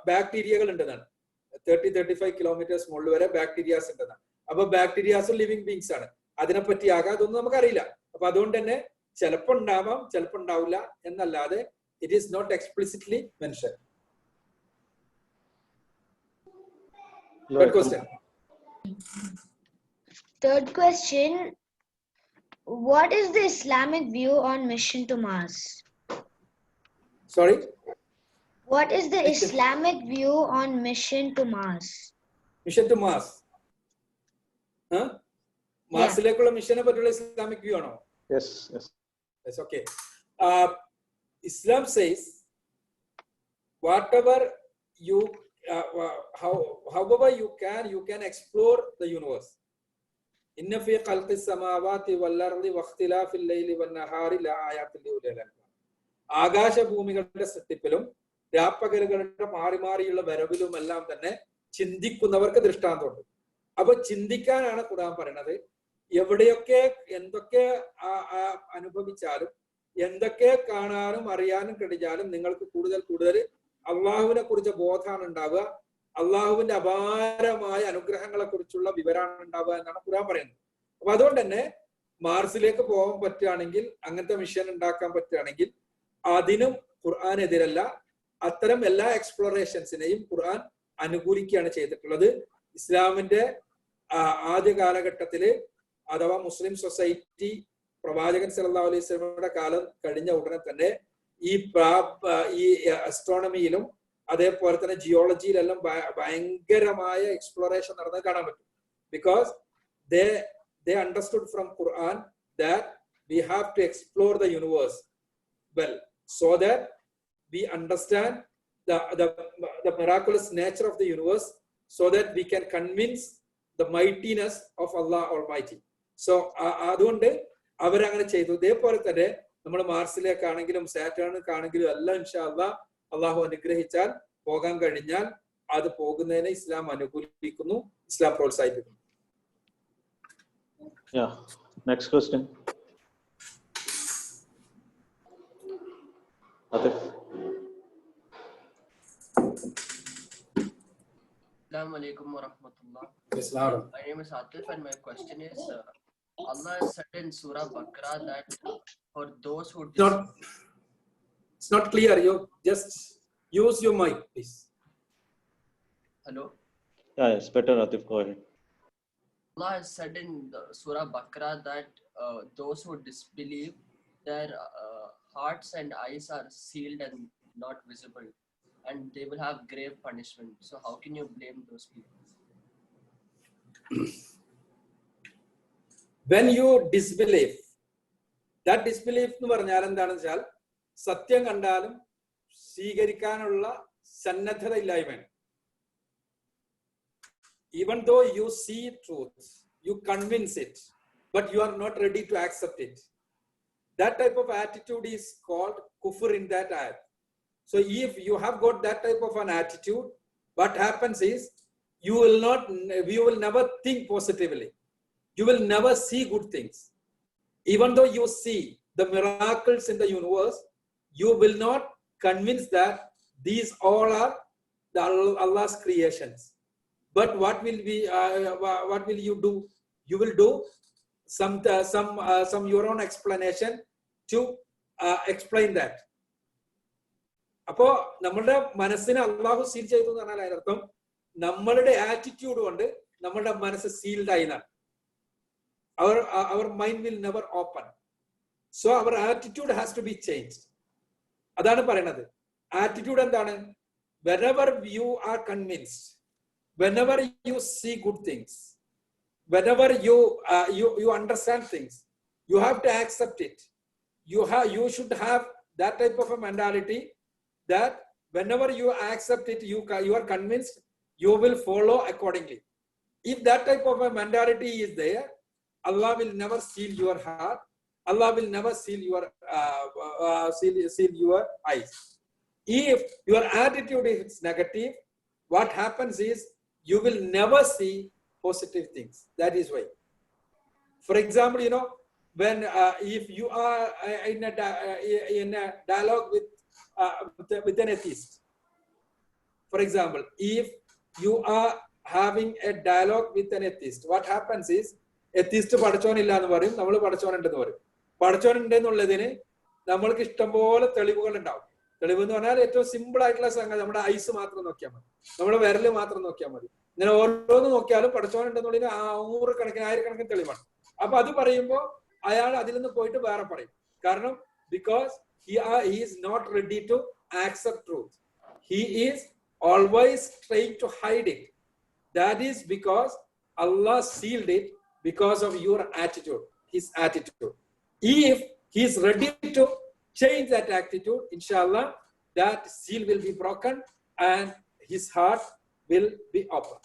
ബാക്ടീരിയകൾ ഉണ്ടെന്നാണ്. 30-35 കിലോമീറ്റേഴ്സ് മുകളിൽ വരെ ബാക്ടീരിയാസ് ഉണ്ടെന്നാണ്. അപ്പൊ ബാക്ടീരിയാസും ലിവിങ് ബീങ്സ് ആണ്. അതിനെപ്പറ്റി അതൊന്നും നമുക്കറിയില്ല. അപ്പൊ അതുകൊണ്ട് തന്നെ ചിലപ്പോ ഉണ്ടാവാം, ചിലപ്പോ ഉണ്ടാവില്ല എന്നല്ലാതെ it is not explicitly mentioned. Third question. Third question, what is the Islamic view on mission to Mars? Sorry? What is the Islamic view on mission to Mars? Mission to Mars. മാർസിലേക്കുള്ള മിഷനെ പറ്റിയുള്ള Islamic view ആണോ? Yes, yes. Yes, okay. Islam says whatever you however you can explore the universe. Inna fi khalqis samawati wal ardi wa ikhtilafil layli wan nahari la ayatin li ulil albab. ആകാശ ഭൂമികളുടെ സൃഷ്ടിപ്പിലും രാപ്പകലുകളുടെ മാറി മാറിയുള്ള വരവിലും എല്ലാം തന്നെ ചിന്തിക്കുന്നവർക്ക് ദൃഷ്ടാന്തമുണ്ട്. അപ്പൊ ചിന്തിക്കാനാണ് ഖുർആൻ പറയുന്നത്. എവിടെയൊക്കെ എന്തൊക്കെ അനുഭവിച്ചാലും എന്തൊക്കെ കാണാനും അറിയാനും കഴിഞ്ഞാലും നിങ്ങൾക്ക് കൂടുതൽ കൂടുതൽ അള്ളാഹുവിനെ കുറിച്ച് ബോധമാണ് ഉണ്ടാവുക, അള്ളാഹുവിന്റെ അപാരമായ അനുഗ്രഹങ്ങളെ കുറിച്ചുള്ള വിവരമാണ് ഉണ്ടാവുക എന്നാണ് ഖുർആൻ പറയുന്നത്. അപ്പൊ അതുകൊണ്ട് തന്നെ മാർസിലേക്ക് പോകാൻ പറ്റുകയാണെങ്കിൽ, അങ്ങനത്തെ മിഷൻ ഉണ്ടാക്കാൻ പറ്റുകയാണെങ്കിൽ അതിനും ഖുർആൻ എതിരല്ല. അത്തരം എല്ലാ എക്സ്പ്ലോറേഷൻസിനെയും ഖുർആൻ അനുകൂലിക്കുകയാണ് ചെയ്തിട്ടുള്ളത്. ഇസ്ലാമിന്റെ ആദ്യ കാലഘട്ടത്തില് അഥവാ മുസ്ലിം സൊസൈറ്റി പ്രവാചകൻ സല്ലല്ലാഹു അലൈഹി വസല്ലമയുടെ കാലം കഴിഞ്ഞ ഉടനെ തന്നെ ഈ അസ്ട്രോണമിയിലും അതേപോലെ തന്നെ ജിയോളജിയിലെല്ലാം ഭയങ്കരമായ എക്സ്പ്ലോറേഷൻ നടന്നത് കാണാൻ പറ്റും. Because they understood from Quran that we have to explore the universe well so that we understand the miraculous nature of the universe, so that we can convince the mightiness of Allah Almighty. So അതുകൊണ്ട് അവരങ്ങനെ ചെയ്തു. ഇതേപോലെ തന്നെ നമ്മൾ മാർസിലേക്കാണെങ്കിലും സാറ്റേണിലേക്കാണെങ്കിലും എല്ലാം ഇൻഷാ അല്ലാഹ് അള്ളാഹു അനുഗ്രഹിച്ചാൽ പോകാൻ കഴിഞ്ഞാൽ അത് പോകുന്നതിനെ ഇസ്ലാം അനുകൂലിക്കുന്നു, ഇസ്ലാം പ്രോത്സാഹിപ്പിക്കുന്നു. Yeah. Next question. Atif. Assalamu alaikum wa rahmatullah. My name is Atif and my question is, Allah has said in Surah Baqarah that for those who... It's not clear. You just use your mic, please. Hello? Yeah, it's better, Atif. Go ahead. Allah has said in Surah Baqarah that those who disbelieve, their hearts and eyes are sealed and not visible, and they will have grave punishment. So how can you blame those people? When you disbelieve, that disbelief എന്ന് പറഞ്ഞാൽ എന്താണെന്ന് വെച്ചാൽ സത്യം കണ്ടാലും സ്വീകരിക്കാനുള്ള സന്നദ്ധത ഇല്ലായ്മ. Even though you see truth, you convince it, but you are not ready to accept it. That type of attitude is called kufr in that ayat. So if you have got that type of an attitude, what happens is you will never think positively. You will never see good things. Even though you see the miracles in the universe, you will not convince that these all are Allah's creations. But what will you do? You will do some your own explanation to explain that. അപ്പോ നമ്മളുടെ മനസ്സിനെ അള്ളാഹു seal ചെയ്തു എന്ന് പറഞ്ഞാൽ അതിനർത്ഥം നമ്മളുടെ attitude കൊണ്ട് നമ്മളുടെ മനസ്സ് സീൽഡ് ആയി എന്നാണ്. Our mind will never open. So our attitude has to be changed. അതാണ് പറയുന്നത്. ആറ്റിറ്റ്യൂഡ് എന്താണ്? Whenever you are convinced, whenever you see good things, whenever you understand things, you have to accept it. You should have that type of a mentality that whenever you accept it, you are convinced, you will follow accordingly. If that type of a mentality is there, Allah will never seal your heart. Allah will never seal your eyes. If your attitude is negative, what happens is you will never see positive things. That is why. For example, when if you are in a dialogue with an atheist, for example, if you are having a dialogue with an atheist, what happens is atheist പഠിച്ചോനില്ല എന്ന് പറയും, നമ്മൾ പഠിച്ചോനുണ്ടെന്ന് പറയും. പഠിച്ചോനുണ്ടെന്നുള്ളതിന് നമ്മൾക്ക് ഇഷ്ടംപോലെ തെളിവുകൾ ഉണ്ടാവും. തെളിവ് എന്ന് പറഞ്ഞാൽ ഏറ്റവും സിമ്പിൾ ആയിട്ടുള്ള സംഗതി, നമ്മുടെ ഐസ് മാത്രം നോക്കിയാൽ മതി, നമ്മുടെ വിരല് മാത്രം നോക്കിയാൽ മതി. ഇങ്ങനെ ഓരോന്ന് നോക്കിയാലും പഠിച്ചോനുണ്ടെന്നുള്ളതിന് 100 കണക്കിന് 1000 കണക്കിന് തെളിവാണ്. അപ്പൊ അത് പറയുമ്പോൾ അയാൾ അതിൽ നിന്ന് പോയിട്ട് വേറെ പറയും. കാരണം because he is not ready to accept truth. He is always trying to hide it. That is because Allah sealed it because of your attitude, his attitude. If he is ready to change that attitude, inshallah, that seal will be broken and his heart will be open.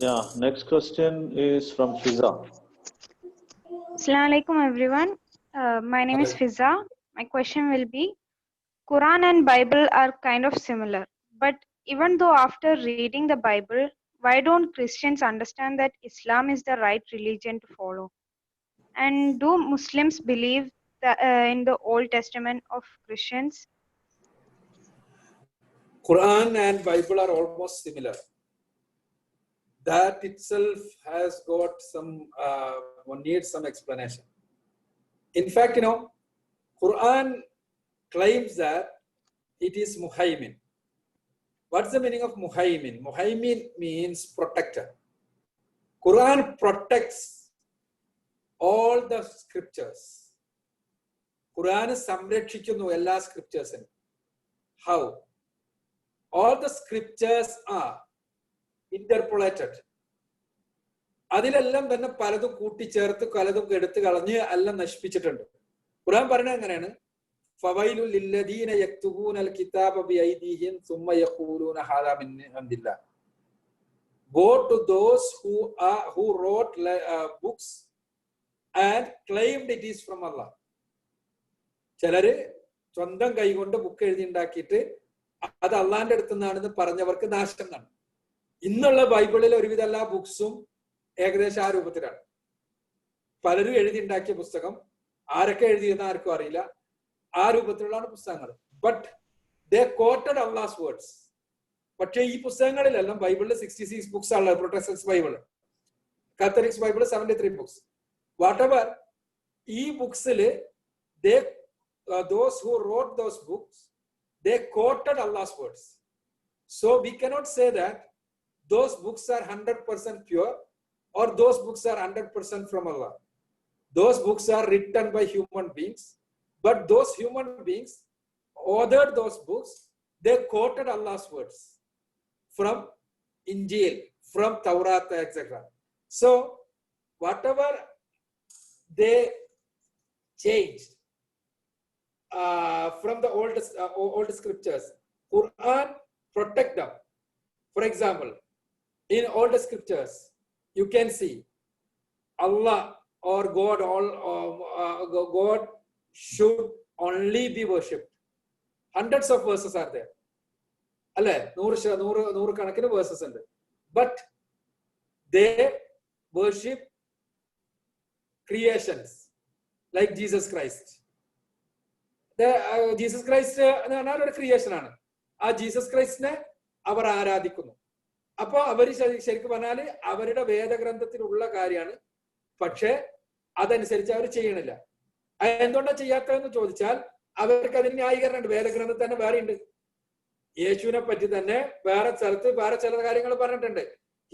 Yeah, next question is from Fiza. Assalamu alaikum everyone. My name is Fiza. My question will be, Quran and Bible are kind of similar, but even though after reading the Bible, why don't Christians understand that Islam is the right religion to follow? And do Muslims believe that, in the Old Testament of Christians? Quran and Bible are almost similar. That itself has got some, needs some explanation. In fact, Quran claims that it is muhaymin. What's the meaning of muhaymin? Muhaymin means protector. Quran protects all the scriptures. Quran സംരക്ഷിക്കുന്നു എല്ലാ scriptures. How? All the scriptures are interpolated. അതിലെല്ലാം തന്നെ പലതും കൂട്ടിച്ചേർത്ത് പലതും എടുത്തു കളഞ്ഞ് എല്ലാം നശിപ്പിച്ചിട്ടുണ്ട്. ഖുർആൻ പറയുന്നത് എങ്ങനെയാണ്? ഫവൈലുൽ ലില്ലദീന യക്തുബൂനൽ കിതാബ ബിഐദിഹിം സുമ്മ യഖൂലൂന ഹാദാ മിൻ ഇൻദില്ലാഹ്. Woe to those who wrote books and claimed it is from Allah. ചിലര് സ്വന്തം കൈകൊണ്ട് ബുക്ക് എഴുതി ഉണ്ടാക്കിയിട്ട് അത് അള്ളാന്റെ അടുത്ത് നിന്നാണെന്ന് പറഞ്ഞവർക്ക് നാശം കാണും. ഇന്നുള്ള ബൈബിളിലെ ഒരുവിധ എല്ലാ ബുക്സും ഏകദേശം ആ രൂപത്തിലാണ്. പലരും എഴുതി ഉണ്ടാക്കിയ പുസ്തകം, ആരൊക്കെ എഴുതിയെന്ന് ആർക്കും അറിയില്ല, ആ രൂപത്തിലുള്ള പുസ്തകങ്ങൾ. But they quoted Allah's words. പക്ഷേ ഈ പുസ്തകങ്ങളിലെല്ലാം ബൈബിളിൽ 66 ബുക്സ് ആണ്. Protestant Bible, Catholics Bible 73 books. Whatever ഈ ബുക്സിൽ those who wrote those books, they quoted Allah's words. So we cannot say that those books are 100% pure or those books are 100% from Allah. Those books are written by human beings, but those human beings authored those books. They quoted Allah's words from Injil, from Taurat, etc. So whatever they changed from the old scriptures, Quran protect them. For example, in old scriptures, you can see Allah or God, God should only be worshipped. Hundreds of verses are there. Alle, 100 കണക്കിന് verses ഉണ്ട്. But they worship creations like Jesus Christ. Jesus Christ എന്ന് പറഞ്ഞാൽ ഒരു creation ആണ്. ആ Jesus ക്രൈസ്റ്റിനെ അവർ ആരാധിക്കുന്നു. അപ്പൊ അവര് ശരിക്കും പറഞ്ഞാല് അവരുടെ വേദഗ്രന്ഥത്തിലുള്ള കാര്യമാണ്, പക്ഷെ അതനുസരിച്ച് അവർ ചെയ്യണില്ല. എന്തുകൊണ്ടാണ് ചെയ്യാത്തതെന്ന് ചോദിച്ചാൽ അവർക്ക് അതിന് ന്യായീകരണം ഉണ്ട്. വേദഗ്രന്ഥത്തിൽ തന്നെ വേറെ ഉണ്ട്. യേശുവിനെ പറ്റി തന്നെ വേറെ സ്ഥലത്ത് വേറെ ചില കാര്യങ്ങൾ പറഞ്ഞിട്ടുണ്ട്.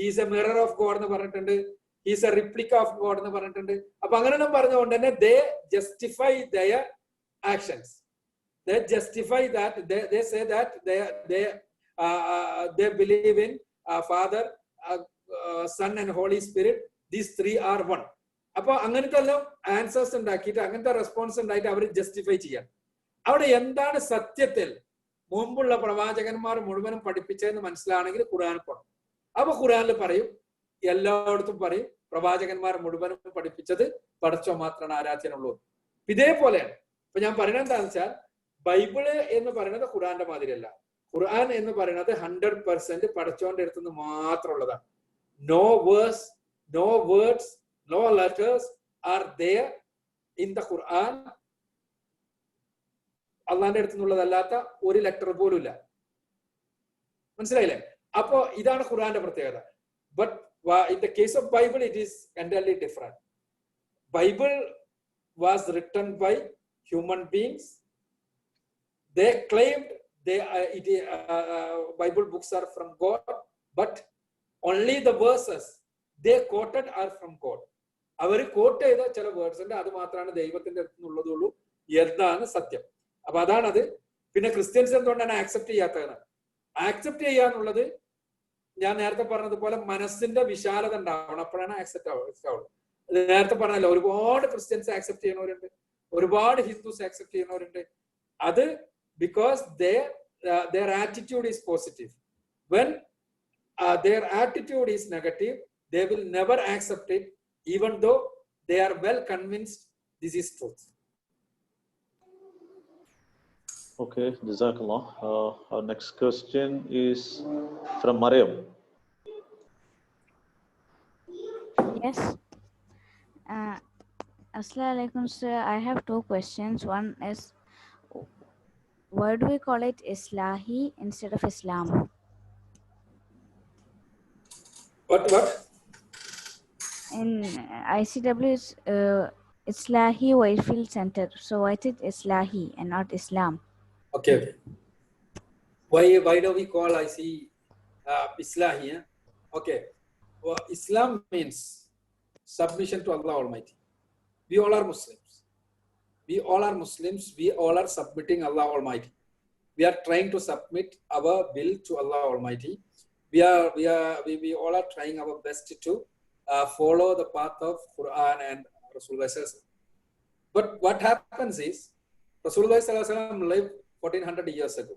He's a mirror of God എന്ന് പറഞ്ഞിട്ടുണ്ട്. He's a replica of God എന്ന് പറഞ്ഞിട്ടുണ്ട്. അപ്പൊ അങ്ങനെയൊന്നും പറഞ്ഞുകൊണ്ട് തന്നെ they justify their actions. They justify that. They say that they believe in Father, Son and Holy Spirit. These three are one. അപ്പൊ അങ്ങനത്തെ എല്ലാം ആൻസേഴ്സ് ഉണ്ടാക്കിയിട്ട് അങ്ങനത്തെ റെസ്പോൺസ് ഉണ്ടായിട്ട് അവർ ജസ്റ്റിഫൈ ചെയ്യാം. അവിടെ എന്താണ് സത്യത്തിൽ മുമ്പുള്ള പ്രവാചകന്മാർ മുഴുവനും പഠിപ്പിച്ചതെന്ന് മനസ്സിലാണെങ്കിൽ ഖുർആനിൽ പോകണം. അപ്പൊ ഖുർആനിൽ പറയും, എല്ലായിടത്തും പറയും പ്രവാചകന്മാർ മുഴുവനും പഠിപ്പിച്ചത് പടച്ചോ മാത്രമാണ് ആരാധ്യനുള്ളൂ. ഇതേപോലെയാണ്. ഇപ്പൊ ഞാൻ പറയുന്നത് എന്താണെന്ന് വെച്ചാൽ ബൈബിള് എന്ന് പറയുന്നത് ഖുർആന്റെ മാതിരിയല്ല. ഖുർആൻ എന്ന് പറയുന്നത് 100% പടച്ചോന്റെ അടുത്തുനിന്ന് മാത്രമുള്ളതാണ്. No verse, no words, no letters are there in the Quran. അള്ളാന്റെ അടുത്തുനിന്നുള്ളതല്ലാത്ത ഒരു ലെറ്റർ പോലും ഇല്ല. മനസ്സിലായില്ലേ? അപ്പോ ഇതാണ് ഖുർആന്റെ പ്രത്യേകത. But in the case of Bible it is entirely different. Bible was written by human beings. They claimed Bible books are from God, but only the verses they quoted are from God. അവർ quote ചെയ്ത ചില words ഉണ്ട്, അത് മാത്രമാണ് ദൈവത്തിന്റെ അടുത്ത് നിന്നുള്ളതുള്ളൂ എന്നാണ് സത്യം. അപ്പൊ അതാണത്. പിന്നെ ക്രിസ്ത്യൻസ് എന്തുകൊണ്ടാണ് ആക്സെപ്റ്റ് ചെയ്യാത്തത്? ആക്സെപ്റ്റ് ചെയ്യാന്നുള്ളത് ഞാൻ നേരത്തെ പറഞ്ഞതുപോലെ മനസ്സിന്റെ വിശാലത ഉണ്ടാവണം, അപ്പോഴാണ് ആക്സെപ്റ്റ് ആവുള്ളൂ. നേരത്തെ പറഞ്ഞല്ലോ ഒരുപാട് ക്രിസ്ത്യൻസ് ആക്സെപ്റ്റ് ചെയ്യണവരുണ്ട്, ഒരുപാട് ഹിന്ദുസ് ആക്സെപ്റ്റ് ചെയ്യുന്നവരുണ്ട്. അത് because their attitude is positive. When their attitude is negative, they will never accept it, even though they are well convinced this is truth. Okay, Jazakallah. Our next question is from Mariam. Yes. Assalamu alaikum, sir. I have two questions. One is, why do we call it Islahi instead of Islam? What? In ICW, it's Islahi Whitefield Center. So why is it Islahi and not Islam? Okay. Why do we call Islahi? Okay. Well, Islam means submission to Allah Almighty. We all are Muslims. We all are submitting Allah Almighty. We are trying to submit our will to Allah Almighty. We all are trying our best to follow the path of Quran and Rasulullah sallallahu alaihi wasallam. But what happens is, Rasulullah sallallahu alaihi wasallam lived 1400 years ago.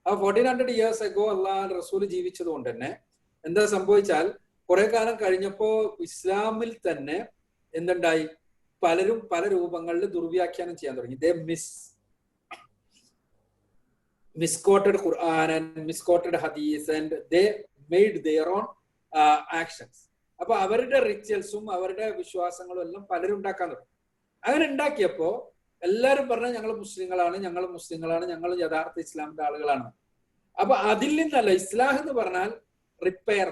1400 years ago Allah and Rasul ജീവിച്ചത് കൊണ്ട് തന്നെ എന്താ സംഭവിച്ചാൽ കുറെ കാലം കഴിഞ്ഞപ്പോ ഇസ്ലാമിൽ തന്നെ എന്തുണ്ടായി, പലരും പല രൂപങ്ങളിൽ ദുർവ്യാഖ്യാനം ചെയ്യാൻ തുടങ്ങി. They misquoted Quran and misquoted Hadith, and they made their own actions. അപ്പൊ അവരുടെ റിച്വൽസും അവരുടെ വിശ്വാസങ്ങളും എല്ലാം പലരും ഉണ്ടാക്കാൻ തുടങ്ങി. അങ്ങനെ ഉണ്ടാക്കിയപ്പോ എല്ലാവരും പറഞ്ഞ ഞങ്ങൾ മുസ്ലിങ്ങളാണ്, ഞങ്ങൾ യഥാർത്ഥ ഇസ്ലാമിന്റെ ആളുകളാണ്. അപ്പൊ അതിൽ നിന്നല്ല, ഇസ്ലാഹ് എന്ന് പറഞ്ഞാൽ റിപ്പയർ,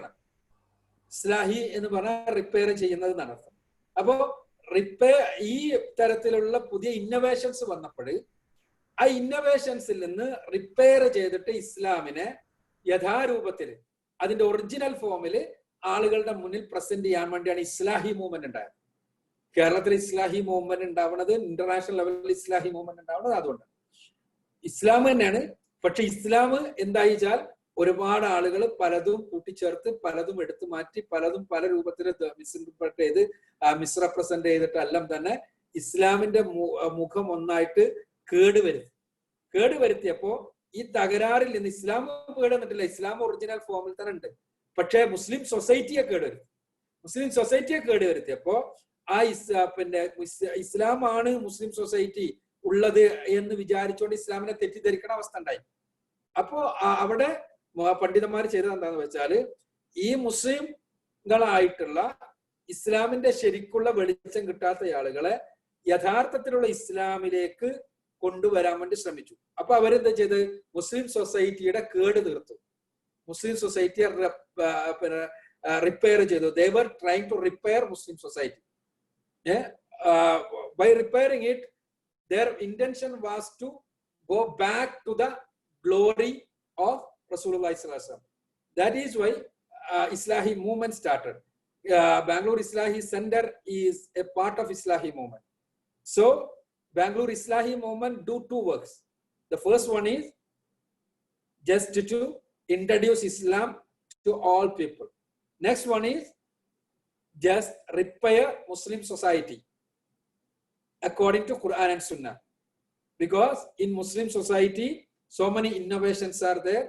ഇസ്ലാഹി എന്ന് പറഞ്ഞാൽ റിപ്പയർ ചെയ്യുന്നത് എന്നാണ് അർത്ഥം. അപ്പോ ഈ തരത്തിലുള്ള പുതിയ ഇന്നോവേഷൻസ് വന്നപ്പോൾ ആ ഇന്നോവേഷൻസിൽ നിന്ന് റിപ്പയർ ചെയ്തിട്ട് ഇസ്ലാമിനെ യഥാരൂപത്തിൽ അതിന്റെ ഒറിജിനൽ ഫോമിൽ ആളുകളുടെ മുന്നിൽ പ്രസന്റ് ചെയ്യാൻ വേണ്ടിയാണ് ഇസ്ലാഹി മൂവ്മെന്റ് ഉണ്ടായത്. കേരളത്തിൽ ഇസ്ലാഹി മൂവ്മെന്റ് ഉണ്ടാവുന്നത്, ഇന്റർനാഷണൽ ലെവലിൽ ഇസ്ലാഹി മൂവ്മെന്റ് ഉണ്ടാവുന്നത് അതുകൊണ്ട് ഇസ്ലാം തന്നെയാണ്. പക്ഷെ ഇസ്ലാം എന്തായി വെച്ചാൽ ഒരുപാട് ആളുകൾ പലതും കൂട്ടിച്ചേർത്ത് പലതും എടുത്തു മാറ്റി പലതും പല രൂപത്തിൽ മിസ്ഇന്റർപ്രറ്റ് ചെയ്ത് മിസ്റെപ്രസെന്റ് ചെയ്തിട്ടെല്ലാം തന്നെ ഇസ്ലാമിന്റെ മുഖം ഒന്നായിട്ട് കേടുവരുത്തിയപ്പോ ഈ തകരാറിൽ നിന്ന് ഇസ്ലാം കേടുവന്നിട്ടില്ല, ഇസ്ലാം ഒറിജിനൽ ഫോമിൽ തന്നെ ഉണ്ട്. പക്ഷെ മുസ്ലിം സൊസൈറ്റിയെ കേടുവരുത്തിയപ്പോ ആ ഇസ്ലാമാണ് മുസ്ലിം സൊസൈറ്റി ഉള്ളത് എന്ന് വിചാരിച്ചുകൊണ്ട് ഇസ്ലാമിനെ തെറ്റിദ്ധരിക്കുന്ന അവസ്ഥ ഉണ്ടായി. അപ്പോ അവിടെ പണ്ഡിതന്മാർ ചെയ്തത് എന്താന്ന് വെച്ചാല് ഈ മുസ്ലിംകളായിട്ടുള്ള ഇസ്ലാമിന്റെ ശരിക്കുള്ള വെളിച്ചം കിട്ടാത്ത ആളുകളെ യഥാർത്ഥത്തിലുള്ള ഇസ്ലാമിലേക്ക് കൊണ്ടുവരാൻ വേണ്ടി ശ്രമിച്ചു. അപ്പൊ അവരെന്താ ചെയ്ത് മുസ്ലിം സൊസൈറ്റിയുടെ കേട് തീർത്തു, മുസ്ലിം സൊസൈറ്റിയെ റിപ്പയർ ചെയ്തു. They were trying to repair Muslim society. By repairing it, their intention was to go back to the glory of Rasulullah sallallahu alaihi wasallam. That is why Islahi movement started. Bangalore Islahi Center is a part of Islahi movement. So Bangalore Islahi movement do two works. The first one is just to introduce Islam to all people. Next one is just repair Muslim society according to Quran and Sunnah. Because in Muslim society, so many innovations are there,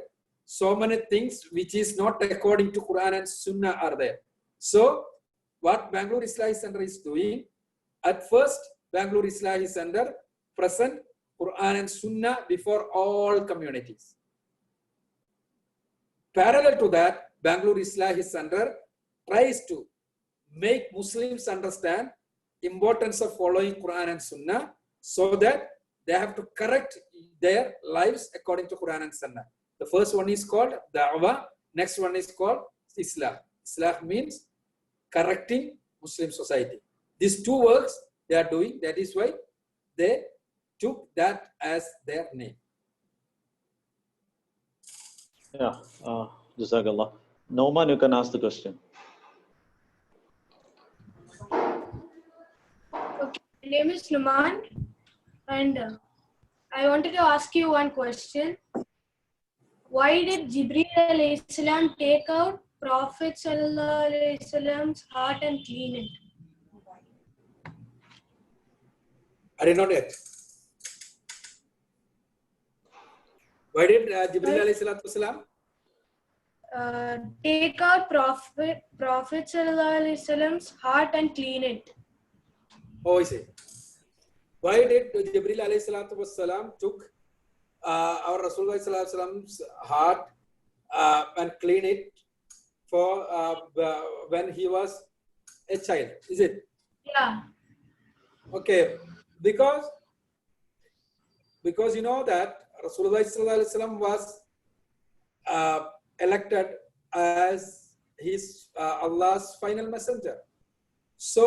so many things which is not according to Quran and Sunnah are there. So what Bangalore Islahi Center is doing, at first Bangalore Islahi Center present Quran and Sunnah before all communities. Parallel to that, Bangalore Islahi Center tries to make Muslims understand importance of following Quran and Sunnah, so that they have to correct their lives according to Quran and Sunnah. The first one is called Da'wah, next one is called Islah. Islah means correcting Muslim society. These two works they are doing, that is why they took that as their name. Yeah, Jazakallah. Nauman, you can ask the question. Okay, my name is Numan, and I wanted to ask you one question. Why did Jibreel alayhi salam take out Prophet sallallahu alayhi wasallam's heart and clean it? I did not get. Why did Jibril alayhi salatu wasalam take out Prophet sallallahu alaihi wasallam's heart and clean it? Oh, I see. Why did Jibril alayhi salatu wasalam took our Rasulullah sallallahu alaihi wasallam's heart and clean it for when he was a child? Is it? Yeah. Okay, because you know that Rasulullah sallallahu alaihi wasallam was elected as his Allah's final messenger. So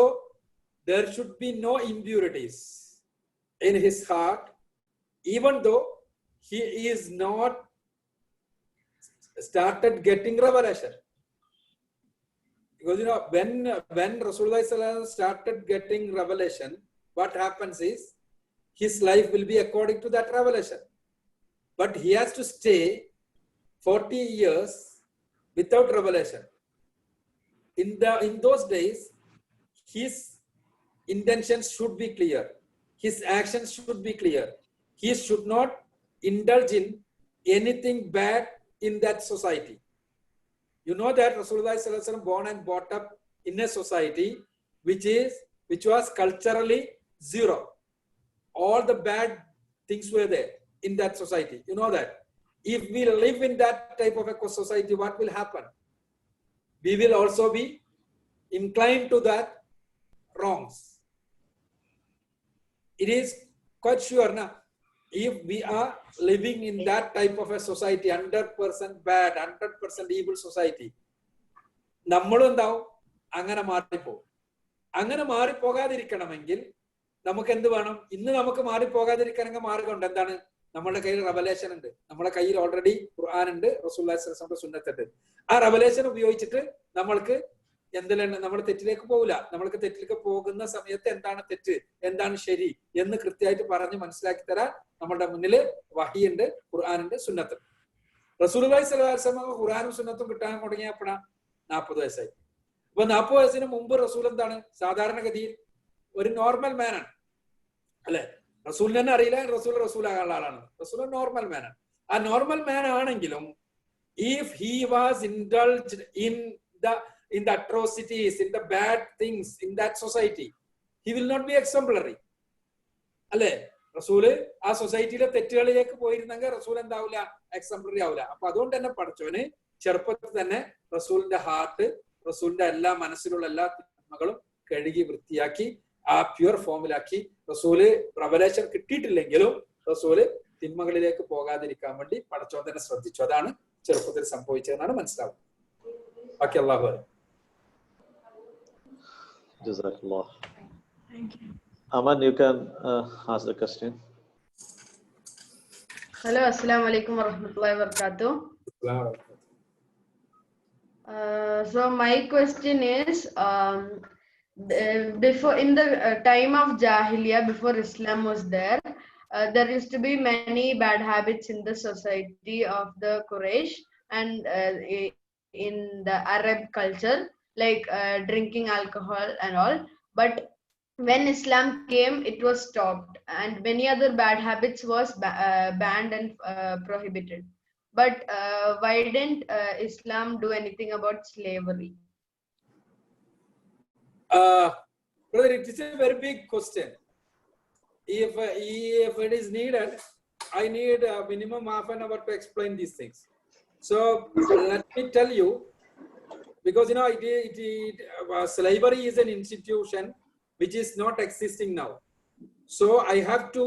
there should be no impurities in his heart, even though he is not started getting revelation. Because you know, when Rasulullah sallallahu alaihi wasallam started getting revelation, what happens is his life will be according to that revelation. But he has to stay 40 years without revelation. In those days, his intentions should be clear. His actions should be clear. He should not indulge in anything bad in that society. You know that Rasulullah sallallahu alaihi wasallam born and brought up in a society which was culturally zero. All the bad things were there in that society. You know that. If we live in that type of a society, what will happen? We will also be inclined to that wrongs. It is quite sure now. If we are living in that type of a society, 100% bad, 100% evil society, നമ്മളെന്താവും അങ്ങനെ മാറിപ്പോകും. അങ്ങനെ മാറിപ്പോകാതിരിക്കണമെങ്കിൽ നമുക്ക് എന്ത് വേണം? ഇന്ന് നമുക്ക് മാറിപ്പോകാതിരിക്കണമെങ്കിൽ മാർഗമുണ്ട്. എന്താണ്? നമ്മുടെ കയ്യിൽ റെവലേഷൻ ഉണ്ട്. നമ്മുടെ കയ്യിൽ ഓൾറെഡി ഖുർആൻ ഉണ്ട്, റസൂലുള്ളാഹി സ്വല്ലല്ലാഹു അലൈഹി വസല്ലം സുന്നത്തുണ്ട്. ആ റെവലേഷൻ ഉപയോഗിച്ചിട്ട് നമ്മൾക്ക് എന്തെല്ലാം നമ്മൾ തെറ്റിലേക്ക് പോകില്ല. നമ്മൾക്ക് തെറ്റിലേക്ക് പോകുന്ന സമയത്ത് എന്താണ് തെറ്റ്, എന്താണ് ശരി എന്ന് കൃത്യമായിട്ട് പറഞ്ഞ് മനസ്സിലാക്കി തരാൻ നമ്മുടെ മുന്നിൽ വഹിയുണ്ട്, ഖുർആനുണ്ട്, സുന്നത്ത്. റസൂലുള്ളാഹി സ്വല്ലല്ലാഹു അലൈഹി വസല്ലം ഖുർആനും സുന്നത്തും കിട്ടാൻ തുടങ്ങിയപ്പോഴാണ് 40 വയസ്സായി. അപ്പൊ 40 വയസ്സിന് മുമ്പ് റസൂൽ എന്താണ്? സാധാരണഗതിയിൽ ഒരു നോർമൽ മാനാണ് അല്ലെ? റസൂലിനെ തന്നെ അറിയില്ല റസൂലാകാനുള്ള ആളാണ്. റസൂൽ നോർമൽ മാനാണ്. ആ നോർമൽ മാൻ ആണെങ്കിലും if he was indulged in the atrocities, in the bad things in that society, he will not be exemplary. അല്ലെ? റസൂല് ആ സൊസൈറ്റിയിലെ തെറ്റുകളിലേക്ക് പോയിരുന്നെങ്കിൽ റസൂൽ എന്താവില്ല? എക്സംപ്ലറി ആവില്ല. അപ്പൊ അതുകൊണ്ട് തന്നെ പഠിച്ചവന് ചെറുപ്പത്തിൽ തന്നെ റസൂലിന്റെ ഹാർട്ട്, റസൂലിന്റെ എല്ലാ മനസ്സിലുള്ള എല്ലാ തിന്മകളും കഴുകി വൃത്തിയാക്കി ആ പ്യുവർ ഫോമിലാക്കി. റസൂല് റെവലേഷൻ കിട്ടിയിട്ടില്ലെങ്കിലും റസൂല് തിന്മകളിലേക്ക് പോകാതിരിക്കാൻ വേണ്ടി പഠിച്ചവൻ തന്നെ ശ്രദ്ധിച്ചു. അതാണ് ചെറുപ്പത്തിൽ സംഭവിച്ചതെന്നാണ് മനസ്സിലാവുന്നത്. ബാക്കി അല്ലാഹു അലം. Jazakallah. Thank you. Aman, you can ask the question. Hello, assalamu alaikum warahmatullahi wabarakatuh. So my question is, before in the time of Jahiliyyah, before Islam was there, there used to be many bad habits in the society of the Quraysh and in the Arab culture, like drinking alcohol and all. But when Islam came, it was stopped, and many other bad habits was banned and prohibited. But why didn't Islam do anything about slavery? Brother, it is a very big question. If it is needed, I need a minimum half an hour to explain these things. So let me tell you, because you know, slavery is an institution which is not existing now. So I have to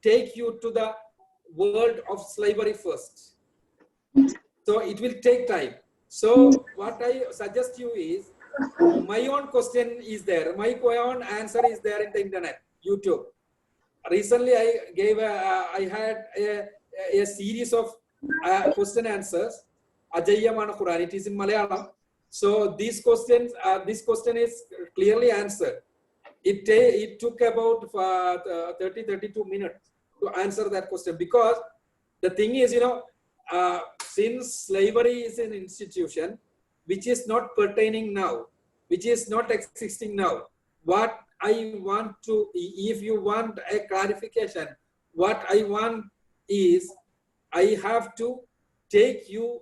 take you to the world of slavery first. So it will take time. So what I suggest you is, my own question is there. My own answer is there in the internet, YouTube. Recently, I had a series of question answers. Ajayyamana Quran. It is in Malayalam. So this question is clearly answered. It took about 32 minutes to answer that question, because the thing is, you know, since slavery is an institution which is not pertaining now, which is not existing now, what I want to, if you want a clarification, what I want is I have to take you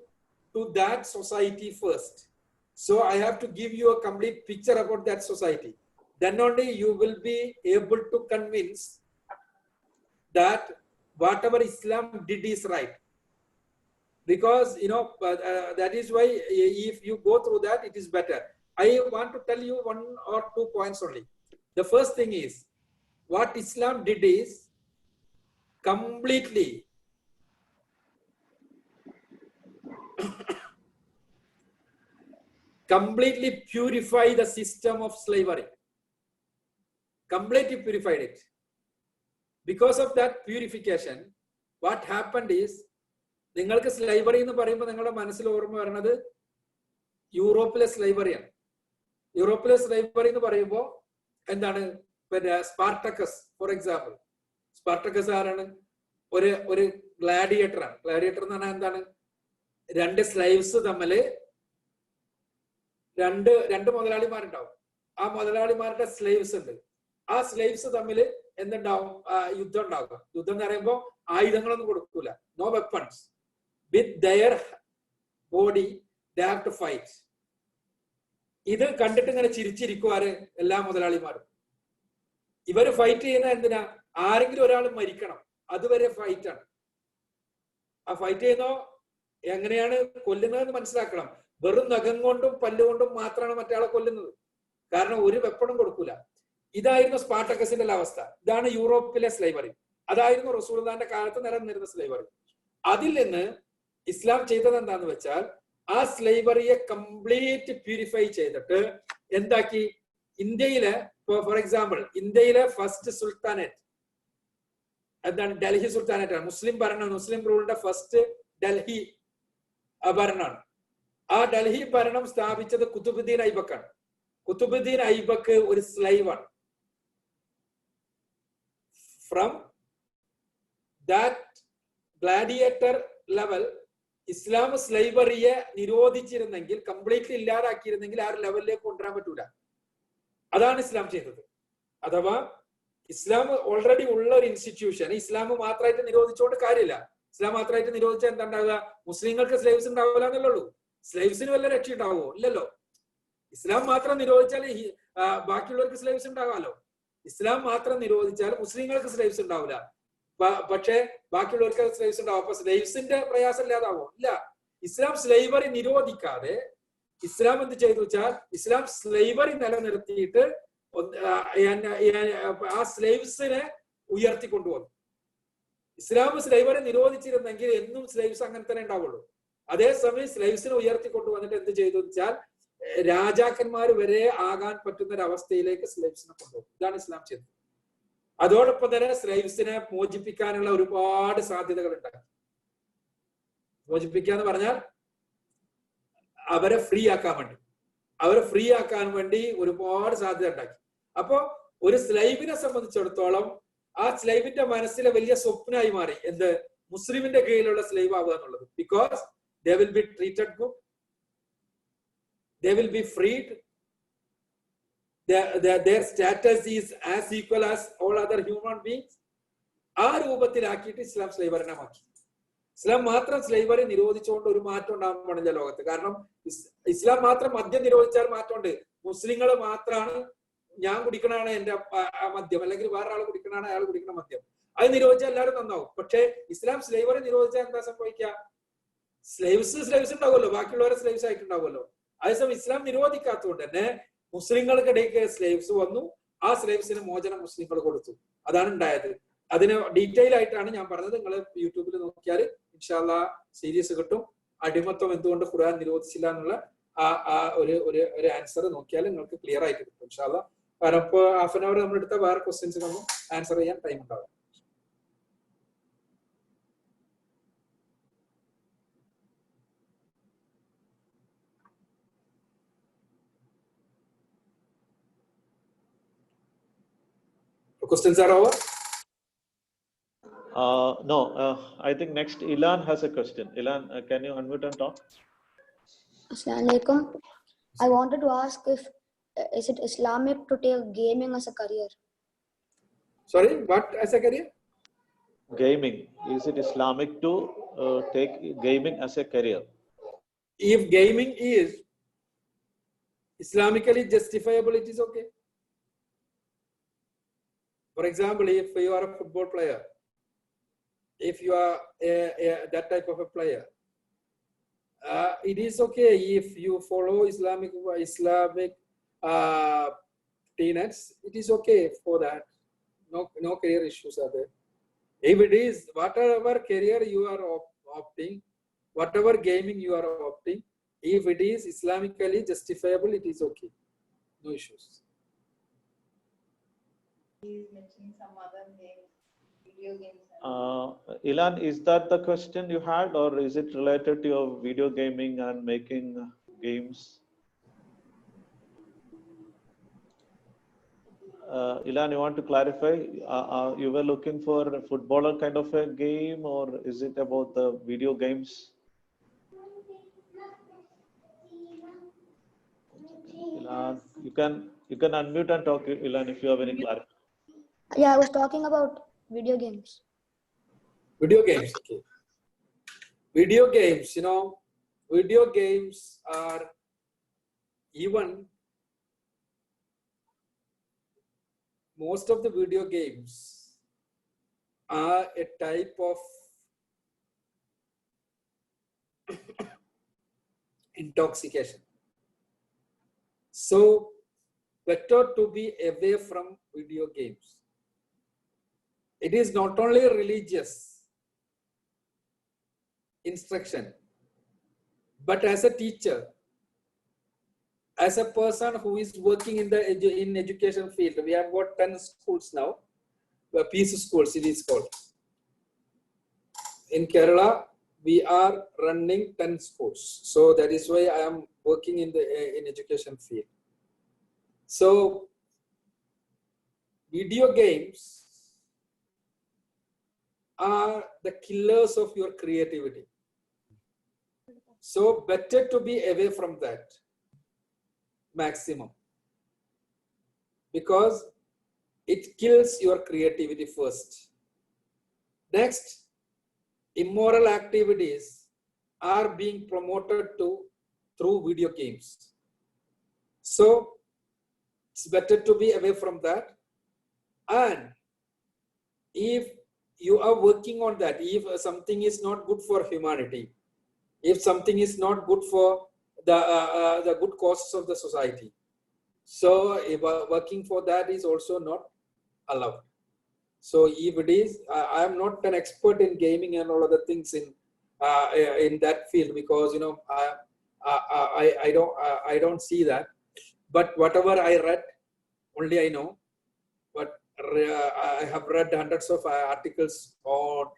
to that society first. So I have to give you a complete picture about that society. Then only you will be able to convince that whatever Islam did is right. Because, you know, that is why if you go through that, it is better. I want to tell you 1 or 2 points only. The first thing is, what Islam did is completely purify the system of slavery. Completely purified it. Because of that purification, what happened is, നിങ്ങൾക്ക് സ്ലൈവറി എന്ന് പറയുമ്പോൾ നിങ്ങളുടെ മനസ്സിൽ ഓർമ്മ വരുന്നത് യൂറോപ്പിലെ സ്ലൈവറിയാണ്. യൂറോപ്പിലെ സ്ലൈവറി എന്ന് പറയുമ്പോൾ എന്താണ്? പിന്നെ സ്പാർട്ടക്കസ്, ഫോർ എക്സാമ്പിൾ. സ്പാർട്ടക്കസ് ആരാണ്? ഒരു ഗ്ലാഡിയേറ്റർ ആണ്. ഗ്ലാഡിയേറ്റർ എന്ന് പറഞ്ഞാൽ എന്താണ്? 2 സ്ലൈവ്സ് തമ്മില് രണ്ട് മുതലാളിമാരുണ്ടാവും. ആ മുതലാളിമാരുടെ സ്ലൈവ്സ് ഉണ്ട്. ആ സ്ലൈവ്സ് തമ്മിൽ എന്തുണ്ടാവും? യുദ്ധം ഉണ്ടാകും. യുദ്ധം എന്ന് പറയുമ്പോൾ ആയുധങ്ങളൊന്നും കൊടുക്കൂല. No weapons. With their body they have to fight. ഇത് കണ്ടിട്ട് ഇങ്ങനെ ചിരിച്ചിരിക്കുവാറ് എല്ലാ മുതലാളിമാരും. ഇവര് ഫൈറ്റ് ചെയ്യുന്ന എന്തിനാ? ആരെങ്കിലും ഒരാൾ മരിക്കണം, അതുവരെ ഫൈറ്റ് ആണ്. ആ ഫൈറ്റ് ചെയ്യുന്നോ എങ്ങനെയാണ് കൊല്ലുന്നതെന്ന് മനസ്സിലാക്കണം. വെറും നഖം കൊണ്ടും പല്ലുകൊണ്ടും മാത്രമാണ് മറ്റയാളെ കൊല്ലുന്നത്. കാരണം ഒരു വെപ്പണും കൊടുക്കൂല. ഇതായിരുന്നു സ്പാർട്ടക്കസിന്റെ അവസ്ഥ. ഇതാണ് യൂറോപ്പിലെ സ്ലൈവറി. അതായിരുന്നു റസൂലുള്ളാഹിന്റെ കാലത്ത് നിലനിന്നിരുന്ന സ്ലൈവറി. അതിൽ നിന്ന് ഇസ്ലാം ചെയ്തത് എന്താന്ന് വെച്ചാൽ, ആ സ്ലൈവറിയെ കംപ്ലീറ്റ് പ്യൂരിഫൈ ചെയ്തിട്ട് എന്താക്കി? ഇന്ത്യയിലെ, ഫോർ എക്സാമ്പിൾ, ഇന്ത്യയിലെ ഫസ്റ്റ് സുൽത്താനേറ്റ് എന്താണ്? ഡൽഹി സുൽത്താനേറ്റ് ആണ്. മുസ്ലിം ഭരണം, മുസ്ലിം റൂളിന്റെ ഫസ്റ്റ് ഡൽഹി ഭരണമാണ്. ആ ഡൽഹി ഭരണം സ്ഥാപിച്ചത് കുത്തുബുദ്ദീൻ ഐബക്കാണ്. കുത്തുബുദ്ദീൻ ഐബക്ക് ഒരു സ്ലൈവാണ്. From that gladiator level Islam സ്ലൈവറിയെ നിരോധിച്ചിരുന്നെങ്കിൽ, കംപ്ലീറ്റ്ലി ഇല്ലാതാക്കിയിരുന്നെങ്കിൽ ആ ഒരു ലെവലിലേക്ക് കൊണ്ടുവരാൻ പറ്റൂല. അതാണ് ഇസ്ലാം ചെയ്തത്. അഥവാ ഇസ്ലാം ഓൾറെഡി ഉള്ള ഒരു ഇൻസ്റ്റിറ്റ്യൂഷൻ ഇസ്ലാം മാത്രമായിട്ട് നിരോധിച്ചുകൊണ്ട് കാര്യമില്ല. ഇസ്ലാം മാത്രമായിട്ട് നിരോധിച്ചാൽ എന്താ ഉണ്ടാവുക? മുസ്ലിങ്ങൾക്ക് സ്ലൈവ്സ് ഉണ്ടാവില്ല എന്നുള്ളൂ. സ്ലൈവ്സിന് വല്ല രക്ഷ ഉണ്ടാവുമോ? ഇല്ലല്ലോ. ഇസ്ലാം മാത്രം നിരോധിച്ചാൽ ബാക്കിയുള്ളവർക്ക് സ്ലൈവ്സ് ഉണ്ടാകാമല്ലോ. ഇസ്ലാം മാത്രം നിരോധിച്ചാൽ മുസ്ലിങ്ങൾക്ക് സ്ലൈവ്സ് ഉണ്ടാവില്ല, പക്ഷേ ബാക്കിയുള്ളവർക്ക് സ്ലൈവ്സ് ഉണ്ടാവും. അപ്പൊ സ്ലൈവ്സിന്റെ പ്രയാസം ഇല്ലാതാവോ? ഇല്ല. ഇസ്ലാം സ്ലൈവറി നിരോധിക്കാതെ ഇസ്ലാം എന്ത് ചെയ്തു വെച്ചാൽ, ഇസ്ലാം സ്ലൈവറി നിലനിർത്തിയിട്ട് ആ സ്ലൈവ്സിനെ ഉയർത്തിക്കൊണ്ടുവന്നു. ഇസ്ലാം സ്ലൈവറി നിരോധിച്ചിരുന്നെങ്കിൽ എന്നും സ്ലൈവ്സ് അങ്ങനെ തന്നെ ഉണ്ടാവുള്ളൂ. അതേസമയം സ്ലൈവ്സിനെ ഉയർത്തിക്കൊണ്ടുവന്നിട്ട് എന്ത് ചെയ്തു വെച്ചാൽ, രാജാക്കന്മാർ വരെ ആകാൻ പറ്റുന്ന ഒരു അവസ്ഥയിലേക്ക് സ്ലൈവ്സിനെ കൊണ്ടുപോകും. ഇതാണ് ഇസ്ലാം ചെയ്തത്. അതോടൊപ്പം തന്നെ സ്ലൈവ്സിനെ മോചിപ്പിക്കാനുള്ള ഒരുപാട് സാധ്യതകൾ ഉണ്ടാക്കി. മോചിപ്പിക്കാന്ന് പറഞ്ഞാൽ അവരെ ഫ്രീ ആക്കാൻ വേണ്ടി ഒരുപാട് സാധ്യത ഉണ്ടാക്കി. അപ്പോ ഒരു സ്ലൈവിനെ സംബന്ധിച്ചിടത്തോളം ആ സ്ലൈവിന്റെ മനസ്സിലെ വലിയ സ്വപ്നമായി മാറി എന്ത്? മുസ്ലിമിന്റെ കീഴിലുള്ള സ്ലൈവ് ആവുക എന്നുള്ളത്. Because they will be treated good, they will be freed, their status is as equal as all other human beings. ആ രൂപത്തിലാക്കിയിട്ട് ഇസ്ലാം സ്ലൈവറിനെ മാറ്റി. ഇസ്ലാം മാത്രം സ്ലൈവറി നിരോധിച്ചുകൊണ്ട് ഒരു മാറ്റം ഉണ്ടാകാൻ പാടില്ല ലോകത്ത്. കാരണം ഇസ്ലാം മാത്രം മദ്യം നിരോധിച്ചാൽ മാറ്റമുണ്ട്. മുസ്ലിങ്ങൾ മാത്രമാണ് ഞാൻ കുടിക്കണാണ് എന്റെ മദ്യം, അല്ലെങ്കിൽ വേറൊരാൾ കുടിക്കണാണ് അയാൾ കുടിക്കണ മദ്യം, അത് നിരോധിച്ചാൽ എല്ലാവരും നന്നാവും. പക്ഷെ ഇസ്ലാം സ്ലൈവറി നിരോധിച്ചാൽ എന്താ സംഭവിക്കുക? സ്ലൈവ്സ് ഉണ്ടാവുമല്ലോ, ബാക്കിയുള്ളവരെ സ്ലൈവ്സ് ആയിട്ടുണ്ടാവുമല്ലോ. അതേസമയം ഇസ്ലാം നിരോധിക്കാത്തതുകൊണ്ട് തന്നെ മുസ്ലിങ്ങൾക്കിടയ്ക്ക് സ്ലൈവ്സ് വന്നു. ആ സ്ലൈവ്സിന് മോചനം മുസ്ലിങ്ങൾ കൊടുത്തു. അതാണ് ഉണ്ടായത്. അതിന് ഡീറ്റെയിൽ ആയിട്ടാണ് ഞാൻ പറഞ്ഞത്. നിങ്ങൾ യൂട്യൂബിൽ നോക്കിയാൽ ഇൻഷാ അല്ലാഹ് സീരീസ് കിട്ടും. അടിമത്വം എന്തുകൊണ്ട് ഖുർആൻ നിരോധിച്ചില്ല എന്നുള്ള ഒരു ആൻസർ നോക്കിയാൽ നിങ്ങൾക്ക് ക്ലിയർ ആയിട്ട് കിട്ടും ഇൻഷാ അല്ലാഹ്. കാരണം ഇപ്പൊ ഹാഫ് ആൻ അവർ നമ്മളെടുത്ത വേറെ ക്വസ്റ്റ്യൻസിനൊന്നും ആൻസർ ചെയ്യാൻ ടൈം ഉണ്ടാവും. Questions are over? No, I think next Ilan has a question. Ilan, can you unmute and talk? Assalamualaikum. I wanted to ask if is it Islamic to take gaming as a career? Sorry, what as a career? Gaming. Is it Islamic to take gaming as a career? If gaming is Islamically justifiable, it is okay. For example, if you are a football player, if you are that type of a player, it is okay if you follow Islamic tenets. It is okay for that. No career issues are there. If it is whatever career you are opting, whatever gaming you are opting, if it is Islamically justifiable, it is okay. No issues. He is mentioning some other games, video games. Ilan, is that the question you had, or is it related to your video gaming and making games? Ilan, you want to clarify? You were looking for a footballer kind of a game, or is it about the video games? Ilan, you can unmute and talk, Ilan, if you have any clarity. Yeah, I was talking about video games. Video games, okay. Video games, video games are even most of the video games are a type of intoxication. So better to be away from video games. It is not only religious instruction, but as a teacher, as a person who is working in the education field. We have got 10 schools now, peace schools it is called. In Kerala, we are running 10 schools. So that is why I am working in the education field. So video games are the killers of your creativity. So better to be away from that maximum, because it kills your creativity first. Next, immoral activities are being promoted through video games. So it's better to be away from that. And if you are working on that, if something is not good for humanity, if something is not good for the good causes of the society, so working for that is also not allowed. So if it is, I am not an expert in gaming and all other things in that field, because I don't see that. But whatever I read, only I know. But I have read hundreds of articles on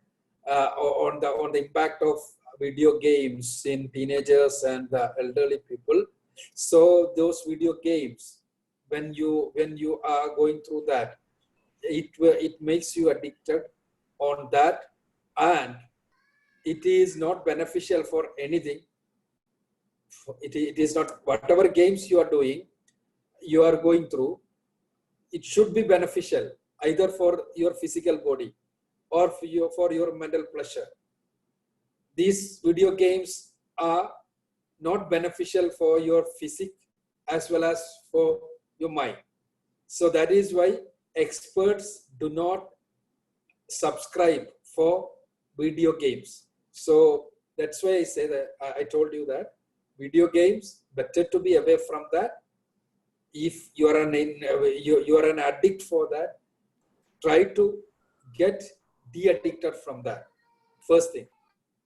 the impact of video games in teenagers and the elderly people. So those video games, when you are going through that, it makes you addicted on that, and it is not beneficial for anything. It is not, whatever games you are doing, you are going through, it should be beneficial either for your physical body or for your mental pleasure. These video games are not beneficial for your physique as well as for your mind. So that is why experts do not subscribe for video games. So that's why I say that I told you that video games, better to be away from that. If you are an addict for that, try to get de-addicted from that. First thing.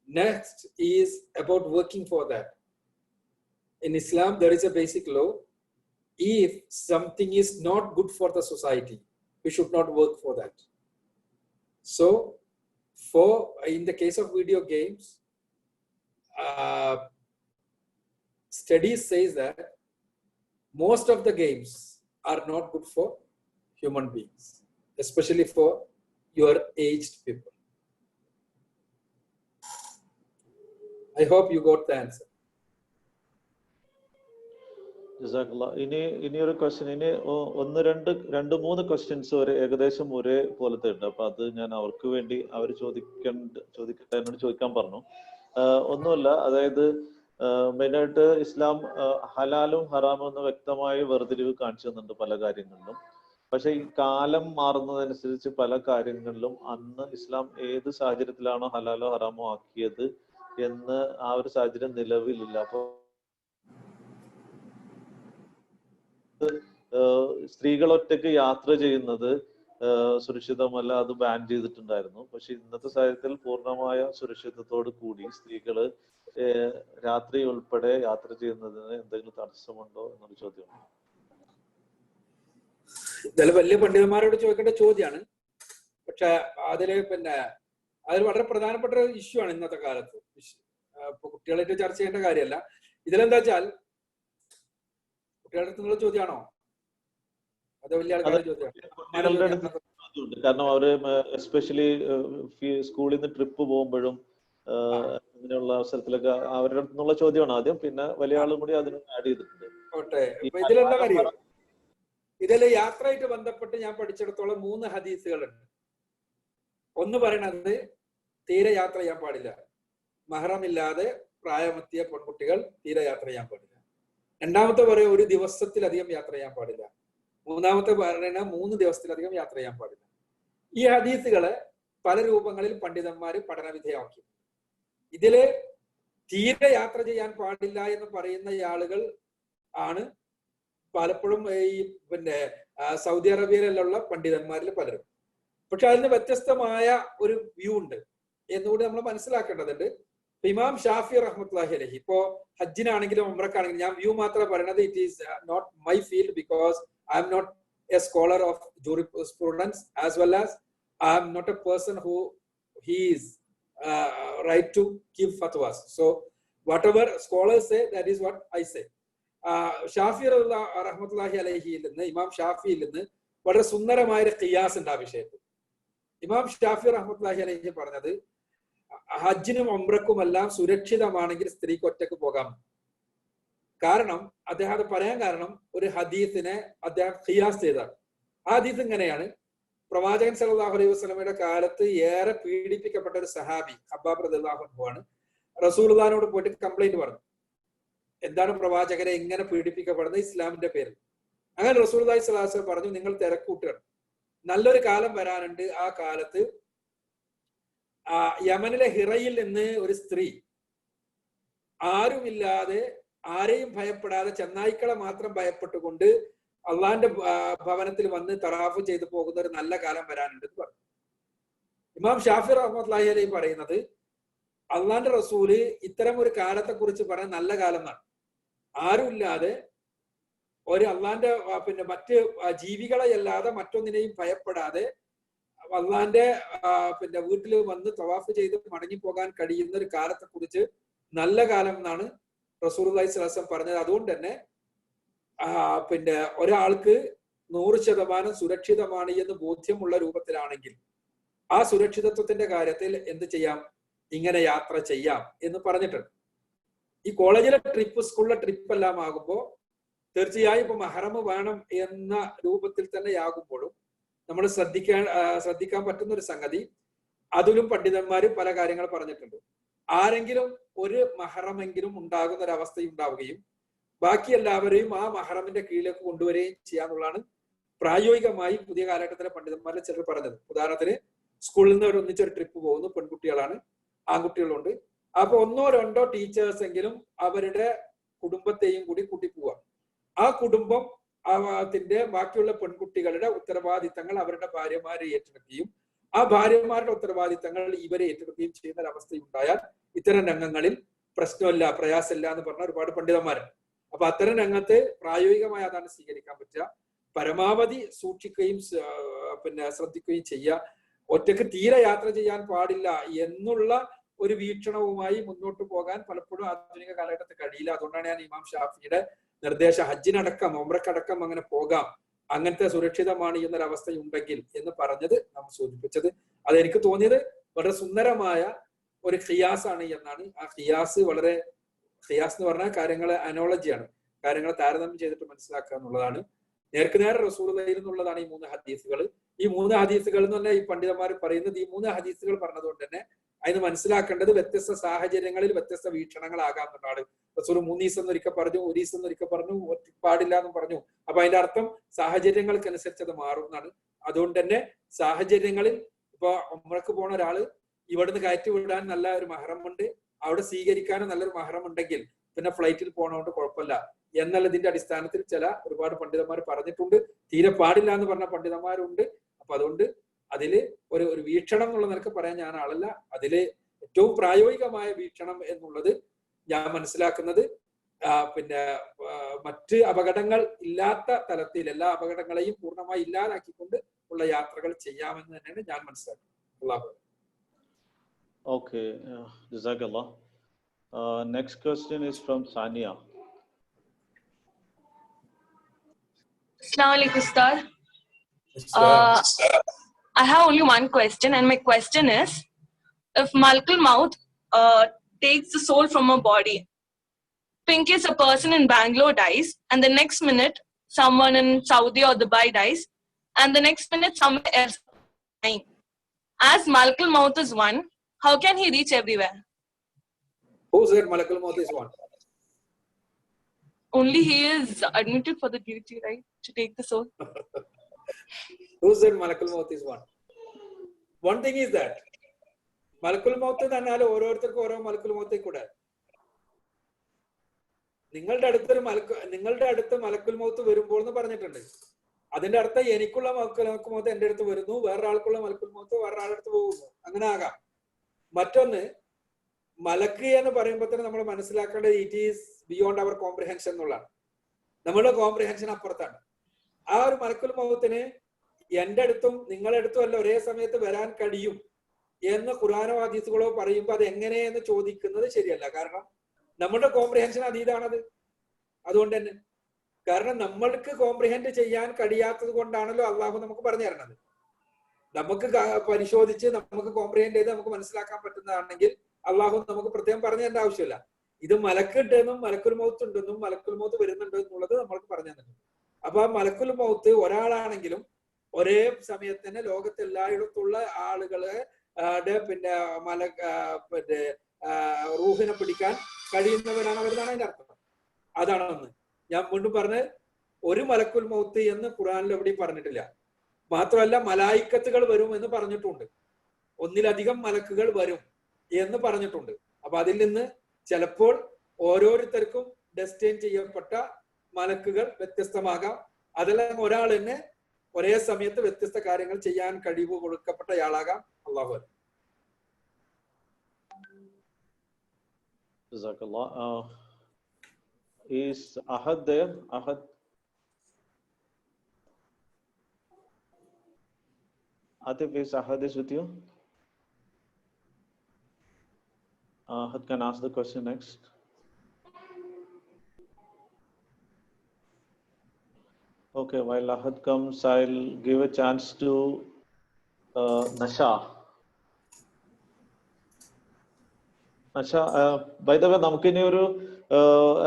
Next is about working for that. In Islam, there is a basic law. If something is not good for the society, we should not work for that. So, in the case of video games, studies says that most of the games are not good for human beings, especially for your aged people. I hope you got the answer. ജസാക്കല്ലാ. ഇനി ഒരു question, ഇനി രണ്ട് മൂന്ന് questions ഏകദേശം ഒരേ പോലത്തെ ഉണ്ട്. അപ്പൊ അത് ഞാൻ അവർക്ക് വേണ്ടി അവർ ചോദിക്കട്ടെ, എന്നോട് ചോദിക്കാൻ പറഞ്ഞു. ഒന്നുമല്ല, അതായത് മെയിനായിട്ട് ഇസ്ലാം ഹലാലും ഹറാമും എന്ന് വ്യക്തമായി വേർതിരിവ് കാണിച്ചു തന്നിട്ടുണ്ട് പല കാര്യങ്ങളിലും. പക്ഷെ ഈ കാലം മാറുന്നതനുസരിച്ച് പല കാര്യങ്ങളിലും അന്ന് ഇസ്ലാം ഏത് സാഹചര്യത്തിലാണോ ഹലാലോ ഹറാമോ ആക്കിയത് എന്ന് ആ ഒരു സാഹചര്യം നിലവിലില്ല. അപ്പൊ സ്ത്രീകൾ ഒറ്റയ്ക്ക് യാത്ര ചെയ്യുന്നത് സുരക്ഷിതമല്ല, അത് ബാൻ ചെയ്തിട്ടുണ്ടായിരുന്നു. പക്ഷെ ഇന്നത്തെ സാഹചര്യത്തിൽ പൂർണ്ണമായ സുരക്ഷിതത്തോടു കൂടി സ്ത്രീകള് രാത്രി ഉൾപ്പെടെ യാത്ര ചെയ്യുന്നതിന് എന്തെങ്കിലും തടസ്സമുണ്ടോ എന്നൊരു ചോദ്യമാണ്. ഇതെല്ലാം വലിയ പണ്ഡിതന്മാരോട് ചോദിക്കേണ്ട ചോദ്യമാണ്. പക്ഷെ അതിൽ വളരെ പ്രധാനപ്പെട്ട ഒരു ഇഷ്യൂ ആണ് ഇന്നത്തെ കാലത്ത്. ഇപ്പൊ കുട്ടികളായിട്ട് ചർച്ച ചെയ്യേണ്ട കാര്യമല്ല. ഇതിലെന്താ വെച്ചാൽ കുട്ടികളുടെ അടുത്തുള്ള ചോദ്യമാണോ അതോ വലിയ ആൾക്കാരുടെ ചോദ്യമാണോ? കാരണം അവര് എസ്പെഷ്യലി സ്കൂളിൽ നിന്ന് ട്രിപ്പ് പോകുമ്പോഴും അങ്ങനെയുള്ള അവസരത്തിലൊക്കെ അവരുടെ അടുത്തുള്ള ചോദ്യമാണ് ആദ്യം, പിന്നെ വലിയ ആളും കൂടി അതിന് ആഡ് ചെയ്തിട്ടുണ്ട്. ഇതിലെന്താ കാര്യം? ഇതിൽ യാത്രയായിട്ട് ബന്ധപ്പെട്ട് ഞാൻ പഠിച്ചിടത്തോളം 3 ഹദീസുകളുണ്ട്. ഒന്ന് പറയണത് തീരെ യാത്ര ചെയ്യാൻ പാടില്ല, മഹ്റമില്ലാതെ പ്രായമെത്തിയ പെൺകുട്ടികൾ തീരെ യാത്ര ചെയ്യാൻ പാടില്ല. രണ്ടാമത്തെ പറയുക 1 ദിവസത്തിലധികം യാത്ര ചെയ്യാൻ പാടില്ല. മൂന്നാമത്തെ പറയുന്ന 3 ദിവസത്തിലധികം യാത്ര ചെയ്യാൻ പാടില്ല. ഈ ഹദീസുകളെ പല രൂപങ്ങളിൽ പണ്ഡിതന്മാര് പഠനവിധേയമാക്കി. ഇതില് തീരെ യാത്ര ചെയ്യാൻ പാടില്ല എന്ന് പറയുന്ന ആളുകൾ ആണ് പലപ്പോഴും ഈ സൗദി അറേബ്യയിലുള്ള പണ്ഡിതന്മാരിൽ പലരും. പക്ഷെ അതിന് വ്യത്യസ്തമായ ഒരു വ്യൂ ഉണ്ട് എന്നുകൂടി നമ്മൾ മനസ്സിലാക്കേണ്ടതുണ്ട്. ഇമാം ഷാഫി റഹ്മത്തുള്ളാഹി അലൈഹി ഇപ്പോ ഹജ്ജിനാണെങ്കിലും ഉംറക്കാണെങ്കിലും, ഞാൻ വ്യൂ മാത്രമേ പറയണത്, it is not my field because I am not a scholar of jurisprudence as well as I am not a person who he is right to give fatwas. So whatever scholars say that is what I say. Shafi റഹ്മത്തുള്ളാഹി അലൈഹിയിൽ നിന്ന്, ഇമാം ഷാഫിയിൽ നിന്ന് വളരെ സുന്ദരമായ ഒരു ഖിയാസ് ഉണ്ട് ആ വിഷയത്തിൽ. ഇമാം ഷാഫി റഹ്മത്തുള്ളാഹി അലൈഹി പറഞ്ഞത് ഹജ്ജിനും ഉംറക്കുമെല്ലാം സുരക്ഷിതമാണെങ്കിൽ സ്ത്രീക്ക് ഒറ്റക്ക് പോകാം. കാരണം അദ്ദേഹം അത് പറയാൻ കാരണം ഒരു ഹദീസിനെ അദ്ദേഹം ഖിയാസ് ചെയ്താണ്. ആ ഹദീസ് ഇങ്ങനെയാണ്: പ്രവാചകൻ സല്ലല്ലാഹു അലൈഹി വസല്ലമയുടെ കാലത്ത് ഏറെ പീഡിപ്പിക്കപ്പെട്ട ഒരു സഹാബി ഖബ്ബാബ് റളിയല്ലാഹു അൻഹു ആണ്. റസൂലുള്ളാഹിനോട് പോയിട്ട് കംപ്ലൈന്റ് പറഞ്ഞു, എന്താണ് പ്രവാചകരെ ഇങ്ങനെ പീഡിപ്പിക്കപ്പെടുന്നത് ഇസ്ലാമിന്റെ പേരിൽ. അങ്ങനെ റസൂലുള്ളാഹി സ്വല്ലല്ലാഹു അലൈഹി വസല്ലം പറഞ്ഞു, നിങ്ങൾ തിരക്കൂട്ടുകയാണ്, നല്ലൊരു കാലം വരാനുണ്ട്. ആ കാലത്ത് യമനിലെ ഹിറയിൽ നിന്ന് ഒരു സ്ത്രീ ആരുമില്ലാതെ, ആരെയും ഭയപ്പെടാതെ, ചെന്നായ്ക്കളെ മാത്രം ഭയപ്പെട്ടുകൊണ്ട് അള്ളാന്റെ ഭവനത്തിൽ വന്ന് തറാഫ് ചെയ്തു പോകുന്ന ഒരു നല്ല കാലം വരാനുണ്ട് എന്ന് പറഞ്ഞു. ഇമാം ഷാഫി റഹ്മത്തുള്ളാഹി അലൈഹി പറയുന്നത് അള്ളാന്റെ റസൂല് ഇത്തരം ഒരു കാലത്തെ കുറിച്ച് പറയാൻ നല്ല കാലം എന്നാണ്. ആരുമില്ലാതെ ഒരു അള്ളാന്റെ മറ്റ് ജീവികളെ അല്ലാതെ മറ്റൊന്നിനെയും ഭയപ്പെടാതെ അള്ളാന്റെ വീട്ടിൽ വന്ന് തവാഫ് ചെയ്ത് മടങ്ങിപ്പോകാൻ കഴിയുന്ന ഒരു കാലത്തെ കുറിച്ച് നല്ല കാലം എന്നാണ് റസൂലുള്ളാഹി സ്വല്ലല്ലാഹു അലൈഹി വസല്ലം പറഞ്ഞത്. അതുകൊണ്ട് തന്നെ ഒരാൾക്ക് 100% സുരക്ഷിതമാണ് എന്ന് ബോധ്യമുള്ള രൂപത്തിലാണെങ്കിൽ ആ സുരക്ഷിതത്വത്തിന്റെ കാര്യത്തിൽ എന്ത് ചെയ്യാം, ഇങ്ങനെ യാത്ര ചെയ്യാം എന്ന് പറഞ്ഞിട്ടുണ്ട്. ഈ കോളേജിലെ ട്രിപ്പ്, സ്കൂളിലെ ട്രിപ്പ് എല്ലാം ആകുമ്പോൾ തീർച്ചയായും ഇപ്പൊ മഹ്റമ് വേണം എന്ന രൂപത്തിൽ തന്നെ ആകുമ്പോഴും നമ്മൾ ശ്രദ്ധിക്കാൻ പറ്റുന്ന ഒരു സംഗതി, അതിലും പണ്ഡിതന്മാര് പല കാര്യങ്ങൾ പറഞ്ഞിട്ടുണ്ട്. ആരെങ്കിലും ഒരു മഹ്റമെങ്കിലും ഉണ്ടാകുന്ന ഒരു അവസ്ഥ ഉണ്ടാവുകയും ബാക്കി എല്ലാവരെയും ആ മഹ്റമിന്റെ കീഴിലേക്ക് കൊണ്ടുവരികയും ചെയ്യാന്നുള്ളതാണ് പ്രായോഗികമായി പുതിയ കാലഘട്ടത്തിലെ പണ്ഡിതന്മാരിൽ ചിലർ പറഞ്ഞത്. ഉദാഹരണത്തിന് സ്കൂളിൽ നിന്ന് ഒന്നിച്ചൊരു ട്രിപ്പ് പോകുന്നു, പെൺകുട്ടികളാണ്, ആൺകുട്ടികളുണ്ട്. അപ്പൊ 1-2 ടീച്ചേഴ്സ് എങ്കിലും അവരുടെ കുടുംബത്തെയും കൂടി കൂട്ടി പോവാം. ആ കുടുംബം ത്തിന്റെ ബാക്കിയുള്ള പെൺകുട്ടികളുടെ ഉത്തരവാദിത്തങ്ങൾ അവരുടെ ഭാര്യമാരെ ഏറ്റെടുക്കുകയും ആ ഭാര്യമാരുടെ ഉത്തരവാദിത്തങ്ങൾ ഇവരെ ഏറ്റെടുക്കുകയും ചെയ്യുന്ന ഒരു അവസ്ഥയുണ്ടായാൽ ഇത്തരം രംഗങ്ങളിൽ പ്രശ്നമില്ല, പ്രയാസമില്ല എന്ന് പറഞ്ഞ ഒരുപാട് പണ്ഡിതന്മാരുണ്ട്. അപ്പൊ അത്തരം രംഗത്ത് പ്രായോഗികമായി അതാണ് സ്വീകരിക്കാൻ പറ്റുക. പരമാവധി സൂക്ഷിക്കുകയും ശ്രദ്ധിക്കുകയും ചെയ്യുക. ഒറ്റക്ക് തീരെ യാത്ര ചെയ്യാൻ പാടില്ല എന്നുള്ള ഒരു വീക്ഷണവുമായി മുന്നോട്ട് പോകാൻ പലപ്പോഴും ആധുനിക കാലഘട്ടത്തിൽ കഴിയില്ല. അതുകൊണ്ടാണ് ഞാൻ ഇമാം ഷാഫിയുടെ നിർദ്ദേശം ഹജ്ജിനടക്കം ഉംറക്കടക്കം അങ്ങനെ പോകാം, അങ്ങനത്തെ സുരക്ഷിതമാണ് എന്നൊരവസ്ഥയുണ്ടെങ്കിൽ എന്ന് പറഞ്ഞത് നമ്മൾ സൂചിപ്പിച്ചത്. അതെനിക്ക് തോന്നിയത് വളരെ സുന്ദരമായ ഒരു ഖിയാസ് ആണ് എന്നാണ്. ആ ഖിയാസ് എന്ന് പറഞ്ഞ കാര്യങ്ങളെ അനോളജിയാണ്. കാര്യങ്ങൾ താരതമ്യം ചെയ്തിട്ട് മനസ്സിലാക്കുക എന്നുള്ളതാണ്. നേർക്ക് നേരെ റസൂലുള്ളാഹിയിൽ നിന്നുള്ളതാണ് ഈ 3 ഹദീസുകൾ. ഈ 3 ഹദീസുകൾ എന്ന് പറഞ്ഞാൽ ഈ പണ്ഡിതന്മാർ പറയുന്നത് ഈ 3 ഹദീസുകൾ പറഞ്ഞതുകൊണ്ട് തന്നെ അതിന് മനസ്സിലാക്കേണ്ടത് വ്യത്യസ്ത സാഹചര്യങ്ങളിൽ വ്യത്യസ്ത വീക്ഷണങ്ങളാകാമെന്നാണ്. റസൂൽ 3 ദിവസം ഒരിക്കൽ പറഞ്ഞു, 1 ദിവസം ഒരിക്കൽ പറഞ്ഞു, പാടില്ല എന്നും പറഞ്ഞു. അപ്പൊ അതിന്റെ അർത്ഥം സാഹചര്യങ്ങൾക്കനുസരിച്ച് അത് മാറും എന്നാണ്. അതുകൊണ്ട് തന്നെ സാഹചര്യങ്ങളിൽ ഇപ്പൊ ഉംറക്ക് പോണ ഒരാള് ഇവിടുന്ന് കയറ്റി വിടാൻ നല്ല ഒരു മഹ്റമുണ്ട്, അവിടെ സ്വീകരിക്കാനും നല്ലൊരു മഹ്റമുണ്ടെങ്കിൽ പിന്നെ ഫ്ലൈറ്റിൽ പോണോണ്ട് കുഴപ്പമില്ല എന്നുള്ളതിന്റെ അടിസ്ഥാനത്തിൽ ഒരുപാട് പണ്ഡിതന്മാർ പറഞ്ഞിട്ടുണ്ട്. തീരെ പാടില്ല എന്ന് പറഞ്ഞ പണ്ഡിതന്മാരുണ്ട്. അപ്പൊ അതുകൊണ്ട് അതില് ഒരു വീക്ഷണം എന്നുള്ള നിലക്ക് പറയാൻ ഞാൻ ആളല്ല. അതില് ഏറ്റവും പ്രായോഗികമായ വീക്ഷണം എന്നുള്ളത് ഞാൻ മനസ്സിലാക്കുന്നത് പിന്നെ മറ്റ് അപകടങ്ങൾ ഇല്ലാത്ത തലത്തിൽ എല്ലാ അപകടങ്ങളെയും പൂർണ്ണമായി ഇല്ലാതാക്കിക്കൊണ്ട് ഉള്ള യാത്രകൾ ചെയ്യാമെന്ന് തന്നെയാണ് ഞാൻ മനസ്സിലാക്കുന്നത്. അല്ലാഹു. Okay, Jazakallah. Next question is from Sania. Assalamu alaikum, Ustad. I have only one question, and my question is, if Malakul Maut takes the soul from a body, in case a person in Bangalore dies, and the next minute someone in Saudi or Dubai dies, and the next minute somewhere else dying. As Malakul Maut is one, how can he reach everywhere? Who said Malakul Maut is one? Only he is admitted for the duty, right, to take the soul. Who said Malakul Maut is one? One thing is that Malakul Maut തന്നാൽ ഓരോരുത്തർക്കും ഓരോ Malakul Maut കൂടെ. നിങ്ങളുടെ അടുത്ത് Malakul Maut വരുമ്പോൾ എന്ന് പറഞ്ഞിട്ടുണ്ട്. അതിന്റെ അർത്ഥം എനിക്കുള്ള Malakul Maut എന്റെ അടുത്ത് വരുന്നു, വേറൊരാൾക്കുള്ള Malakul Maut വേറൊരാളുടെ അടുത്ത് പോകുന്നു, അങ്ങനെ ആകാം. മറ്റൊന്ന്, മലക്ക് എന്ന് പറയുമ്പോൾ തന്നെ നമ്മൾ മനസ്സിലാക്കേണ്ടത് it is beyond our comprehension എന്നുള്ളതാണ്. നമ്മളുടെ കോംപ്രിഹെൻഷൻ അപ്പുറത്താണ്. ആ ഒരു Malakul Mautന് എന്റെ അടുത്തും നിങ്ങളുടെ അടുത്തും അല്ല ഒരേ സമയത്ത് വരാൻ കഴിയും എന്ന് ഖുർആനോ ഹദീസുകളോ പറയുമ്പോൾ അത് എങ്ങനെയെന്ന് ചോദിക്കുന്നത് ശരിയല്ല. കാരണം നമ്മുടെ കോംപ്രിഹെൻഷൻ അതീതാണത്. അതുകൊണ്ട് തന്നെ കാരണം നമ്മൾക്ക് കോംപ്രിഹെൻഡ് ചെയ്യാൻ കഴിയാത്തത് കൊണ്ടാണല്ലോ അള്ളാഹു നമുക്ക് പറഞ്ഞു തരണത്. നമുക്ക് പരിശോധിച്ച് നമുക്ക് കോംപ്രിഹെൻഡ് ചെയ്ത് നമുക്ക് മനസ്സിലാക്കാൻ പറ്റുന്നതാണെങ്കിൽ അള്ളാഹു നമുക്ക് പ്രത്യേകം പറഞ്ഞു തരേണ്ട ആവശ്യമില്ല. ഇത് മലക്കുണ്ടെന്നും Malakul Maut ഉണ്ടെന്നും Malakul Maut വരുന്നുണ്ട് എന്നുള്ളത് നമ്മൾക്ക് പറഞ്ഞു തന്നിട്ടുണ്ട്. അപ്പൊ ആ Malakul Maut ഒരാളാണെങ്കിലും ഒരേ സമയത്ത് തന്നെ ലോകത്തെല്ലായിടത്തുള്ള ആളുകളെ പിന്നെ റൂഹിനെ പിടിക്കാൻ കഴിയുന്നവരാണ് അവരെന്നാണ് അതിന്റെ അർത്ഥം. അതാണ് ഒന്ന്. ഞാൻ വീണ്ടും പറഞ്ഞ് ഒരു Malakul Maut എന്ന് ഖുർആനിൽ എവിടെയും പറഞ്ഞിട്ടില്ല. മാത്രമല്ല മലായിക്കത്തുകൾ വരും എന്ന് പറഞ്ഞിട്ടുണ്ട്. ഒന്നിലധികം മലക്കുകൾ വരും എന്ന് പറഞ്ഞിട്ടുണ്ട്. അപ്പൊ അതിൽ നിന്ന് ചിലപ്പോൾ ഓരോരുത്തർക്കും ഡെസ്റ്റൈൻ ചെയ്യപ്പെട്ട മലക്കുകൾ വ്യത്യസ്തമാകാം. അതെല്ലാം ഒരാൾ തന്നെ ഒരേ സമയത്ത് വ്യത്യസ്ത കാര്യങ്ങൾ ചെയ്യാൻ കഴിവ് കൊടുക്കപ്പെട്ടയാളാകാം. അല്ലാഹു. Jazakallah. Is Ahad there? Ahad? Atif, is Ahad is with you? Ahad can ask the question next. Okay, while Ahad comes, I'll give a chance to Nasha. Nasha, by the way, നമുക്കിനി ഒരു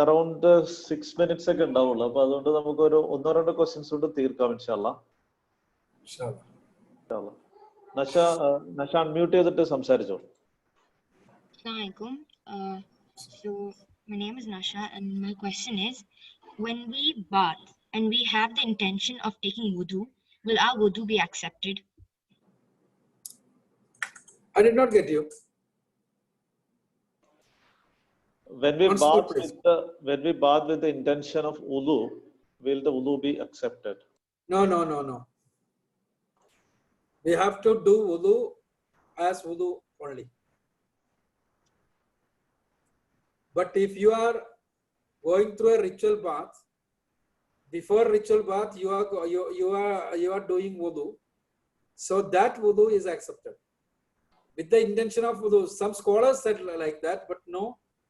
around 6 minutes ഒക്കെ ഉണ്ടാവുള്ളൂ. അപ്പൊ അതുകൊണ്ട് നമുക്ക് ഒരു 1-2 questions കൊണ്ട് തീർക്കാം ഇൻഷാല്ലാ. Nasha unmute ചെയ്തിട്ട് സംസാരിച്ചോ. Assalamualaikum. So my name is Nasha and my question is, when we bath and we have the intention of taking wudu, will our wudu be accepted? I did not get you. When we bath with the intention of wudu, will the wudu be accepted? No. We have to do wudu as wudu only. But if you are going through a ritual bath, before ritual bath you are doing wudu, so that wudu is accepted with the intention of wudu. Some scholars said like that, but no,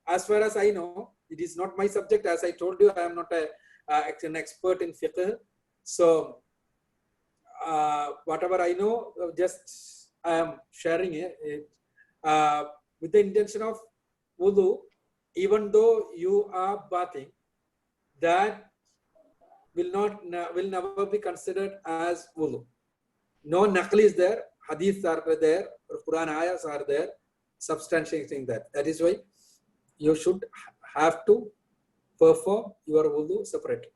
as far as I know, it is not my subject. As I told you, I am not an expert in fiqh. So whatever I know, just I am sharing it with the intention of wudu. Even though you are bathing, that will never be considered as wudu. No naql is there, hadith are there, Quran ayahs are there, substantiating that. That is why you should have to perform your wudu separately.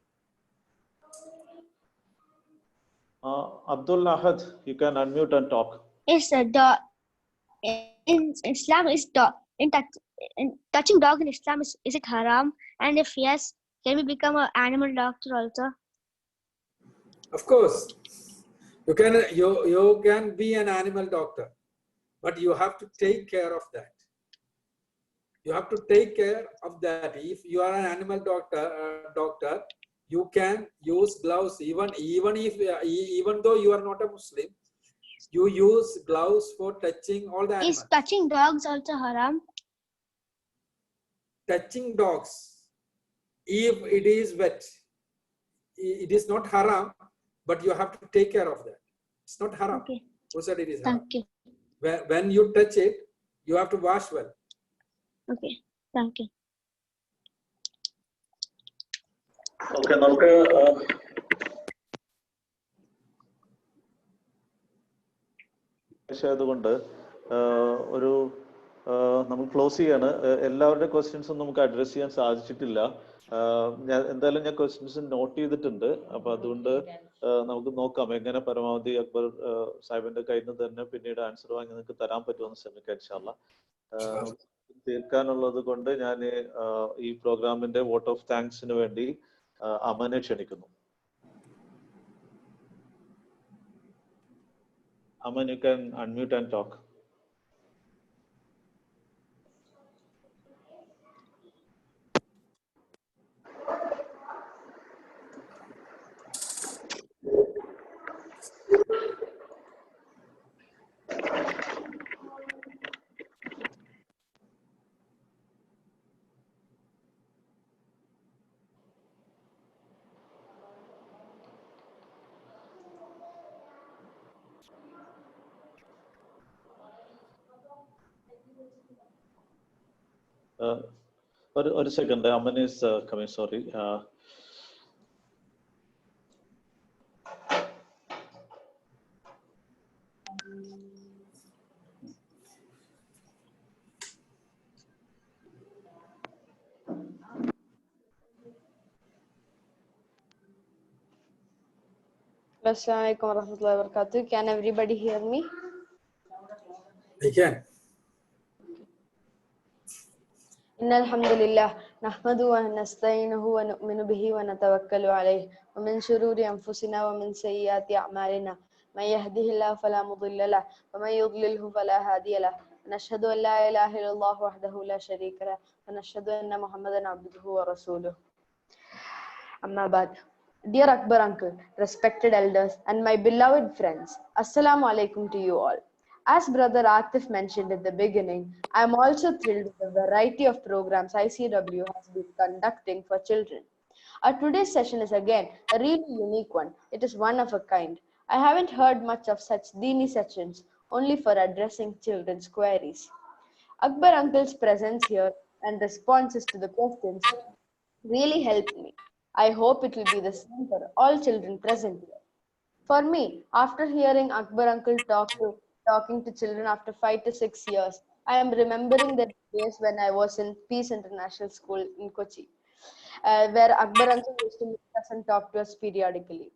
Abdul Ahad, you can unmute and talk. Yes, sir. In Islam is touching dog in Islam is it haram? And if yes, can we become an animal doctor also? Of course, you can be an animal doctor, but you have to take care of that. You have to take care of that. If you are an animal doctor, you can use gloves. Even though you are not a Muslim, you use gloves for touching all the animals. Is touching dogs also haram? Touching dogs, if it is wet, it is not haram, but you have to take care of that. It's not haram. Okay. Who said it is haram? Thank you. When you touch it, you have to wash well. Okay. Thank you. Okay, നമുക്ക് ആയതുകൊണ്ട് ഒരു നമ്മൾ close ചെയ്യാണ്. എല്ലാവരുടെ ക്വസ്റ്റ്യൻസും നമുക്ക് address ചെയ്യാൻ സാധിച്ചിട്ടില്ല. എന്തായാലും ഞാൻ ക്വസ്റ്റ്യൻസ് നോട്ട് ചെയ്തിട്ടുണ്ട്. അപ്പൊ അതുകൊണ്ട് നമുക്ക് നോക്കാം എങ്ങനെ പരമാവധി അക്ബർ സാഹിബിന്റെ കയ്യിൽ നിന്ന് തന്നെ പിന്നീട് ആൻസർ വാങ്ങി നിങ്ങൾക്ക് തരാൻ പറ്റുമെന്ന് ശ്രമിക്കാം ഇൻഷാല്ലാ. തീർക്കാനുള്ളത് കൊണ്ട് ഞാൻ ഈ പ്രോഗ്രാമിന്റെ വോട്ട് ഓഫ് താങ്ക്സിന് വേണ്ടി അമനെ ക്ഷണിക്കുന്നു. Aman, you can unmute and talk. ഒരു second, Aman is coming, sorry. Assalamualaikum warahmatullahi wabarakatuh. Can everybody hear me? I can. إن الحمد لله نحمده ونستعينه ونؤمن به ونتوكل عليه ومن شرور أنفسنا ومن سيئات أعمالنا من يهده الله فلا مضل له ومن يضلله فلا هادي له ونشهد أن لا إله إلا الله وحده لا شريك له ونشهد أن محمدا عبده ورسوله. أما بعد. Dear Akbar uncle, respected elders, and my beloved friends, Assalamu alaikum to you all. As Brother Atif mentioned at the beginning, I am also thrilled with the variety of programs ICW has been conducting for children. Our today's session is again a really unique one. It is one of a kind. I haven't heard much of such Dini sessions, only for addressing children's queries. Akbar uncle's presence here and responses to the questions really helped me. I hope it will be the same for all children present here. For me, after hearing Akbar uncle talking to children after 5 to 6 years, I am remembering the days when I was in Peace International School in Kochi, where Akbar uncle used to meet us and talk to us periodically.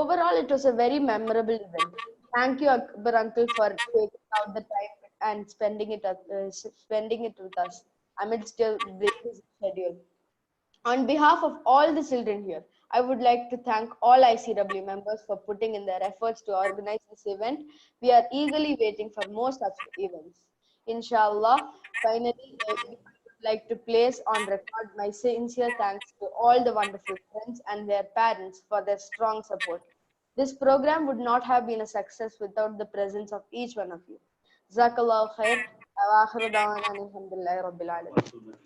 Overall, it was a very memorable event. Thank you, Akbar uncle, for taking out the time and spending it with us amidst your busy schedule. On behalf of all the children here, I would like to thank all ICW members for putting in their efforts to organize this event. We are eagerly waiting for more such events. Inshallah, finally, I would like to place on record my sincere thanks to all the wonderful friends and their parents for their strong support. This program would not have been a success without the presence of each one of you. Jazakallahu khair. Wa akhiru da'wana alhamdulillahi rabbil alamin.